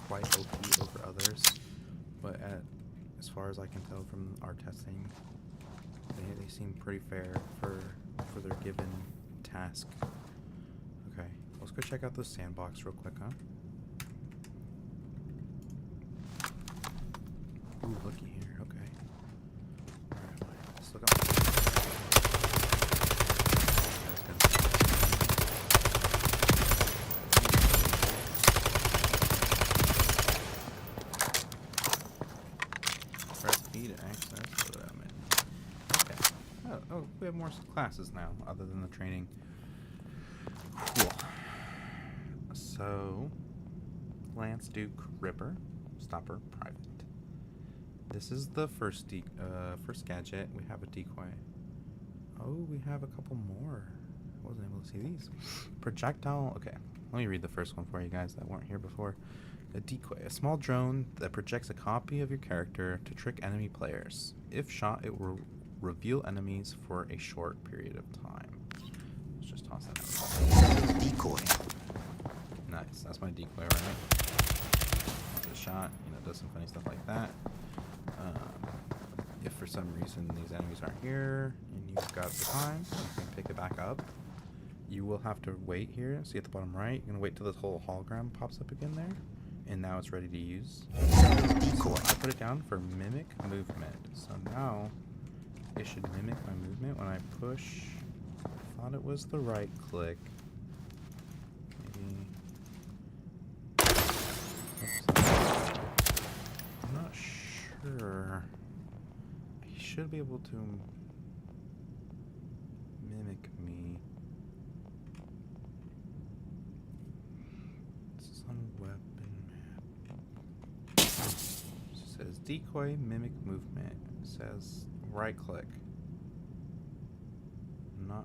Speaker 1: quite OP over others, but as far as I can tell from our testing, they seem pretty fair for their given task. Okay, let's go check out this sandbox real quick, huh? Ooh, looky here. Okay. Alright, let's look up. Oh, we have more classes now, other than the training. Cool. So, Lance, Duke, Ripper, Stopper, Private. This is the first gadget. We have a decoy. Oh, we have a couple more. I wasn't able to see these. Projectile. Okay, let me read the first one for you guys that weren't here before. A decoy, a small drone that projects a copy of your character to trick enemy players. If shot, it will reveal enemies for a short period of time. Let's just toss that out. Decoy. Nice. That's my decoy, right? After the shot, does some funny stuff like that. If for some reason these enemies aren't here and you've got the time, you can pick it back up. You will have to wait here. See at the bottom right, you're gonna wait till this whole hologram pops up again there, and now it's ready to use. So I put it down for mimic movement. So now it should mimic my movement when I push. I thought it was the right click. Maybe. Oops. I'm not sure. He should be able to mimic me. This is on weapon map. It says decoy mimic movement. It says right click. I'm not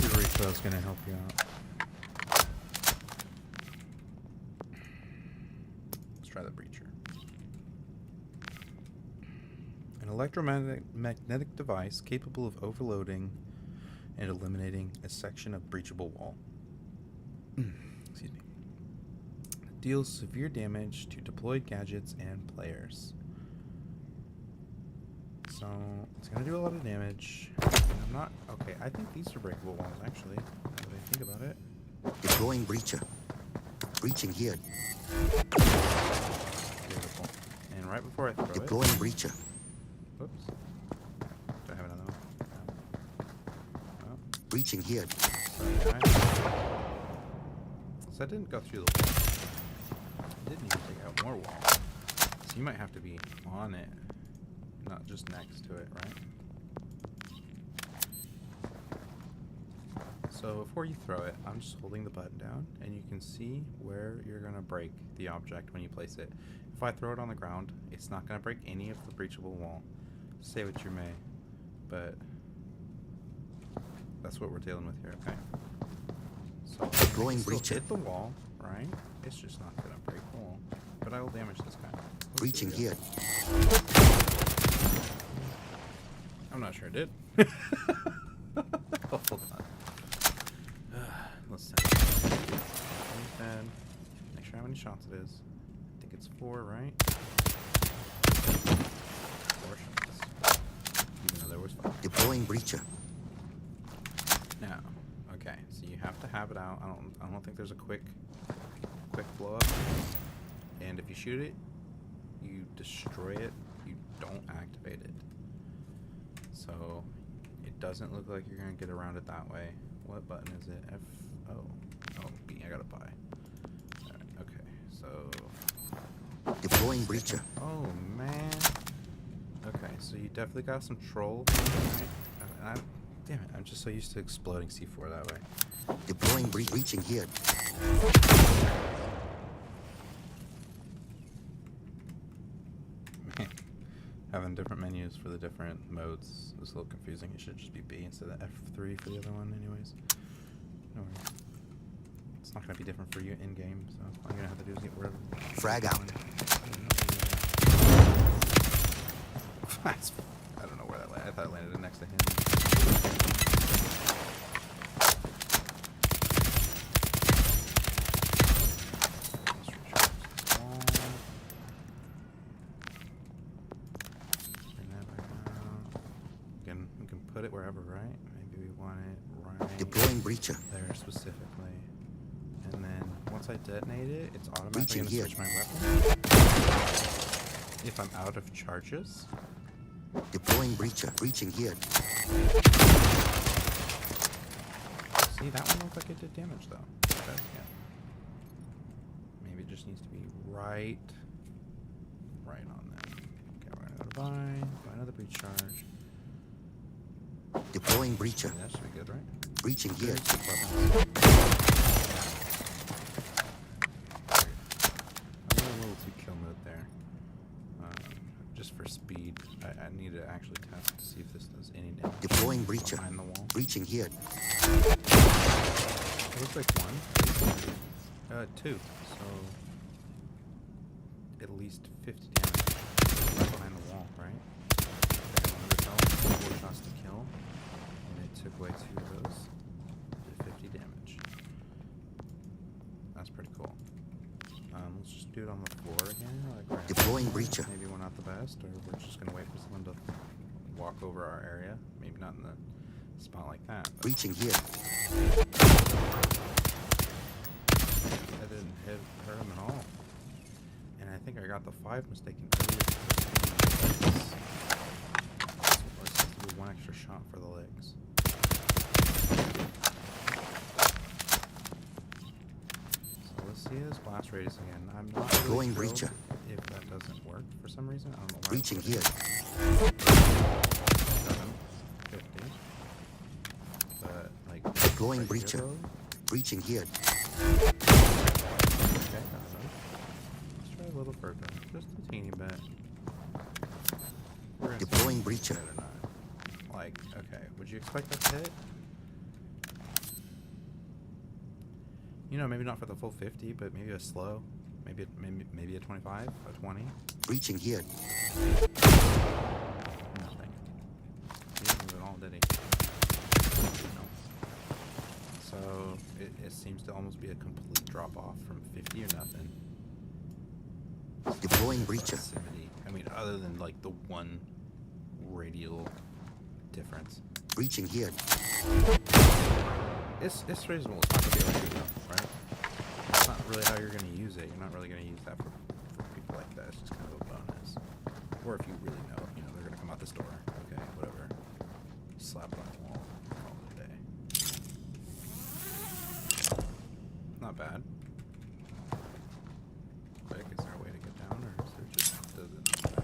Speaker 1: Your recoil is going to help you out. Let's try the breacher. An electromagnetic device capable of overloading and eliminating a section of breachable wall. Excuse me. Deals severe damage to deployed gadgets and players. So it's gonna do a lot of damage. I'm not okay. I think these are breakable walls actually. Now that I think about it.
Speaker 4: Deploying breacher. Breaching here.
Speaker 1: Beautiful. And right before I throw
Speaker 4: Deploying breacher.
Speaker 1: Whoops. Do I have another one? No.
Speaker 4: Breaching here.
Speaker 1: Sorry, guys. So that didn't go through the wall. It didn't even take out more wall. So you might have to be on it, not just next to it, right? So before you throw it, I'm just holding the button down, and you can see where you're going to break the object when you place it. If I throw it on the ground, it's not going to break any of the breachable wall. Say what you may, but that's what we're dealing with here, okay? So
Speaker 4: Deploying
Speaker 1: still
Speaker 4: breacher.
Speaker 1: hit the wall, right? It's just not going to break the wall. But I will damage this guy.
Speaker 4: Breaching here.
Speaker 1: I'm not sure it did. Hold on. Let's see. Dead. Make sure how many shots it is. I think it's 4, right? 4 shots. Even though there was 5.
Speaker 4: Deploying breacher.
Speaker 1: Now, okay, so you have to have it out. I don't think there's a quick blow up. And if you shoot it, you destroy it. You don't activate it. So it doesn't look like you're gonna get around it that way. What button is it? F. Oh, B. I gotta buy. Alright, okay, so.
Speaker 4: Deploying breacher.
Speaker 1: Oh man. Okay, so you definitely got some troll. Right? Damn it! I'm just so used to exploding C4 that way.
Speaker 4: Deploying breaching here.
Speaker 1: Man, having different menus for the different modes is a little confusing. It should just be B instead of F3 for the other one, anyways. No worries. It's not gonna be different for you in game, so all I'm gonna have to do is get rid of
Speaker 4: Frag out.
Speaker 1: I don't know where that landed. I thought it landed next to him. We can put it wherever, right? Maybe we want it right
Speaker 4: Deploying breacher.
Speaker 1: there specifically. And then once I detonate it, it's automatically
Speaker 4: Breaching
Speaker 1: going to
Speaker 4: here.
Speaker 1: switch my weapon. If I'm out of charges.
Speaker 4: Deploying breacher. Breaching here.
Speaker 1: See, that one looked like it did damage though. Okay, yeah. Maybe it just needs to be right on that. Okay, we're gonna go to buy another breach charge.
Speaker 4: Deploying breacher.
Speaker 1: Yeah, that should be good, right?
Speaker 4: Breaching here.
Speaker 1: There's the weapons. I went a little too kill mode there. Just for speed, I need to actually test to see if this does any damage.
Speaker 4: Deploying breacher.
Speaker 1: Behind the wall.
Speaker 4: Breaching here.
Speaker 1: It looks like 1. 2. So at least 50 damage right behind the wall, right? Okay, 100 health, 4 shots to kill, and it took away 2 of those. Did 50 damage. That's pretty cool. Let's just do it on the floor again. Like right
Speaker 4: Deploying
Speaker 1: there.
Speaker 4: breacher.
Speaker 1: Maybe we're not the best, or we're just gonna wait for someone to walk over our area. Maybe not in the spot like that. But
Speaker 4: Breaching here.
Speaker 1: that didn't hurt him at all. And I think I got the 5 mistaken earlier. Let's just do 1 extra shot for the legs. So let's see his blast radius again. I'm not really
Speaker 4: Going
Speaker 1: thrilled
Speaker 4: breacher.
Speaker 1: if that doesn't work for some reason. I don't know why.
Speaker 4: Breaching
Speaker 1: it's
Speaker 4: here.
Speaker 1: 50. But like
Speaker 4: Going
Speaker 1: right
Speaker 4: breacher.
Speaker 1: here, though,
Speaker 4: Breaching here.
Speaker 1: okay, got it. Let's try a little further, just a teeny bit. We're gonna see
Speaker 4: Deploying
Speaker 1: if it's
Speaker 4: breacher.
Speaker 1: hit or not. Like, okay, would you expect that to hit? You know, maybe not for the full 50, but maybe a slow. Maybe a 25, a 20.
Speaker 4: Breaching here.
Speaker 1: Nothing. He didn't do it all, did he? No. So it seems to almost be a complete drop off from 50 or nothing.
Speaker 4: Deploying breacher.
Speaker 1: Proximity. I mean, other than like the one radial difference.
Speaker 4: Breaching here.
Speaker 1: It's reasonable. It's not gonna be like enough, right? It's not really how you're gonna use it. You're not really gonna use that for people like that. It's just kind of a bonus. Or if you really know, they're gonna come out this door. Okay, whatever. Slap it on the wall. Call it a day. Not bad. Quick, is there a way to get down, or is there just does it matter?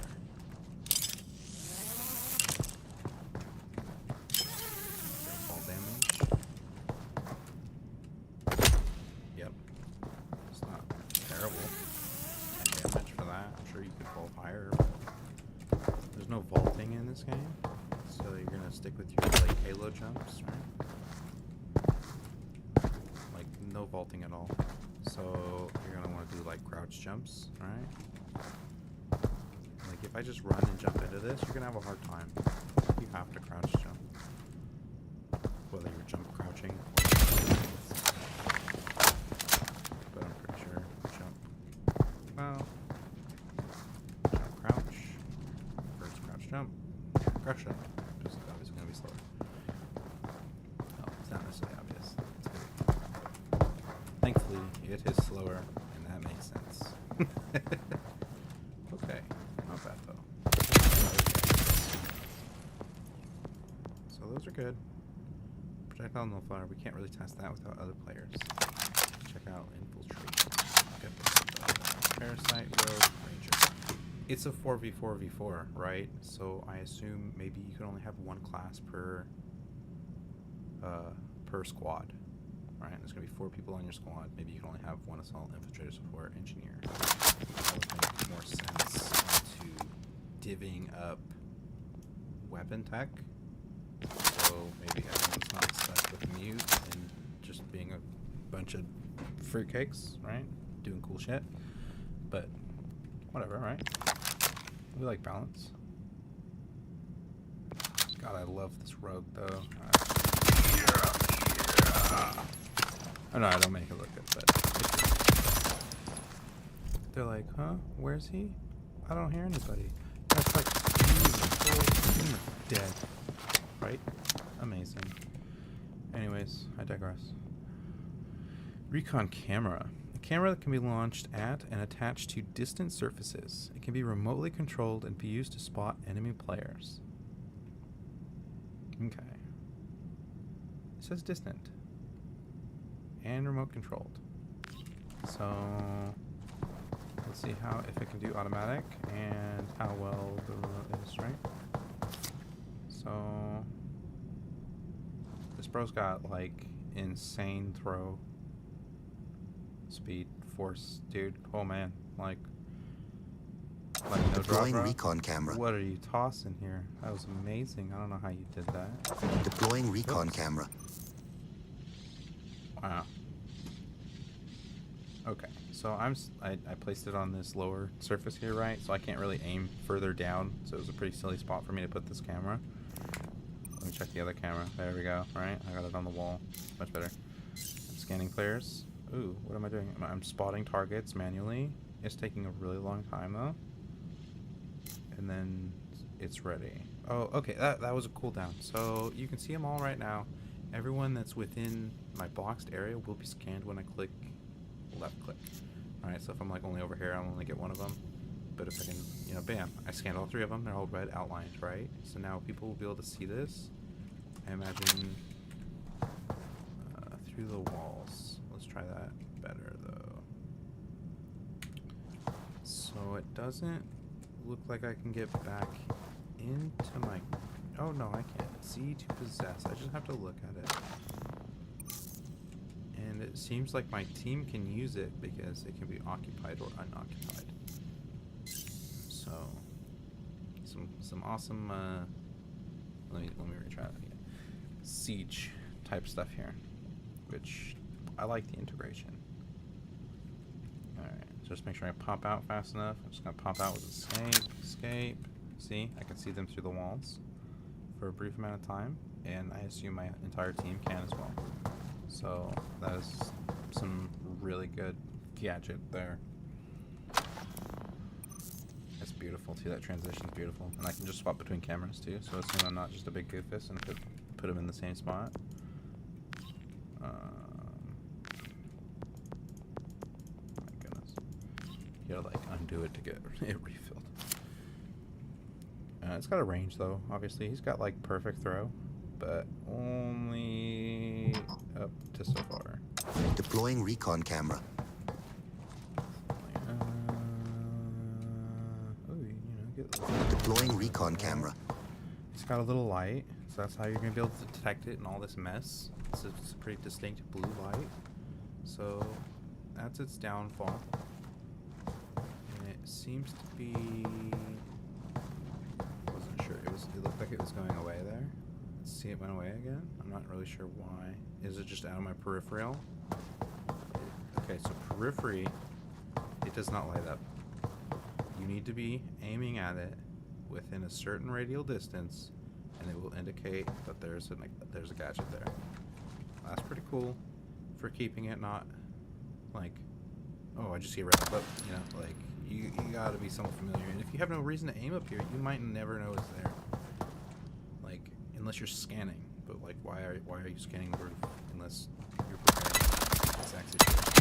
Speaker 1: Fall damage. Yep. It's not terrible. And damage for that. I'm sure you could fall higher. There's no vaulting in this game, so you're gonna stick with your like halo jumps, right? Like no vaulting at all. So you're gonna want to do like crouch jumps, right? Like if I just run and jump into this, you're gonna have a hard time. You have to crouch jump, whether you're jump crouching or but I'm pretty sure jump. Well, jump crouch. First crouch jump. Crouch jump. Just obviously gonna be slower. Oh, it's not necessarily obvious. It's good. Thankfully, it is slower, and that makes sense. Okay, not bad though. So those are good. Projectile nullifier, we can't really test that without other players. Check out infiltrate. Good. Parasite, rogue, ranger. It's a 4v4v4, right? So I assume maybe you can only have one class per squad. Right, there's going to be 4 people on your squad. Maybe you can only have one assault, infiltrator, support, engineer. That would make more sense into divvying up weapon tech. So maybe everyone's not obsessed with mute and just being a bunch of fruitcakes, right? Doing cool shit. But whatever, right? We like balance. God, I love this rogue though. Oh no, I don't make it look good, but they're like, huh? Where's he? I don't hear anybody. That's like dead. Right? Amazing. Anyways, I digress. Recon camera. A camera that can be launched at and attached to distant surfaces. It can be remotely controlled and be used to spot enemy players. Okay. It says distant. And remote controlled. So let's see if it can do automatic and how well the remote is, right? So this bro's got like insane throw speed, force, dude. Oh man, like no
Speaker 4: Deploying
Speaker 1: drop,
Speaker 4: recon camera.
Speaker 1: What are you tossing here? That was amazing. I don't know how you did that.
Speaker 4: Deploying recon camera.
Speaker 1: Wow. Okay, so I placed it on this lower surface here, right? So I can't really aim further down, so it was a pretty silly spot for me to put this camera. Let me check the other camera. There we go, right? I got it on the wall. Much better. Scanning players. Ooh, what am I doing? I'm spotting targets manually. It's taking a really long time, though. And then it's ready. Oh, okay, that was a cooldown. So you can see them all right now. Everyone that's within my boxed area will be scanned when I click left click. Alright, so if I'm like only over here, I'll only get one of them. But if I can, bam, I scanned all 3 of them. They're all red outlined, right? So now people will be able to see this. I imagine through the walls. Let's try that better, though. So it doesn't look like I can get back into my... Oh, no, I can't. See to possess. I just have to look at it. And it seems like my team can use it because it can be occupied or unoccupied. So, some awesome, let me retry that again. Siege type stuff here, which I like the integration. Alright, just make sure I pop out fast enough. I'm just gonna pop out with escape. See, I can see them through the walls for a brief amount of time, and I assume my entire team can as well. So that is some really good gadget there. It's beautiful too. That transition is beautiful, and I can just swap between cameras too. So assume I'm not just a big goofus and put them in the same spot. My goodness, you gotta like undo it to get it refilled. It's got a range though. Obviously, he's got like perfect throw, but only up to so far.
Speaker 4: Deploying recon camera. Deploying recon camera.
Speaker 1: It's got a little light, so that's how you're gonna be able to detect it in all this mess. It's a pretty distinct blue light, so that's its downfall. And it seems to be. Wasn't sure. It looked like it was going away there. See, it went away again. I'm not really sure why. Is it just out of my peripheral? Okay, so periphery, it does not light up. You need to be aiming at it within a certain radial distance, and it will indicate that there's a gadget there. That's pretty cool for keeping it not like, oh, I just see a red clip. You know, like you gotta be somewhat familiar. And if you have no reason to aim up here, you might never know it's there. Like, unless you're scanning. But like, why are you scanning the roof unless you're preparing for the exact situation?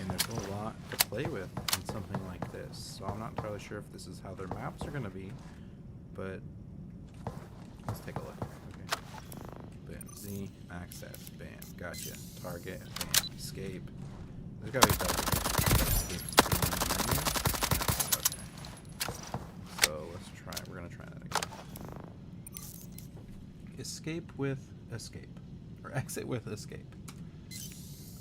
Speaker 1: And there's a lot to play with in something like this. So I'm not entirely sure if this is how their maps are going to be, but let's take a look. Okay. Bam. Z, access. Bam. Gotcha. Target. Bam. Escape. There's got to be better. Escape. Okay. So let's try. We're going to try that again. Escape with escape. Or exit with escape.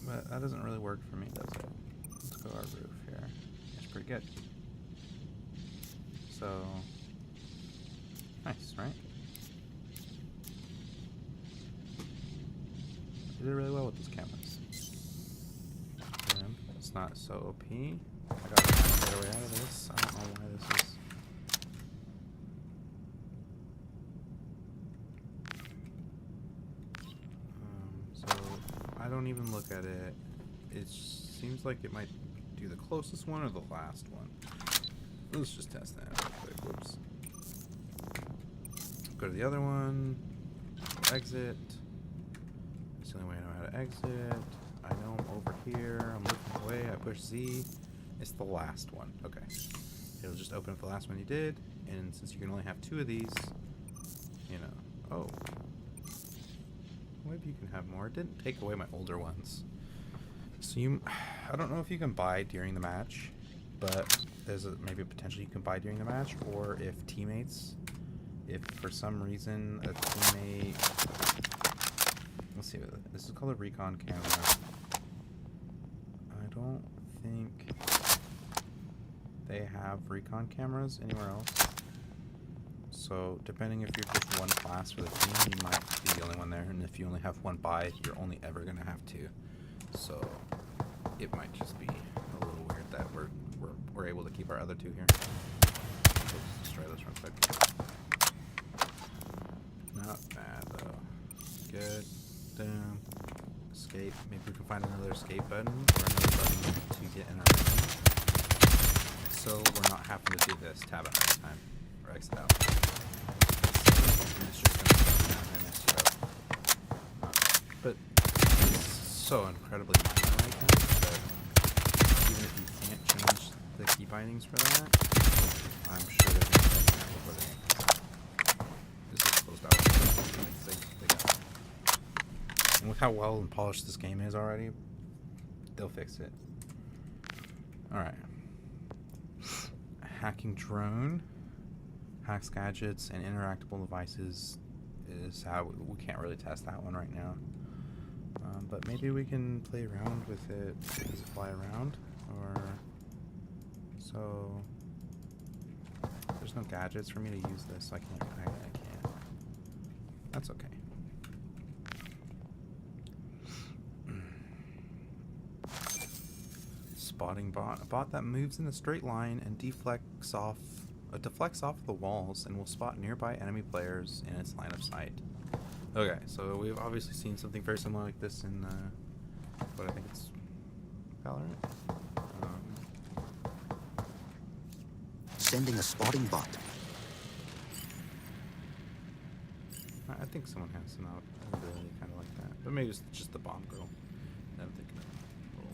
Speaker 1: But that doesn't really work for me, does it? Let's go our roof here. It's pretty good. So, nice, right? I did really well with these cameras. It's not so OP. I gotta get away out of this. I don't know why this is. I don't even look at it. It seems like it might do the closest one or the last one. Let's just test that real quick. Whoops. Go to the other one. Exit. That's the only way I know how to exit. I know I'm over here. I'm looking away. I push Z. It's the last one. Okay. It'll just open up the last one you did. And since you can only have 2 of these, you know. Oh. Maybe you can have more. It didn't take away my older ones. So I don't know if you can buy during the match, but there's maybe a potential you can buy during the match, or if teammates, if for some reason a teammate, let's see, this is called a recon camera. I don't think they have recon cameras anywhere else. So, depending if you're just one class for the team, you might be the only one there. And if you only have one buy, you're only ever going to have 2. So, it might just be a little weird that we're able to keep our other 2 here. Let's just try this real quick. Not bad, though. Good. Down. Escape. Maybe we can find another escape button, or another button to get in our team. So, we're not having to do this tab out every time. Or exit out. It's just going to down and mess you up. But it's so incredibly minor right now that even if you can't change the key bindings for that, I'm sure they're going to fix that before they. This is closed out. They got it. And with how well and polished this game is already, they'll fix it. Alright. Hacking drone. Hacks gadgets and interactable devices is how we can't really test that one right now. But maybe we can play around with it. Does it fly around? Or so there's no gadgets for me to use this, so I can't. That's okay. spotting bot. A bot that moves in a straight line and deflects off the walls and will spot nearby enemy players in its line of sight. Okay, so we've obviously seen something very similar like this in, what I think it's Valorant.
Speaker 4: Sending a spotting bot.
Speaker 1: I think someone has some ability kind of like that, but maybe it's just the bomb girl that I'm thinking of. Cool.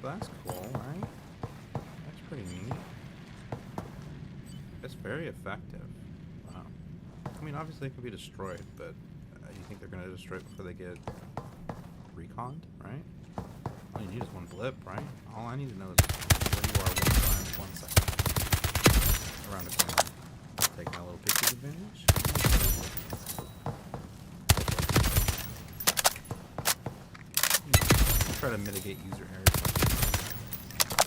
Speaker 1: But that's cool, right? That's pretty neat. It's very effective. Wow. I mean, obviously it can be destroyed, but you think they're gonna destroy it before they get reconned, right? All you need is one blip, right? All I need to know is where you are 1 time, 1 second. Around the corner. Take my little picture advantage. Try to mitigate user errors.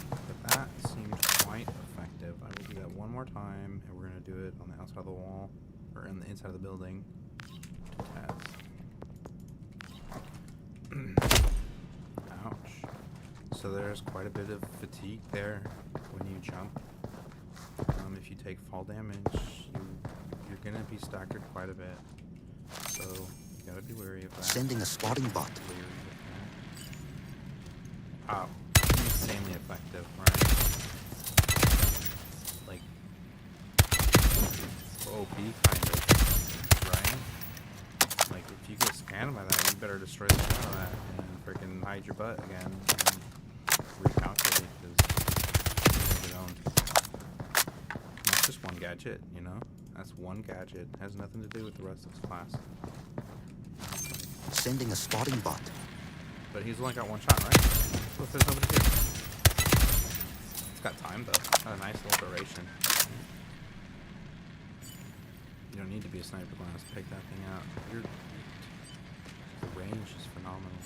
Speaker 1: But that seemed quite effective. I will do that one more time, and we're going to do it on the outside of the wall, or in the inside of the building, to test. Ouch. So there's quite a bit of fatigue there when you jump. If you take fall damage, you're going to be staggered quite a bit. So you got to be wary of that.
Speaker 4: Sending a spotting bot.
Speaker 1: Oh, insanely effective, right? Like, OP kind of, right? Like, if you get scanned by that, you better destroy the hell out of that and freaking hide your butt again and recalculate, because you're gonna get owned. That's just one gadget, you know? That's one gadget. It has nothing to do with the rest of this class.
Speaker 4: Sending a spotting bot.
Speaker 1: But he's only got one shot, right? What if there's nobody here? It's got time, though. It's got a nice little duration. You don't need to be a sniper glass to pick that thing out. The range is phenomenal.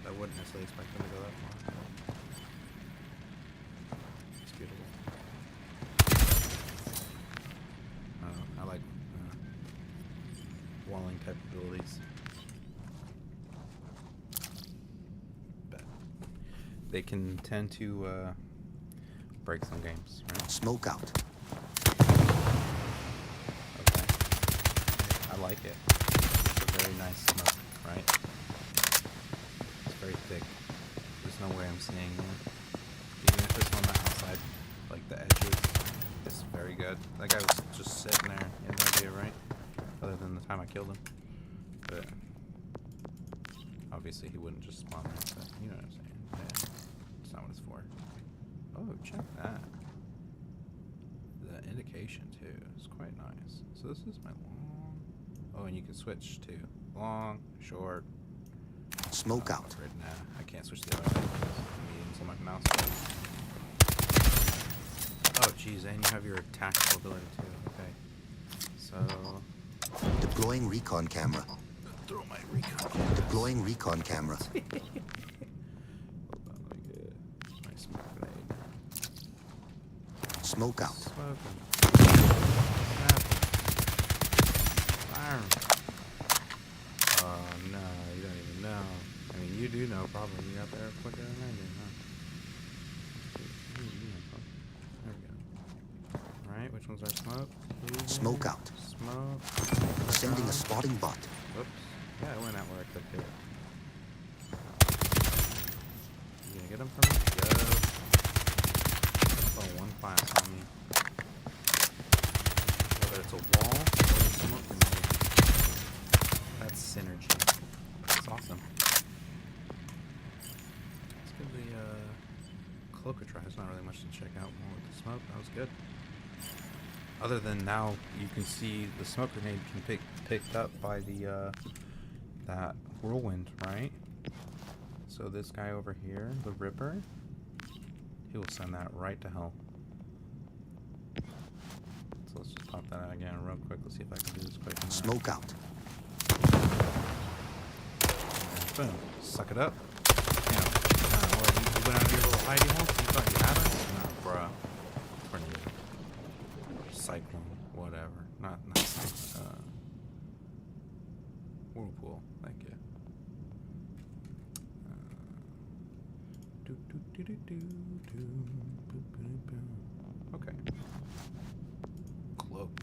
Speaker 1: I wouldn't necessarily expect them to go that far. It's beautiful. I don't know. I like walling type abilities. They can tend to break some games, right?
Speaker 4: Smoke out.
Speaker 1: Okay. I like it. It's a very nice smoke, right? It's very thick. There's no way I'm seeing it. Even if it's on the outside, like the edges, it's very good. That guy was just sitting there. He had no idea, right? Other than the time I killed him. But obviously he wouldn't just spawn there, but you know what I'm saying. Yeah. That's not what it's for. Oh, check that. The indication too is quite nice. So this is my long. Oh, and you can switch to long, short.
Speaker 4: Smoke out.
Speaker 1: Nah, I can't switch the other way. I'm eating so much mouse. Oh, geez, and you have your tactical ability too. Okay. So.
Speaker 4: Deploying recon camera.
Speaker 1: Throw my recon camera.
Speaker 4: Deploying recon camera.
Speaker 1: Hold on, let me get my smoke grenade.
Speaker 4: Smoke out.
Speaker 1: Smoking. Fire. Oh no, you don't even know. I mean, you do know probably. You got there quicker than I did, huh? You know, probably. There we go. Alright, which one's our smoke?
Speaker 4: Smoke out.
Speaker 1: Smoke.
Speaker 4: Sending a spotting bot.
Speaker 1: Whoops. Yeah, it went out where I clicked it. You gonna get him from me? Go. Oh, one class on me. Whether it's a wall or a smoke grenade. That's synergy. That's awesome. Let's give the cloak a try. There's not really much to check out more with the smoke. That was good. Other than now, you can see the smoke grenade can be picked up by the that whirlwind, right? So this guy over here, the Ripper, he will send that right to hell. So let's just pop that out again real quick. Let's see if I can do this quick enough.
Speaker 4: Smoke out.
Speaker 1: And boom. Suck it up. Damn. What, you went out of your little hidey hole? You thought you had us? No, bruh. Tornado. Cyclone. Whatever. Not cyclone. Whirlpool. Thank you. Okay. Cloak.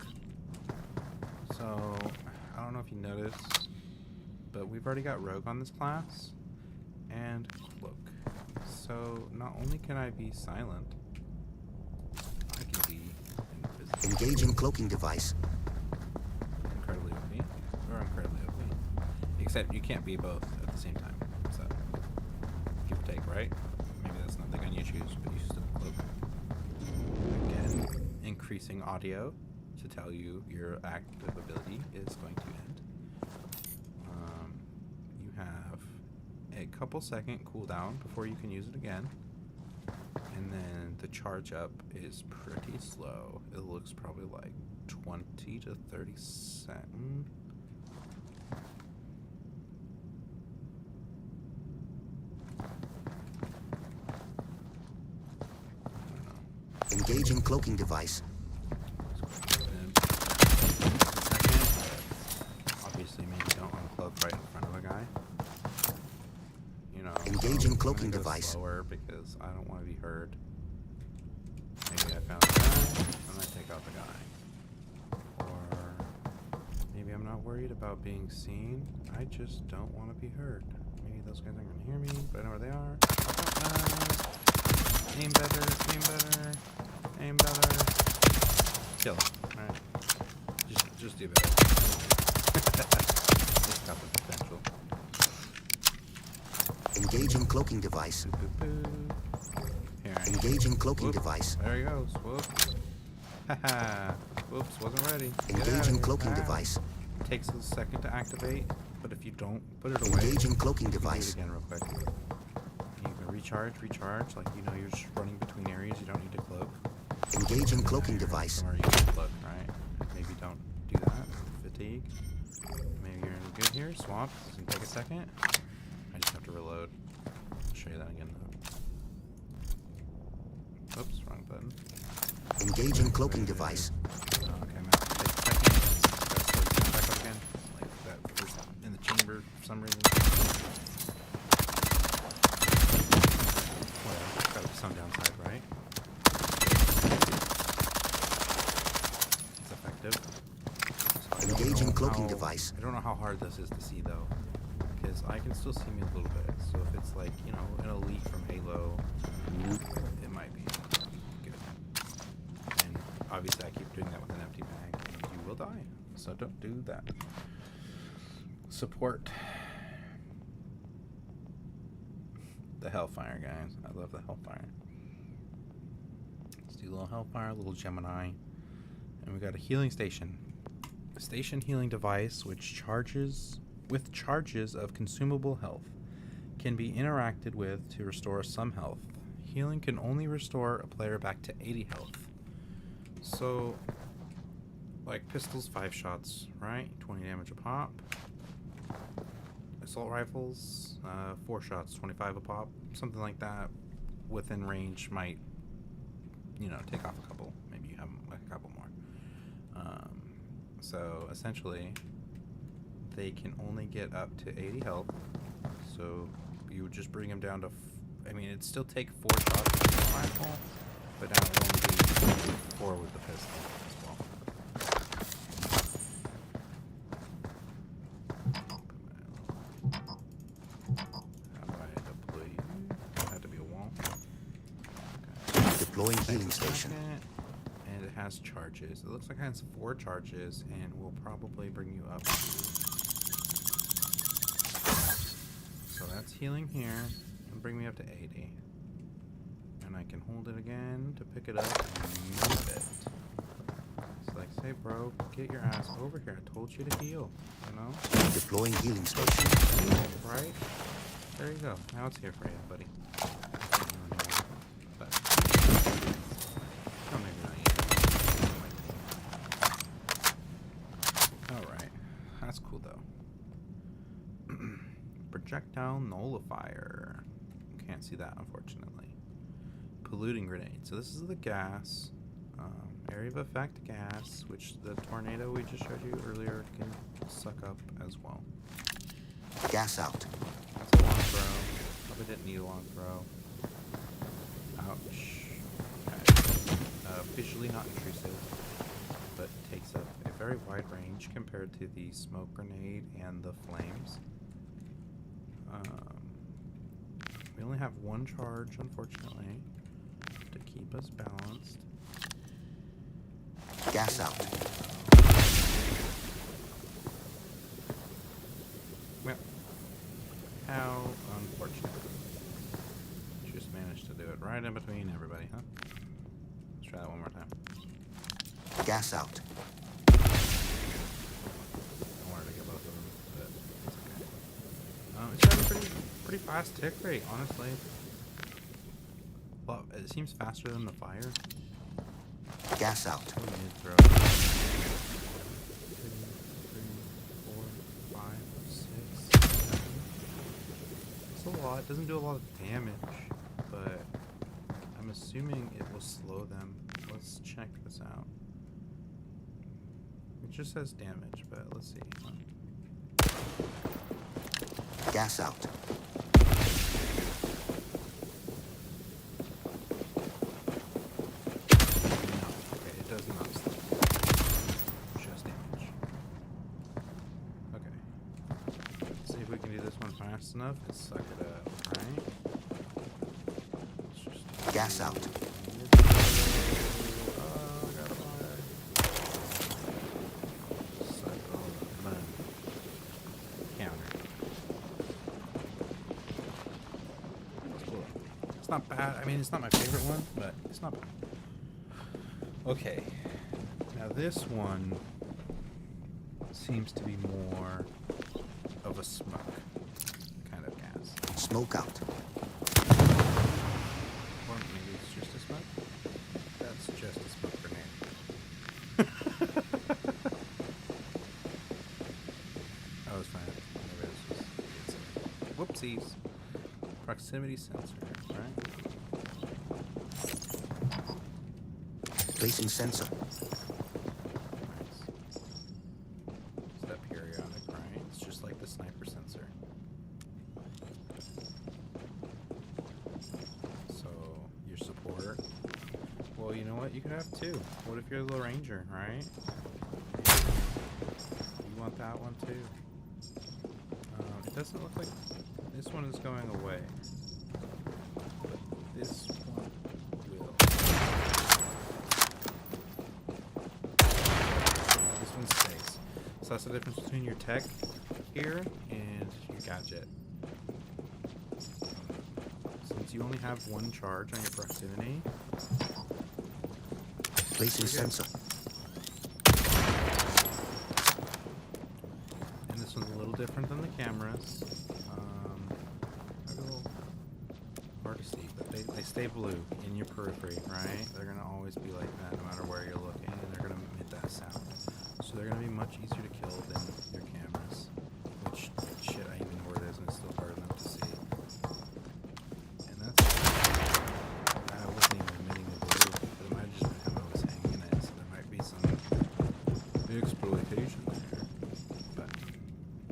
Speaker 1: So, I don't know if you noticed, but we've already got Rogue on this class, and Cloak. So, not only can I be silent, I can be invisible.
Speaker 4: Engaging cloaking device.
Speaker 1: Incredibly OP, or incredibly OP. Except you can't be both at the same time, so, give or take, right? Maybe that's not the gun you choose, but you still cloak. Again, increasing audio to tell you your active ability is going to end. You have a couple second cooldown before you can use it again, and then the charge up is pretty slow. It looks probably like 20 to 30 seconds.
Speaker 4: Engaging cloaking device.
Speaker 1: Obviously, maybe don't uncloak right in front of a guy. You know,
Speaker 4: Engaging
Speaker 1: so
Speaker 4: cloaking
Speaker 1: I'm gonna go
Speaker 4: device.
Speaker 1: slower because I don't want to be heard. Maybe I found the guy, and I take out the guy. Or maybe I'm not worried about being seen. I just don't want to be heard. Maybe those guys aren't gonna hear me, but I know where they are. Aim better, aim better, aim better. Kill him. Alright. Just do better. It's got the potential.
Speaker 4: Engaging cloaking device.
Speaker 1: Here,
Speaker 4: Engaging cloaking
Speaker 1: whoop.
Speaker 4: device.
Speaker 1: There he goes. Whoop. Haha. Whoops, wasn't ready. Get out of
Speaker 4: Engaging
Speaker 1: here.
Speaker 4: cloaking
Speaker 1: Ah.
Speaker 4: device.
Speaker 1: Takes a second to activate, but if you don't put it away,
Speaker 4: Engaging cloaking
Speaker 1: you can do it
Speaker 4: device.
Speaker 1: again real quick. You can recharge, like you know you're just running between areas, you don't need to cloak.
Speaker 4: Engaging cloaking device.
Speaker 1: Or you can cloak, right? Maybe don't do that. Fatigue. Maybe you're good here. Swamp. It's gonna take a second. I just have to reload. I'll show you that again though. Oops, wrong button.
Speaker 4: Engaging cloaking device.
Speaker 1: Okay, I'm out. Take a second. Gotta slow you down back up again. Like that first in the chamber for some reason. Well, gotta be some downside, right? It's effective. So I don't
Speaker 4: Engaging
Speaker 1: know
Speaker 4: cloaking
Speaker 1: how-
Speaker 4: device.
Speaker 1: I don't know how hard this is to see though, because I can still see me a little bit. So if it's like, you know, an elite from Halo, it might be good. And obviously I keep doing that with an empty bag, and you will die. So don't do that. Support the Hellfire, guys. I love the Hellfire. Let's do a little Hellfire, a little Gemini. And we got a healing station. A station healing device which charges with charges of consumable health. Can be interacted with to restore some health. Healing can only restore a player back to 80 health. So, like pistols, 5 shots, right? 20 damage a pop. Assault rifles, 4 shots, 25 a pop. Something like that. Within range might, you know, take off a couple. Maybe you have like a couple more. So essentially, they can only get up to 80 health. So you would just bring them down to, I mean, it'd still take 4 shots with the rifle, but now it will only be 4 with the pistol as well. How do I deploy you? It had to be a wall. Okay.
Speaker 4: Deploying healing station.
Speaker 1: And it has charges. It looks like it has 4 charges, and will probably bring you up. So that's healing here, and bring me up to 80. And I can hold it again to pick it up and move it. It's like, say, bro, get your ass over here. I told you to heal, you know?
Speaker 4: Deploying healing station.
Speaker 1: Right? There you go. Now it's here for you, buddy. But, oh, maybe not yet. Alright. That's cool, though. Projectile nullifier. Can't see that, unfortunately. Polluting grenade. So this is the gas. Area of effect gas, which the tornado we just showed you earlier can suck up as well.
Speaker 4: Gas out.
Speaker 1: That's a long throw. Probably didn't need a long throw. Ouch. Okay. Visually not intrusive, but takes up a very wide range compared to the smoke grenade and the flames. We only have one charge, unfortunately, to keep us balanced.
Speaker 4: Gas out.
Speaker 1: Well, how unfortunate. Just managed to do it right in between everybody, huh? Let's try that one more time.
Speaker 4: Gas out.
Speaker 1: I wanted to get both of them, but it's okay. It's got a pretty fast tick rate, honestly. Well, it seems faster than the fire.
Speaker 4: Gas out.
Speaker 1: What do we need to throw? 2, 3, 4, 5, 6, 7. It's a lot. It doesn't do a lot of damage, but I'm assuming it will slow them. Let's check this out. It just says damage, but let's see.
Speaker 4: Gas out.
Speaker 1: Fast enough and suck it up, right?
Speaker 4: Gas out.
Speaker 1: Suck it all up. Boom. Counter. It's not bad. I mean, it's not my favorite one, but it's not bad. Okay. Now this one seems to be more of a smoke.
Speaker 4: Smoke out.
Speaker 1: Or maybe it's just a smoke. That's just a smoke grenade. Oh, it's fine. Maybe it's just whoopsies. Proximity sensor, right?
Speaker 4: Placing sensor.
Speaker 1: Nice. Is that periodic, right? It's just like the sniper sensor. Well, you know what? You could have two. What if you're the ranger, right? You want that one too. It doesn't look like this one is going away, but this one will. This one stays. So that's the difference between your tech here and your gadget. Since you only have one charge on your proximity.
Speaker 4: Placing sensor.
Speaker 1: And this one's a little different than the cameras. A little hard to see, but they stay blue in your periphery, right? They're gonna always be like that no matter where you're looking, and they're gonna emit that sound. So they're gonna be much easier to kill than your cameras. Which, shit, I even know where it is, and it's still hard enough to see. And that's... I wasn't even emitting the blue, but it might have just been how I was hanging in it, so there might be some exploitation there. But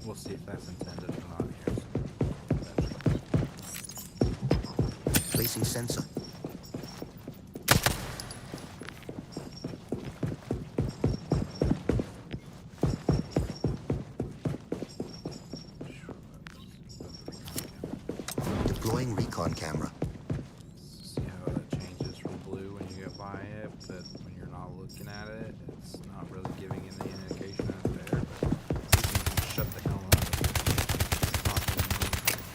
Speaker 1: we'll see if that's intended or not here.
Speaker 4: Placing sensor. Deploying recon camera.
Speaker 1: See how it changes from blue when you get by it, but when you're not looking at it, it's not really giving you any indication it's there. But you can shut the hell up.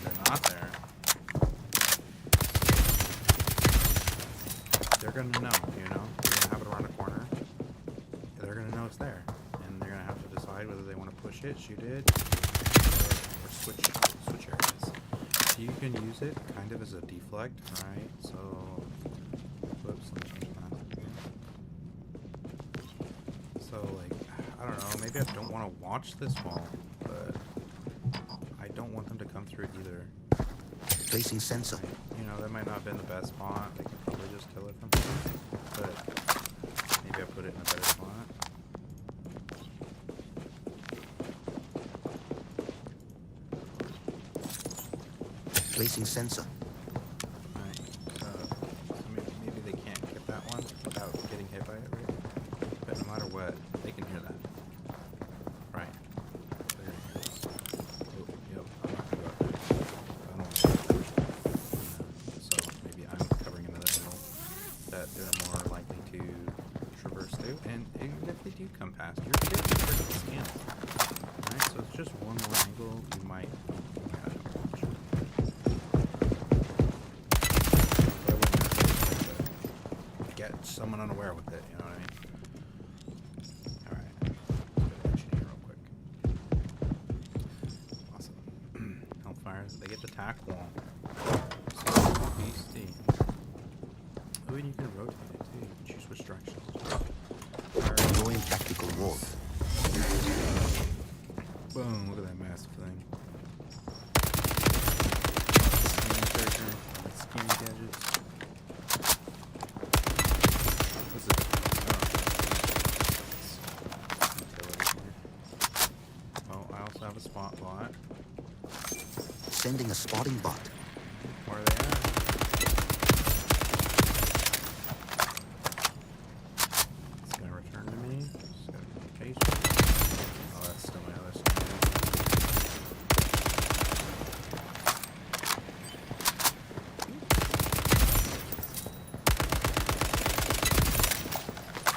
Speaker 1: They're not there. They're gonna know, you know? You're gonna have it around a corner. They're gonna know it's there. And they're gonna have to decide whether they want to push it, shoot it, or switch areas. So you can use it kind of as a deflect, right? So, whoops, let me change that. So, like, I don't know, maybe I don't want to watch this wall, but I don't want them to come through it either.
Speaker 4: Placing sensor.
Speaker 1: Right? You know, that might not have been the best spot. They could probably just kill it from here, but maybe I put it in a better spot.
Speaker 4: Placing sensor.
Speaker 1: Right, so let me unaware with it, you know what I mean? Alright. Let's go to engineer real quick. Awesome. Hellfires, they get the tack wall. Beastie. Oh, and you can rotate it too. You can choose which directions.
Speaker 4: Deploying tactical wall.
Speaker 1: Boom, look at that massive thing. Skinny gadgets. What's it? Oh, I also have a spot bot.
Speaker 4: Sending a spotting bot.
Speaker 1: Where are they at? It's gonna return to me. Just gotta be patient. Oh, that's still my other side.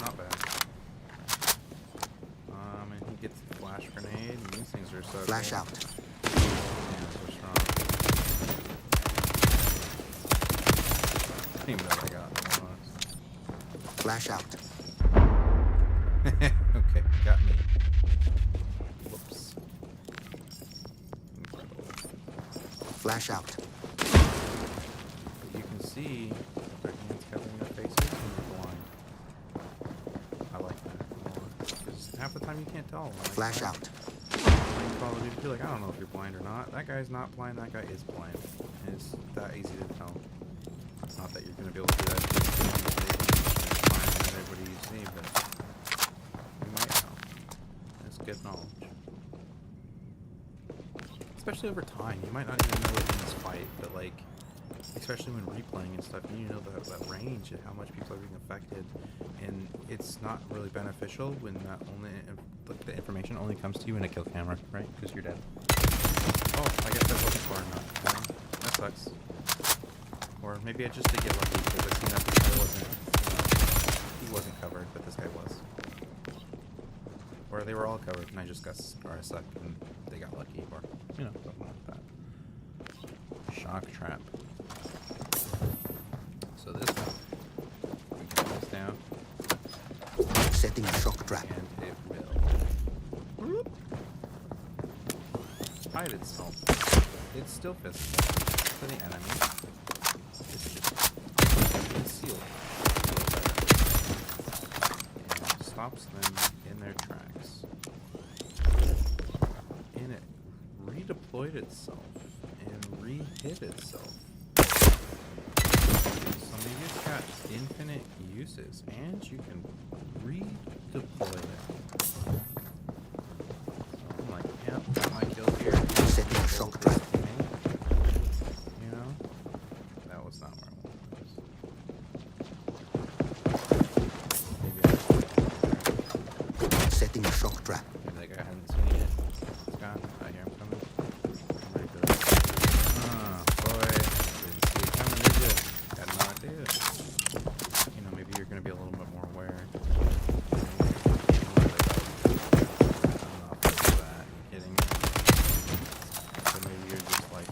Speaker 1: Not bad. And he gets the flash grenade, and these things are so
Speaker 4: Flash
Speaker 1: cool.
Speaker 4: out.
Speaker 1: Yeah, so strong. I don't even know what I got, to be honest.
Speaker 4: Flash out.
Speaker 1: Okay, got me. Whoops.
Speaker 4: Flash out.
Speaker 1: You can see their hands covering their faces when they're blind. I like that more. Because half the time you can't tell. Like,
Speaker 4: Flash out.
Speaker 1: Playing Call of Duty, you're like, I don't know if you're blind or not. That guy's not blind, that guy is blind. And it's that easy to tell. It's not that you're going to be able to do that blind and everybody you see, but you might know. It's good knowledge. Especially over time. You might not even know it in this fight, but like, especially when replaying and stuff, you know that range and how much people are being affected, and it's not really beneficial when that only the information only comes to you in a kill camera, right? Because you're dead. Oh, I guess that wasn't far enough. That sucks. Or maybe I just did get lucky because I seen that this guy wasn't, he wasn't covered, but this guy was. Or they were all covered and I just got, or I sucked and they got lucky, or, you know, something like that. Shock trap. So this one, we can put this down
Speaker 4: Setting a shock trap.
Speaker 1: and it will hide itself. It's still visible to the enemy. It's just concealed a little better. And stops them in their tracks. And it redeployed itself and re-hit itself. So maybe it's got infinite uses and you can redeploy it. So I'm like, yep, got my kill here.
Speaker 4: Setting a shock trap.
Speaker 1: You know? That was not where I wanted. Maybe
Speaker 4: Setting a shock trap.
Speaker 1: that guy hadn't seen it yet. It's gone. I hear him coming. I'm ready for this. Ah, boy. Didn't see it coming, did you? Had no idea. You know, maybe you're going to be a little bit more aware.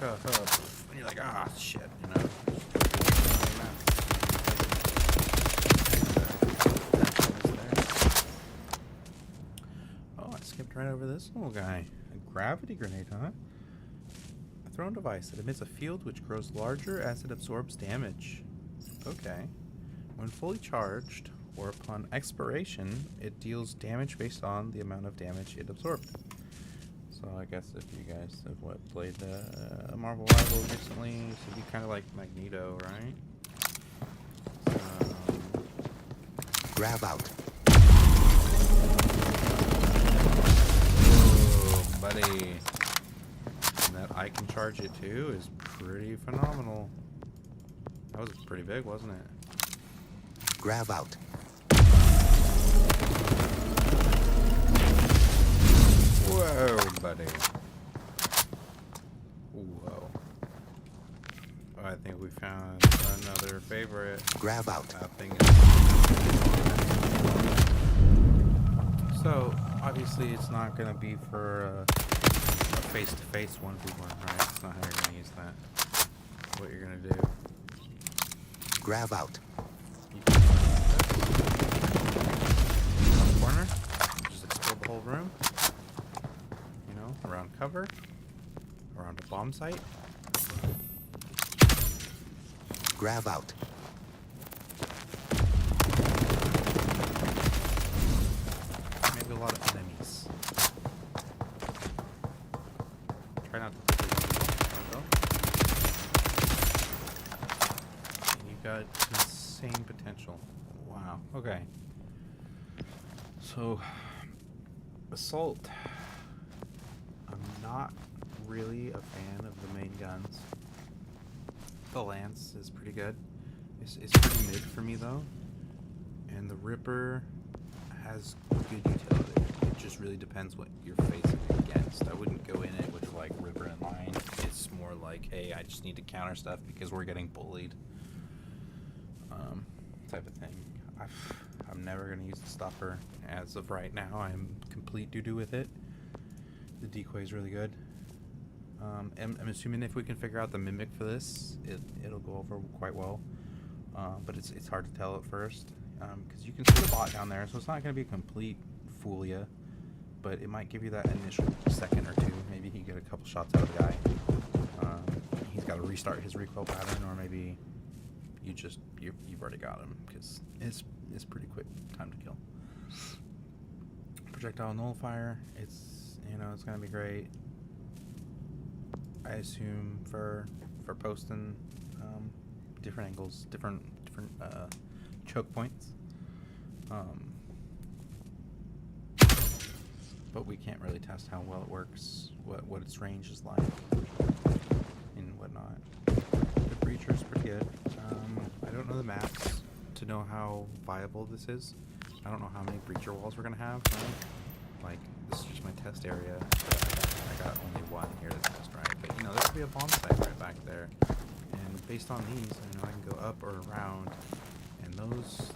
Speaker 1: And you're like, ah, shit, you know. Oh, I skipped right over this little guy. A gravity grenade, huh? A thrown device that emits a field which grows larger as it absorbs damage. Okay. When fully charged, or upon expiration, it deals damage based on the amount of damage it absorbed. So I guess if you guys have played Marvel Rivals recently, it should be kind of like Magneto, right?
Speaker 4: Grab out.
Speaker 1: Oh, buddy. And that I can charge it too is pretty phenomenal. That was pretty big, wasn't it?
Speaker 4: Grab out.
Speaker 1: Whoa, buddy. Whoa. Oh, I think we found another favorite.
Speaker 4: Grab out.
Speaker 1: That thing is... So, obviously it's not going to be for a face-to-face 1v1, right? It's not how you're going to use that. What you're going to do.
Speaker 4: Grab out.
Speaker 1: You can whole room. You know, around cover, around a bomb site.
Speaker 4: Grab out.
Speaker 1: Maybe a lot of enemies. Try not to put it on. You got insane potential. Wow. Okay. So, assault. I'm not really a fan of the main guns. The lance is pretty good. It's pretty mid for me though. And the Ripper has good utility. It just really depends what you're facing against. I wouldn't go in it with like Ripper in line. It's more like, hey, I just need to counter stuff because we're getting bullied. Type of thing. I'm never gonna use the stopper as of right now. I'm complete doo-doo with it. The decoy is really good. I'm assuming if we can figure out the mimic for this, it'll go over quite well. But it's hard to tell at first because you can see the bot down there, so it's not going to be a complete fool ya. But it might give you that initial second or two. Maybe he get a couple shots out of the guy. He's got to restart his recoil pattern, or maybe you've already got him because it's pretty quick time to kill. Projectile nullifier. It's going to be great. I assume for posting different angles, different choke points. But we can't really test how well it works, what its range is like, and whatnot. The breacher's pretty good. I don't know the maps to know how viable this is. I don't know how many breacher walls we're gonna have. Right? Like, this is just my test area. I got only one here to test, right? But there could be a bomb site right back there. And based on these, I can go up or around. And those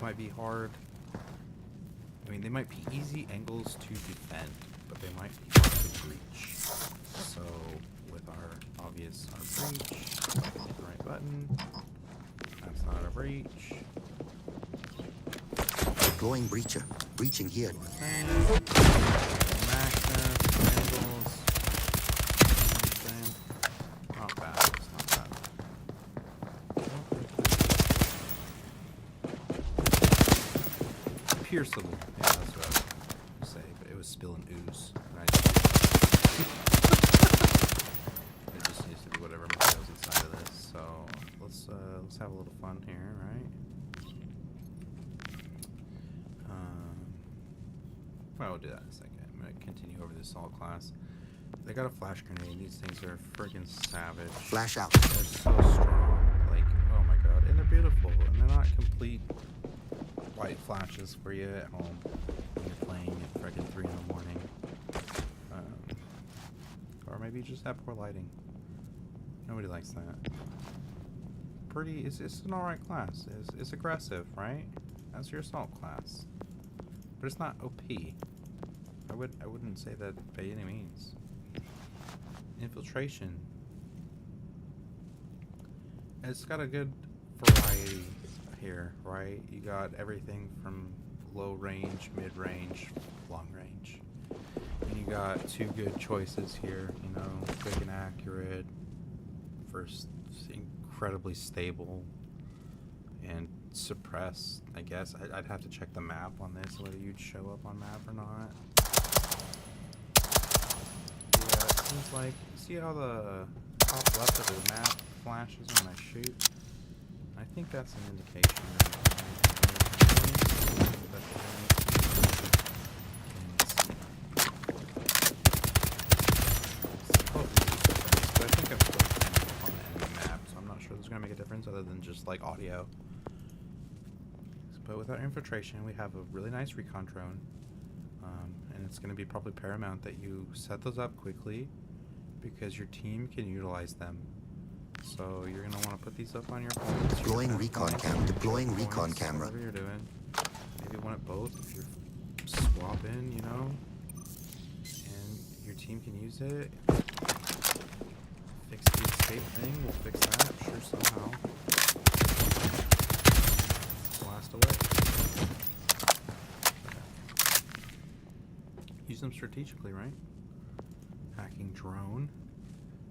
Speaker 1: might be hard. I mean, they might be easy angles to defend, but they might be hard to breach. So, with our breach, hit the right button. That's not a breach.
Speaker 4: Deploying breacher. Breaching here.
Speaker 1: Not bad. It's not bad. Pierceable. Yeah, that's what I was going to say, but it was spilling ooze. Right? It just needs to be whatever materials inside of this. So let's have a little fun here, right? Well, we'll do that in a second. I'm going to continue over this assault class. They got a flash grenade. These things are friggin' savage.
Speaker 4: Flash out.
Speaker 1: They're so strong. Like, oh my god. And they're beautiful. And they're not complete white flashes for you at home when you're playing at friggin' 3 in the morning. Or maybe just have poor lighting. Nobody likes that. It's an alright class. It's aggressive, right? That's your assault class. But it's not OP. I wouldn't say that by any means. Infiltration. It's got a good variety here, right? You got everything from low range, mid range, long range. And you got two good choices here, quick and accurate versus incredibly stable and suppressed, I guess. I'd have to check the map on this, whether you'd show up on map or not. Yeah, it seems like, see how the top left of the map flashes when I shoot? I think that's an indication but I think I'm still on the enemy map, so I'm not sure this is going to make a difference other than just like audio. But with our infiltration, we have a really nice recon drone, and it's going to be probably paramount that you set those up quickly because your team can utilize them. So you're going to want to put these up on your points.
Speaker 4: Deploying recon cam. Deploying recon camera.
Speaker 1: Whatever you're doing. Maybe one at both if you're swapping, and your team can use it. Fix the escape thing. We'll fix that, I'm sure, somehow. Blast away. use them strategically, right? Hacking drone.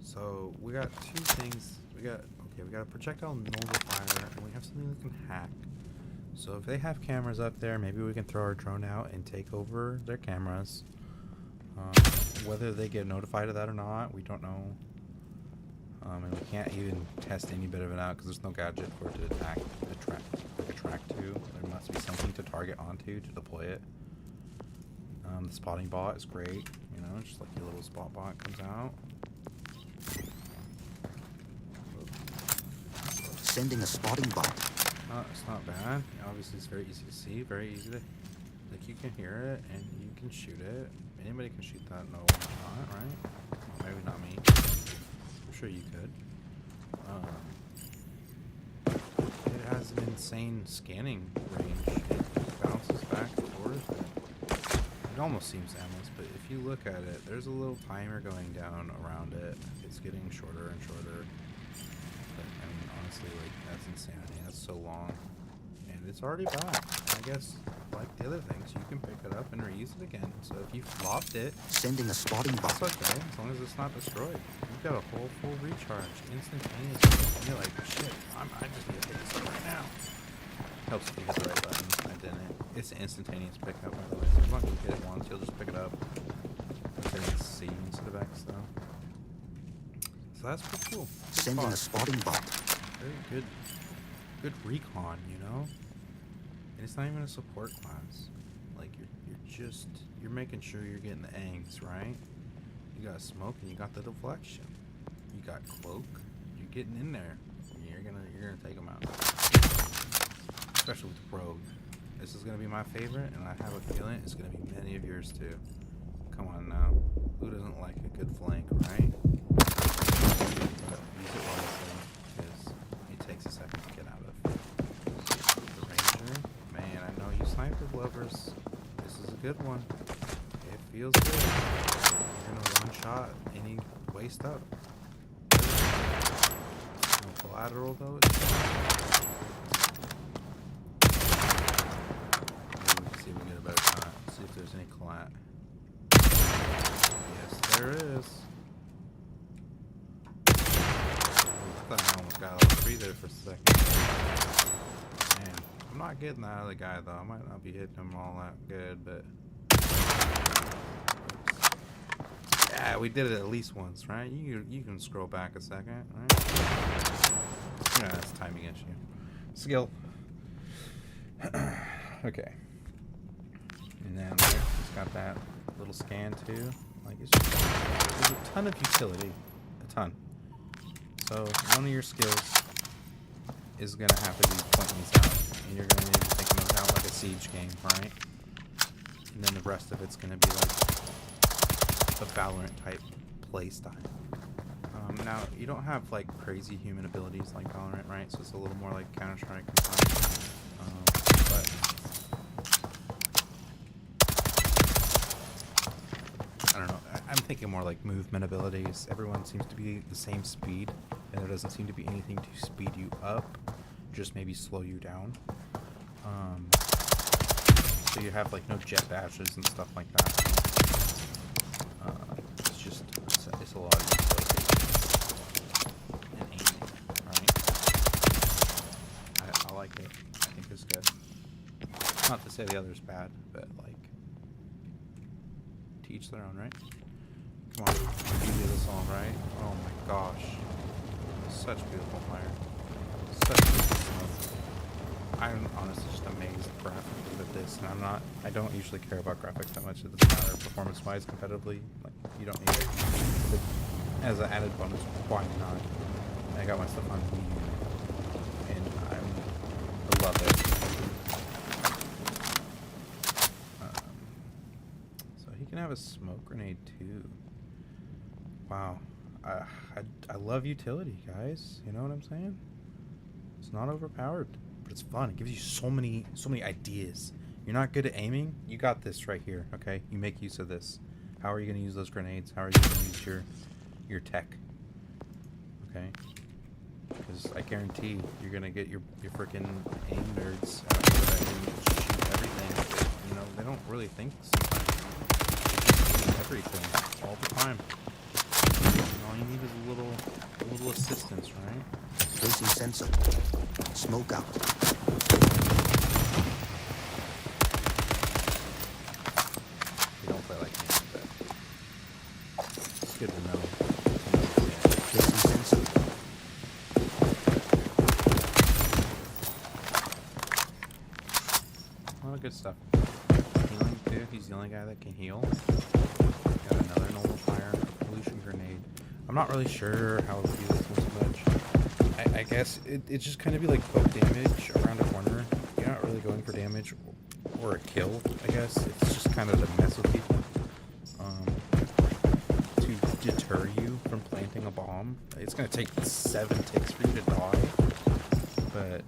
Speaker 1: So we got two things. We got a projectile nullifier, and we have something that can hack. So if they have cameras up there, maybe we can throw our drone out and take over their cameras. Whether they get notified of that or not, we don't know. And we can't even test any bit of it out because there's no gadget for it to attract to. There must be something to target onto to deploy it. The spotting bot is great, you know, just like your little spot bot comes out.
Speaker 4: Sending a spotting bot.
Speaker 1: It's not bad. Obviously, it's very easy to see, very easy to, like, you can hear it and you can shoot it. Anybody can shoot that. No, not right. Maybe not me. I'm sure you could. It has an insane scanning range. It bounces back and forth. It almost seems aimless, but if you look at it, there's a little timer going down around it. It's getting shorter and shorter. But, I mean, honestly, like, that's insanity. That's so long. And it's already back. I guess, like the other things, you can pick it up and reuse it again. So if you flopped it,
Speaker 4: Sending a spotting
Speaker 1: that's
Speaker 4: bot.
Speaker 1: okay, as long as it's not destroyed. You've got a full recharge instantaneously. And you're like, shit, I just need to pick this up right now. Helps if you hit the right button. I didn't. It's an instantaneous pickup, by the way. So as long as you hit it once, you'll just pick it up. Okay, it's C instead of X, though. So that's pretty cool. Good
Speaker 4: Sending
Speaker 1: spot.
Speaker 4: a spotting bot.
Speaker 1: Very good recon, you know? And it's not even a support class. Like, you're making sure you're getting the angles, right? You got smoke and you got the deflection. You got cloak. You're getting in there. And you're gonna take them out. Especially with the rogue. This is gonna be my favorite, and I have a feeling it's gonna be many of yours too. Come on now. Who doesn't like a good flank, right? But use it wisely, because it takes a second to get out of. The Ranger, man, I know you sniper lovers. This is a good one. It feels good. You're gonna one shot any waist up. No collateral though. Maybe we can see if we get a better shot. See if there's any collat. Yes, there is. I thought I almost got all three there for a second. Man, I'm not getting that other guy though. I might not be hitting him all that good, but yeah, we did it at least once, right? You can scroll back a second, right? Yeah, that's a timing issue. Skill. Okay. And then it's got that little scan too. Like there's a ton of utility, a ton. So one of your skills is gonna have to be pointing these out, and you're gonna need to think them out like a siege game, right? And then the rest of it's gonna be like a Valorant type play style. Now you don't have like crazy human abilities like Valorant, right? So it's a little more like Counter-Strike. But I don't know. I'm thinking more like movement abilities. Everyone seems to be the same speed, and there doesn't seem to be anything to speed you up, just maybe slow you down. So you have like no jet dashes and stuff like that. It's a lot of utility and aiming, right? I like it. I think it's good. Not to say the other's bad, but like, to each their own, right? Come on, you do this all right. Oh my gosh, such beautiful fire, such beautiful smoke. I'm honestly just amazed graphically with this, and I don't usually care about graphics that much. It doesn't matter performance-wise, competitively. Like, you don't need it. But as an added bonus, why not? I got my stuff on Wii, and I love it. So he can have a smoke grenade too. Wow, I love utility, guys. You know what I'm saying? It's not overpowered. It's fun. It gives you so many ideas. You're not good at aiming? You got this right here, okay? You make use of this. How are you going to use those grenades? How are you going to use your tech? Okay? Because I guarantee you're going to get your freaking aim nerds out there that can shoot everything. You know, they don't really think sometimes. They just everything all the time. And all you need is a little assistance, right?
Speaker 4: Placing sensor. Smoke out.
Speaker 1: You don't play like me, but it's good to know.
Speaker 4: Placing sensor.
Speaker 1: A lot of good stuff. Healing too. He's the only guy that can heal. Got another normal fire pollution grenade. I'm not really sure how to do this one so much. I guess it's just kind of be like poke damage around a corner. You're not really going for damage or a kill. I guess it's just kind of to mess with people, to deter you from planting a bomb. It's gonna take 7 ticks for you to die, but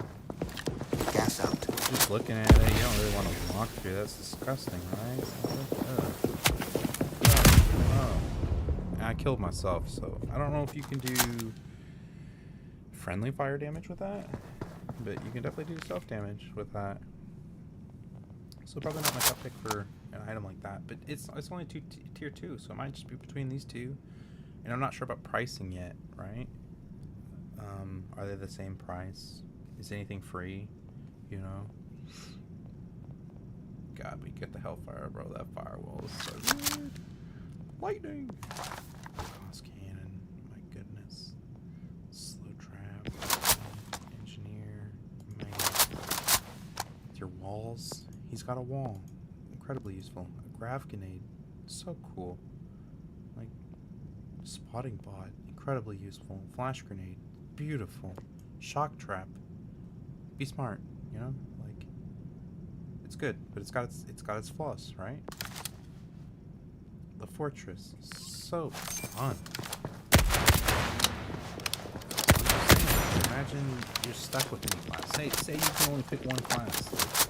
Speaker 4: Gas out.
Speaker 1: just looking at it, you don't really want to walk through. That's disgusting, right? Oh. I killed myself, so I don't know if you can do friendly fire damage with that, but you can definitely do self damage with that. So probably not my top pick for an item like that, but it's only tier 2, so it might just be between these two. And I'm not sure about pricing yet, right? Are they the same price? Is anything free? You know? God, we get the Hellfire, bro. That firewall is so good. Lightning! Cross cannon. My goodness. Slow trap. Engineer. Man. With your walls. He's got a wall. Incredibly useful. A grav grenade. So cool. Like, spotting bot. Incredibly useful. Flash grenade. Beautiful. Shock trap. Be smart, you know? Like, it's good, but it's got its flaws, right? The fortress. So fun. Imagine you're stuck with any class. Say you can only pick one class.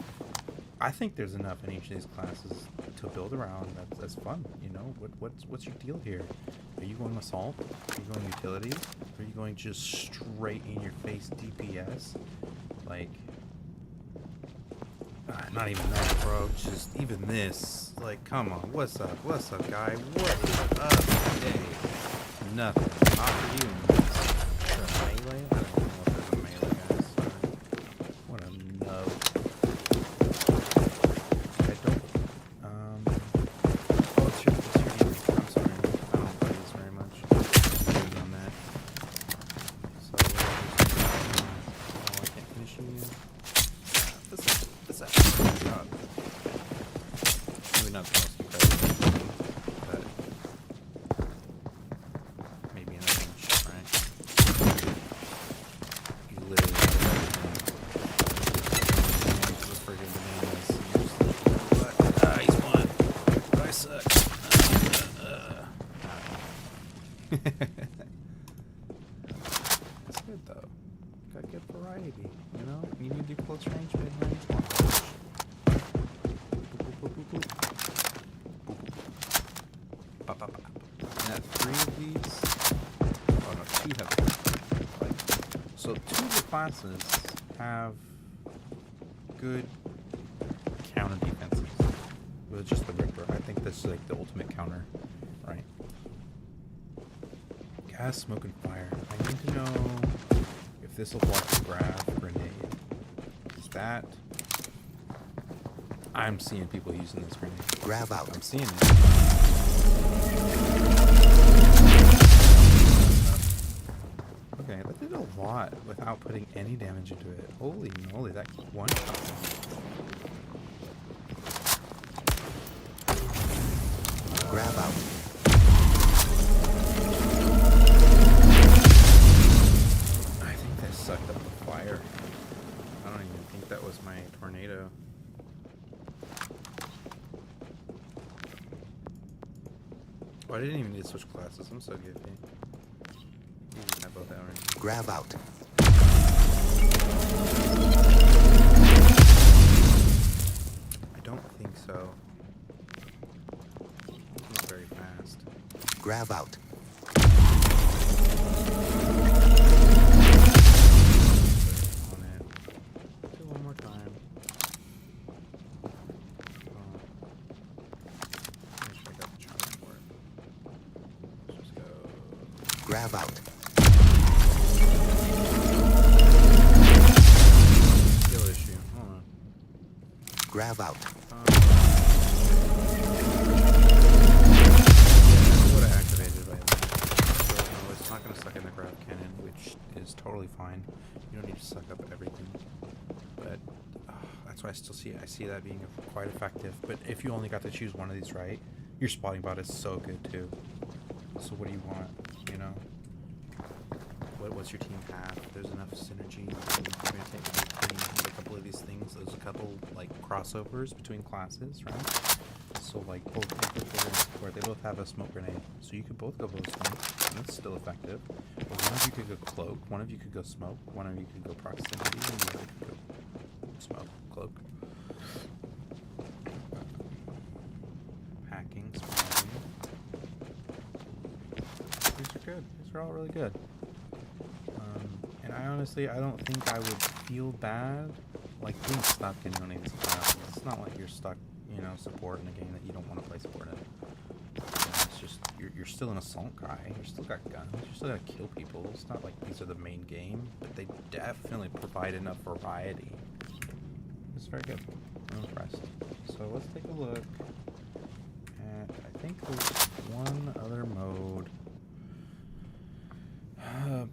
Speaker 1: I think there's enough in each of these classes to build around. That's fun, you know. What's your deal here? Are you going assault? Are you going utilities? Are you going just straight in your face DPS? Like, not even that, bro. Just even this. Like, come on. What's up? What's up, guy? What is up today? Nothing. Not for you. Is there a melee? I don't even know if there's a melee, guys. Sorry. What a nub. I don't. What's your name? I'm sorry. I don't play this very much. I'm on that. So, I can't finish you. What's that? God. Maybe not the most incredible thing, but maybe an inch, right? You literally have everything. This is friggin' bananas. You're just like, what? He's won. But I suck. That's good though. Got good variety, you know? You need to do close range, mid range, long range. And at 3 of these, oh no, 2 have, like, so 2 of the classes have good counter defenses. With just the Ripper, I think this is like the ultimate counter, right? Gas, smoke, and fire. I need to know if this will block the grav grenade. Is that? I'm seeing people using this grenade.
Speaker 4: Grab out.
Speaker 1: I'm seeing it. Okay, that did a lot without putting any damage into it. Holy moly, that one shot.
Speaker 4: Grab out.
Speaker 1: I think that sucked up the fire. I don't even think that was my tornado. Oh, I didn't even need to switch classes. I'm so goofy. You can have both out right now.
Speaker 4: Grab out.
Speaker 1: I don't think so. Not very fast.
Speaker 4: Grab out.
Speaker 1: On it. Do it one more time. Let's check out the challenge.
Speaker 4: Grab out.
Speaker 1: Would have activated by now. So no, it's not going to suck in the grab cannon, which is totally fine. You don't need to suck up everything. But that's why I see that being quite effective. But if you only got to choose one of these right, your spotting bot is so good too. So what do you want? You know, what's your team have? There's enough synergy. You're gonna take a couple of these things. There's a couple like crossovers between classes, right? So like both infiltrator and support, they both have a smoke grenade. So you could both go smoke, and it's still effective. But one of you could go cloak, one of you could go smoke, one of you could go proximity, and the other could go smoke, cloak. Hacking, spawning. These are good. These are all really good. And I honestly, I don't think I would feel bad like being stuck in one of these classes. It's not like you're stuck, you know, support in a game that you don't want to play support in. You know, it's just you're still an assault guy. You still got guns. You still gotta kill people. It's not like these are the main game, but they definitely provide enough variety. It's very good. I'm impressed. So let's take a look at, I think there's one other mode,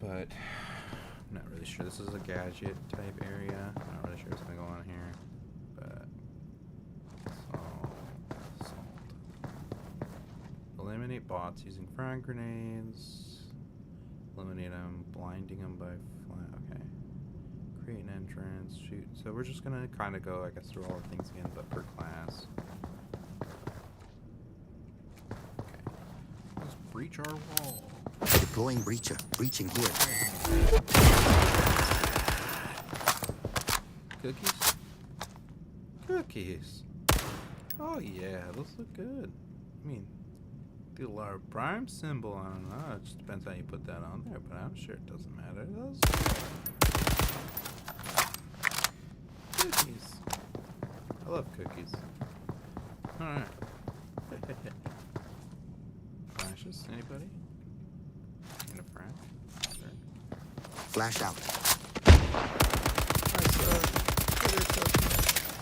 Speaker 1: but I'm not really sure. This is a gadget type area. I'm not really sure what's going to go on here, but assault. Eliminate bots using frag grenades. Eliminate them, blinding them by flat. Okay. Create an entrance, shoot. So we're just gonna kind of go, I guess, through all the things again, but per class. Okay. Let's breach our wall.
Speaker 4: Deploying breacher. Breaching here.
Speaker 1: Cookies? Cookies. Oh yeah, those look good. I mean, the ALARA Prime symbol, I don't know. It just depends how you put that on there, but I'm sure it doesn't matter. Those cookies. I love cookies. Alright. Flashes? Anybody? In a friend? Sure.
Speaker 4: Flash out.
Speaker 1: I suck. Twitter sucks.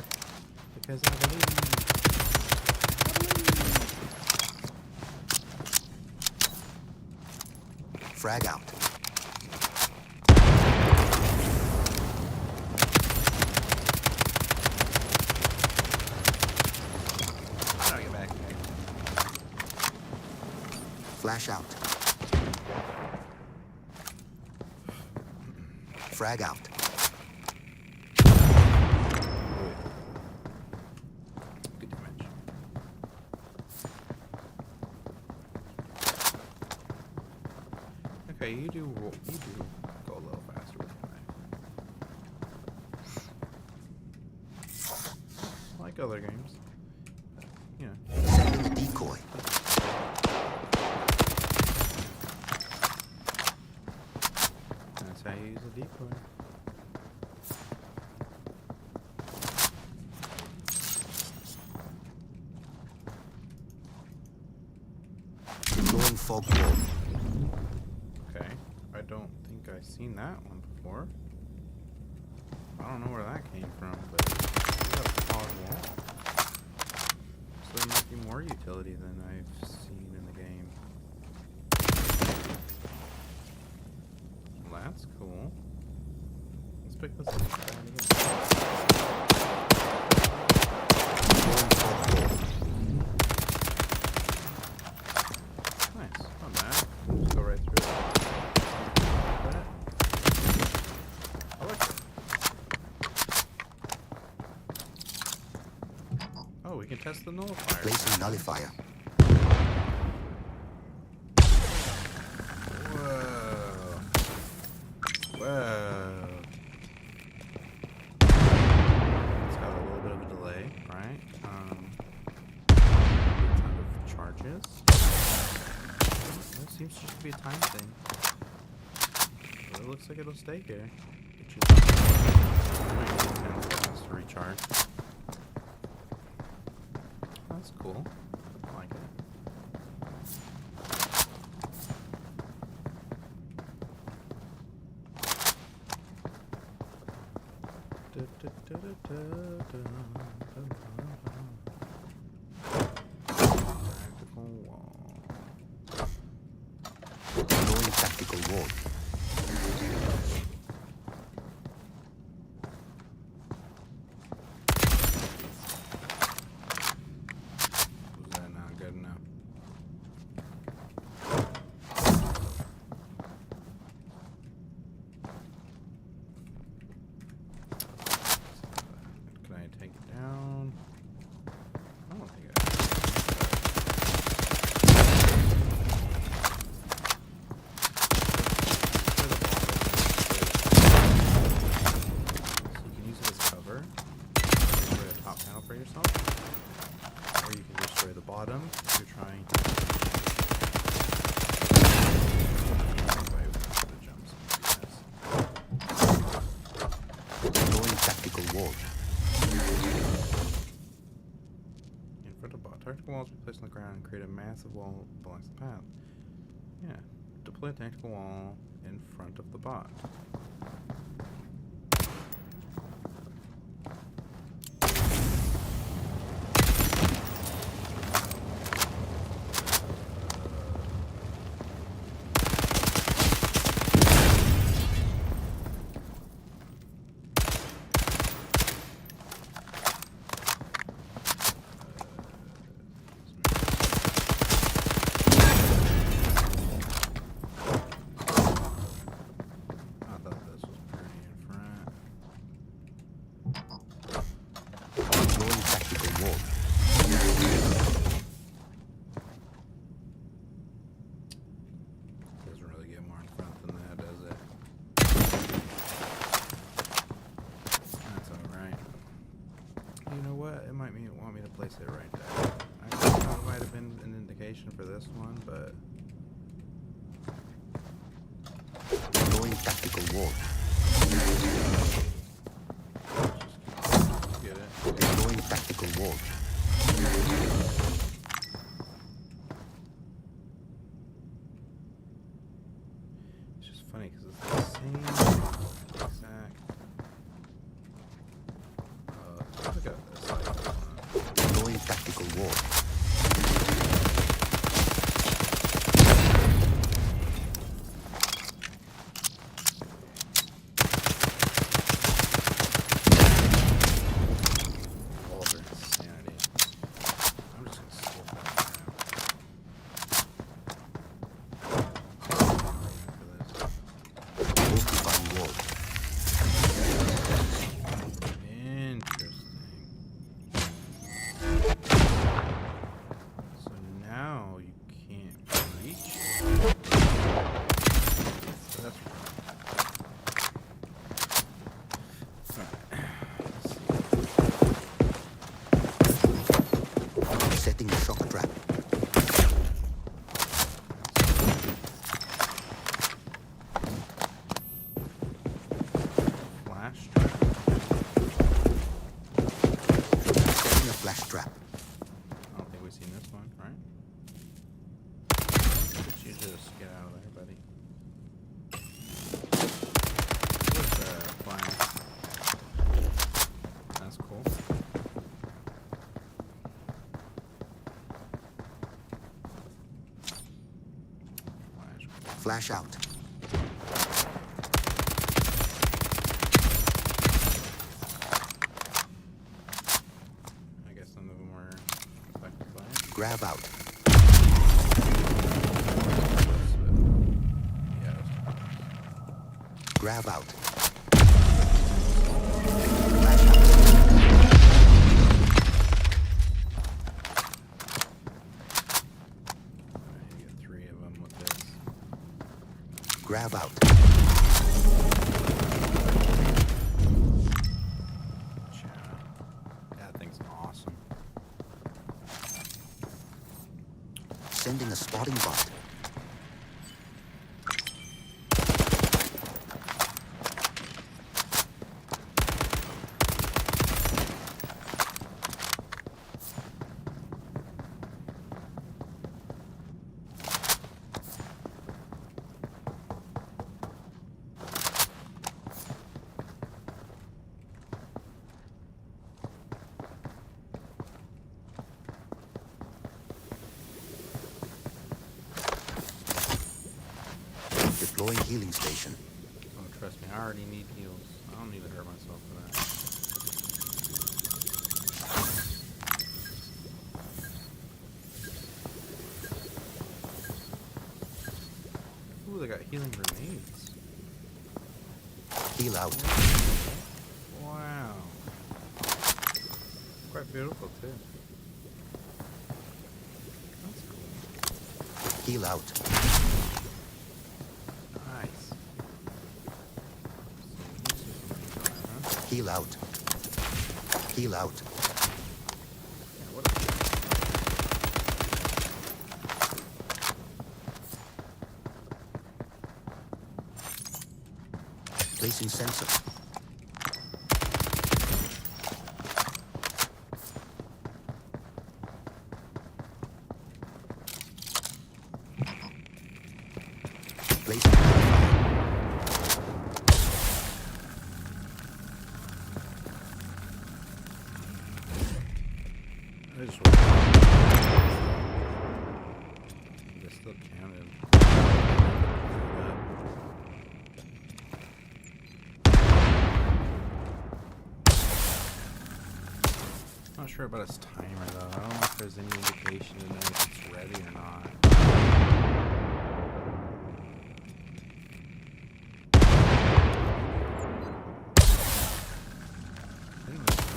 Speaker 1: Because I believe.
Speaker 4: Frag out.
Speaker 1: How do I get back there?
Speaker 4: Flash out. Frag out.
Speaker 1: Good damage. Okay, you do go a little faster with mine. Like other games. You know.
Speaker 4: Second decoy.
Speaker 1: That's how you use a decoy.
Speaker 4: Deploying fog wall.
Speaker 1: Okay. I don't think I've seen that one before. I don't know where that came from, but we got a fog wall. So there might be more utility than I've seen in the game. Well, that's cool. Let's pick this up and try it again.
Speaker 4: Deploying fog wall.
Speaker 1: Nice. Not bad. Just go right through it. I like it. Oh, we can test the nullifier.
Speaker 4: Placing nullifier.
Speaker 1: Whoa. Whoa. It's got a little bit of a delay, right? A ton of charges. It seems just to be a time thing. But it looks like it'll stay here. Which is 10 seconds to recharge. That's cool. I like it. tactical walls be placed on the ground and create a massive wall that blocks the path. Yeah. Deploy a tactical wall in front of the bot. Place it right there. I think that might have been an indication for this one, but
Speaker 4: Deploying tactical wall.
Speaker 1: just get it.
Speaker 4: Deploying tactical wall.
Speaker 1: It's just funny because it's the same exact. Look at this.
Speaker 4: Deploying tactical wall.
Speaker 1: Vulgar insanity. I'm just gonna skip that crap.
Speaker 4: Fortifying wall.
Speaker 1: Interesting. So now you can't reach it. So that's
Speaker 4: Setting a shock trap.
Speaker 1: flash trap.
Speaker 4: Setting a flash trap.
Speaker 1: I don't think we've seen this one, right? You just get out of there, buddy. Where's flash? That's cool.
Speaker 4: Flash out.
Speaker 1: I guess some of them were affected by it.
Speaker 4: Grab out.
Speaker 1: Yeah,
Speaker 4: Grab out.
Speaker 1: you get 3 of them with this.
Speaker 4: Grab out.
Speaker 1: That thing's awesome.
Speaker 4: Sending a spotting bot. Deploying healing station.
Speaker 1: Oh, trust me, I already need heals. I don't need to hurt myself for that. Ooh, they got healing grenades.
Speaker 4: Heal out.
Speaker 1: Wow. Quite beautiful, too. That's cool.
Speaker 4: Heal out.
Speaker 1: Nice.
Speaker 4: Heal out. Heal out.
Speaker 1: Yeah, what a
Speaker 4: Placing sensor.
Speaker 1: not sure about its timer though. I don't know if there's any indication to know if it's ready or not. I think that's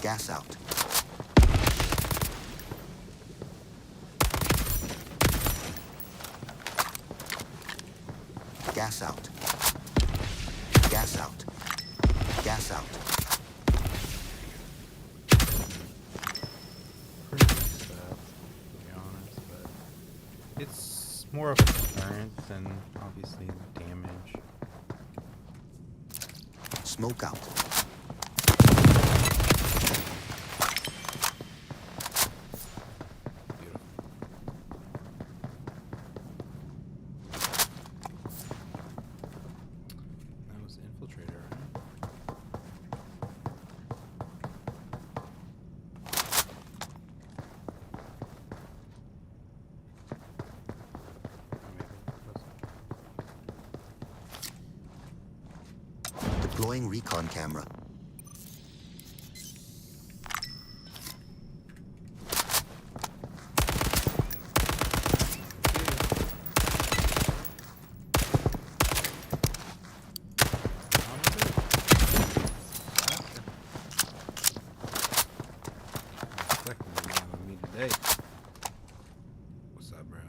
Speaker 4: Gas out. Gas out. Gas out. Gas out.
Speaker 1: pretty good stuff, to be honest, but it's more of a deterrent than obviously damage.
Speaker 4: Smoke out.
Speaker 1: Beautiful. That was the infiltrator, right? Oh, maybe it wasn't.
Speaker 4: Deploying recon camera.
Speaker 1: What's up, bro?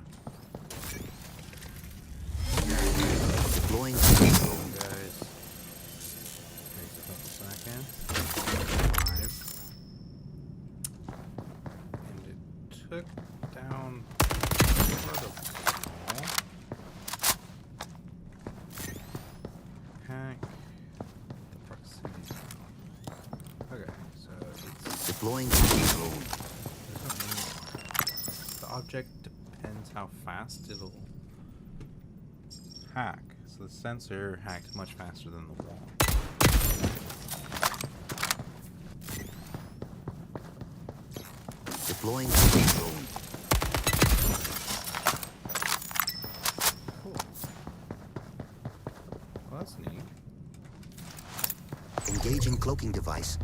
Speaker 4: Deploying
Speaker 1: Hold on, guys. Takes a couple seconds. 5. And it took down part of the wall. Hack the proximity zone. Okay, so it's
Speaker 4: deploying drone.
Speaker 1: there's no anymore. The object depends how fast it'll hack. So the sensor hacked much faster than the wall.
Speaker 4: Deploying drone.
Speaker 1: Cool. Well, that's neat.
Speaker 4: Engaging cloaking device.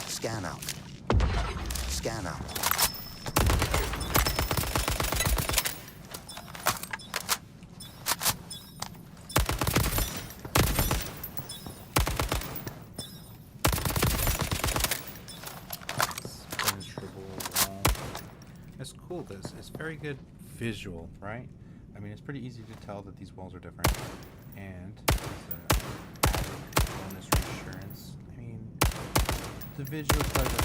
Speaker 4: Scan out. Scan out.
Speaker 1: Penetrable wall. It's cool. This it's very good visual, right? I mean, it's pretty easy to tell that these walls are different, and it's added bonus reassurance. I mean, the visual pleasure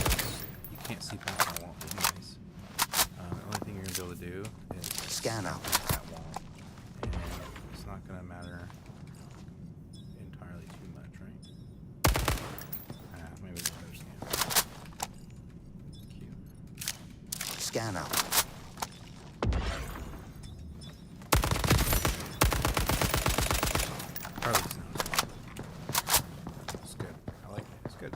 Speaker 1: because you can't see past that wall anyways. The only thing you're gonna be able to do is
Speaker 4: Scan out.
Speaker 1: that wall, and it's not gonna matter entirely too much, right? Maybe it's better scan. Cute.
Speaker 4: Scan out.
Speaker 1: Probably sounds. It's good. I like it. It's good.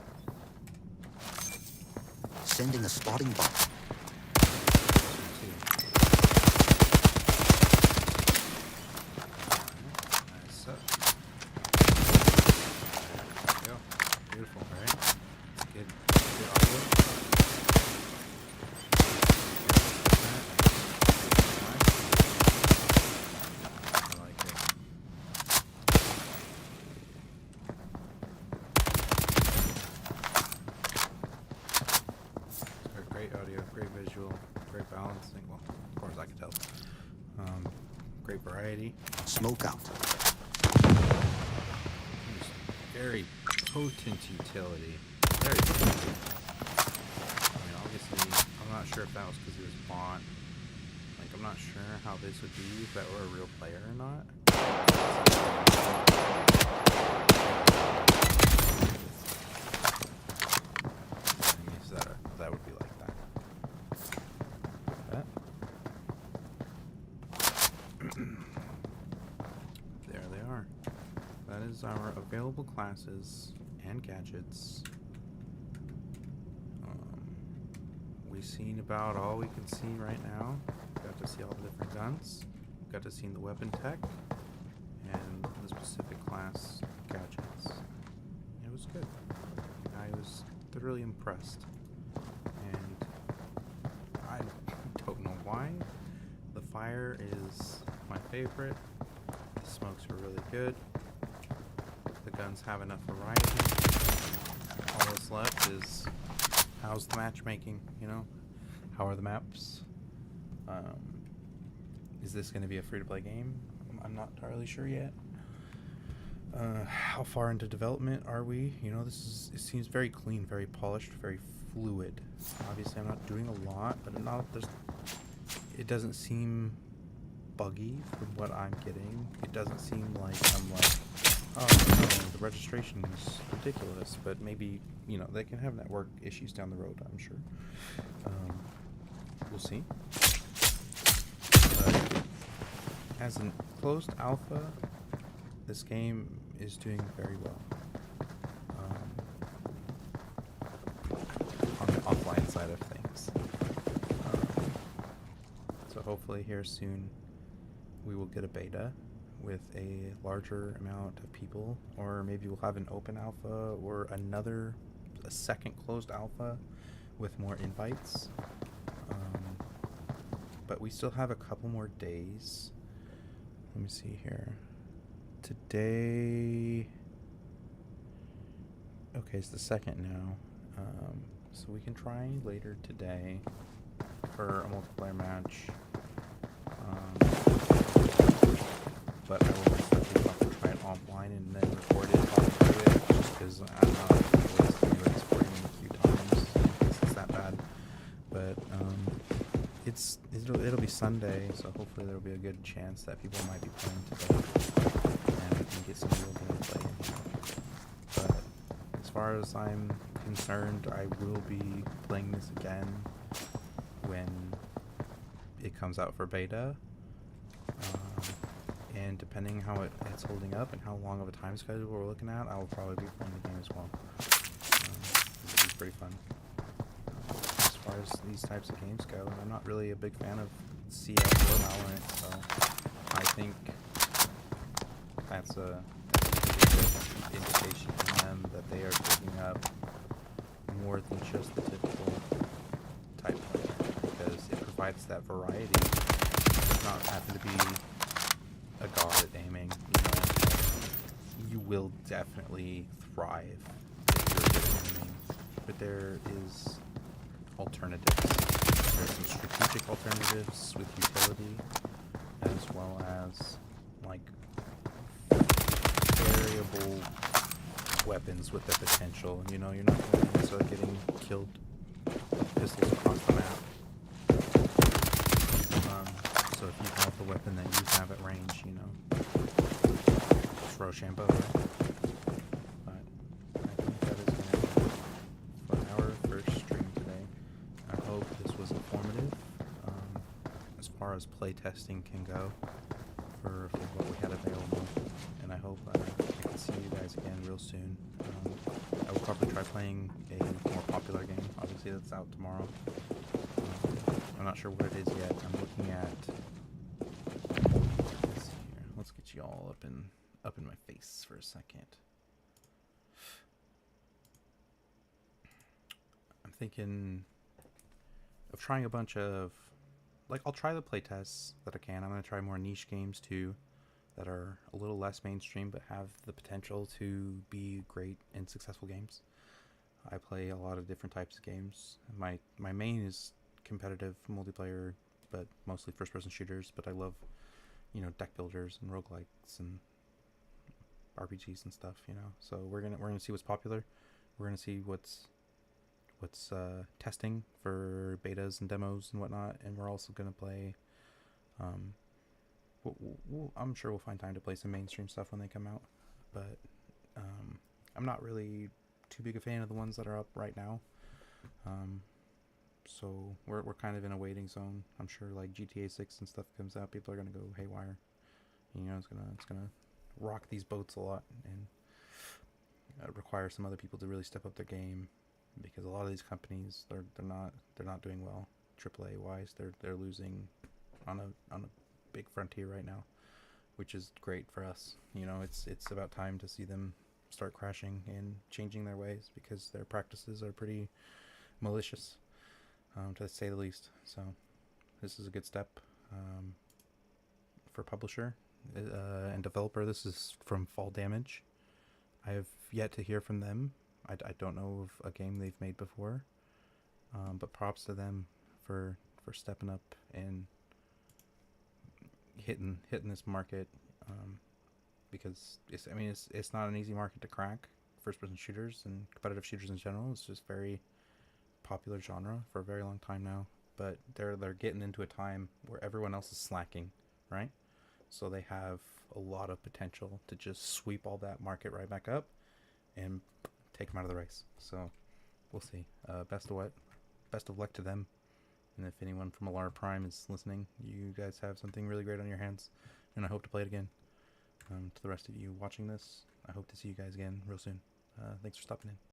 Speaker 4: Sending a spotting bot.
Speaker 1: Nice up. There we go. Beautiful, right? Good. Good audio. I like it. Great audio, great visual, great balancing. Well, as far as I can tell. Great variety.
Speaker 4: Smoke out.
Speaker 1: Just very potent utility. Very potent. I mean, obviously, I'm not sure if that was because he was bought. Like, I'm not sure how this would be if that were a real player or not. I guess that would be like that. But there they are. That is our available classes and gadgets. We've seen about all we can see right now. Got to see all the different guns. Got to see the weapon tech and the specific class gadgets. It was good. I was thoroughly impressed. And I don't know why. The fire is my favorite. The smokes are really good. The guns have enough variety. All that's left is how's the matchmaking, you know? How are the maps? Is this going to be a free-to-play game? I'm not entirely sure yet. How far into development are we? You know, it seems very clean, very polished, very fluid. Obviously, I'm not doing a lot, but it doesn't seem buggy from what I'm getting. It doesn't seem like I'm like, oh no, the registration is ridiculous. But maybe, you know, they can have network issues down the road, I'm sure. We'll see. But as a closed alpha, this game is doing very well. On the offline side of things. So hopefully here soon we will get a beta with a larger amount of people, or maybe we'll have an open alpha or a second closed alpha with more invites. But we still have a couple more days. Let me see here. Today, okay, it's the 2nd now. So we can try later today for a multiplayer match. But I will most likely have to try it offline and then record it while I do it, just because I'm not really exporting it a few times in case it's that bad. But it'll be Sunday, so hopefully there'll be a good chance that people might be playing today, and we can get some real gameplay in here. But as far as I'm concerned, I will be playing this again when it comes out for beta. And depending how it's holding up and how long of a time schedule we're looking at, I will probably be playing the game as well. It'll be pretty fun. As far as these types of games go, I'm not really a big fan of CS or Valorant, so I think that's a pretty good indication from them that they are picking up more than just the typical type player, because it provides that variety. It does not happen to be a god at aiming, you know. You will definitely thrive if you're good at aiming, but there is alternatives. There's some strategic alternatives with utility, as well as like variable weapons with the potential. You know, you're not going to start getting killed with pistols across the map. So if you have the weapon that you have at range, you know, throw Shambo, right? But I think that is going to be for our first stream today. I hope this was informative as far as playtesting can go for what we had available. And I hope I can see you guys again real soon. I will probably try playing a more popular game. Obviously, that's out tomorrow. I'm not sure what it is yet. I'm looking at. Let's see here. Let's get you all up in my face for a second. I'm thinking of trying a bunch of, like, I'll try the playtests that I can. I'm gonna try more niche games too, that are a little less mainstream but have the potential to be great and successful games. I play a lot of different types of games. My main is competitive multiplayer, but mostly first-person shooters. But I love, you know, deck builders and roguelikes and RPGs and stuff. You know, so we're gonna see what's popular. We're gonna see what's testing for betas and demos and whatnot, and we're also gonna play. I'm sure we'll find time to play some mainstream stuff when they come out, but I'm not really too big a fan of the ones that are up right now. So we're kind of in a waiting zone. I'm sure like GTA 6 and stuff comes out, people are gonna go haywire. You know, it's gonna rock these boats a lot, and require some other people to really step up their game, because a lot of these companies they're not doing well. AAA wise, they're losing on a big frontier right now, which is great for us. You know, it's about time to see them start crashing and changing their ways, because their practices are pretty malicious, to say the least. So this is a good step for publisher and developer. This is from Fall Damage. I have yet to hear from them. I don't know of a game they've made before, but props to them for stepping up and hitting this market, because it's not an easy market to crack. First person shooters and competitive shooters in general, it's just very popular genre for a very long time now, but they're getting into a time where everyone else is slacking, right? So they have a lot of potential to just sweep all that market right back up and take them out of the race. So we'll see. Best of luck to them. And if anyone from ALARA Prime is listening, you guys have something really great on your hands, and I hope to play it again. To the rest of you watching this, I hope to see you guys again real soon. Thanks for stopping in.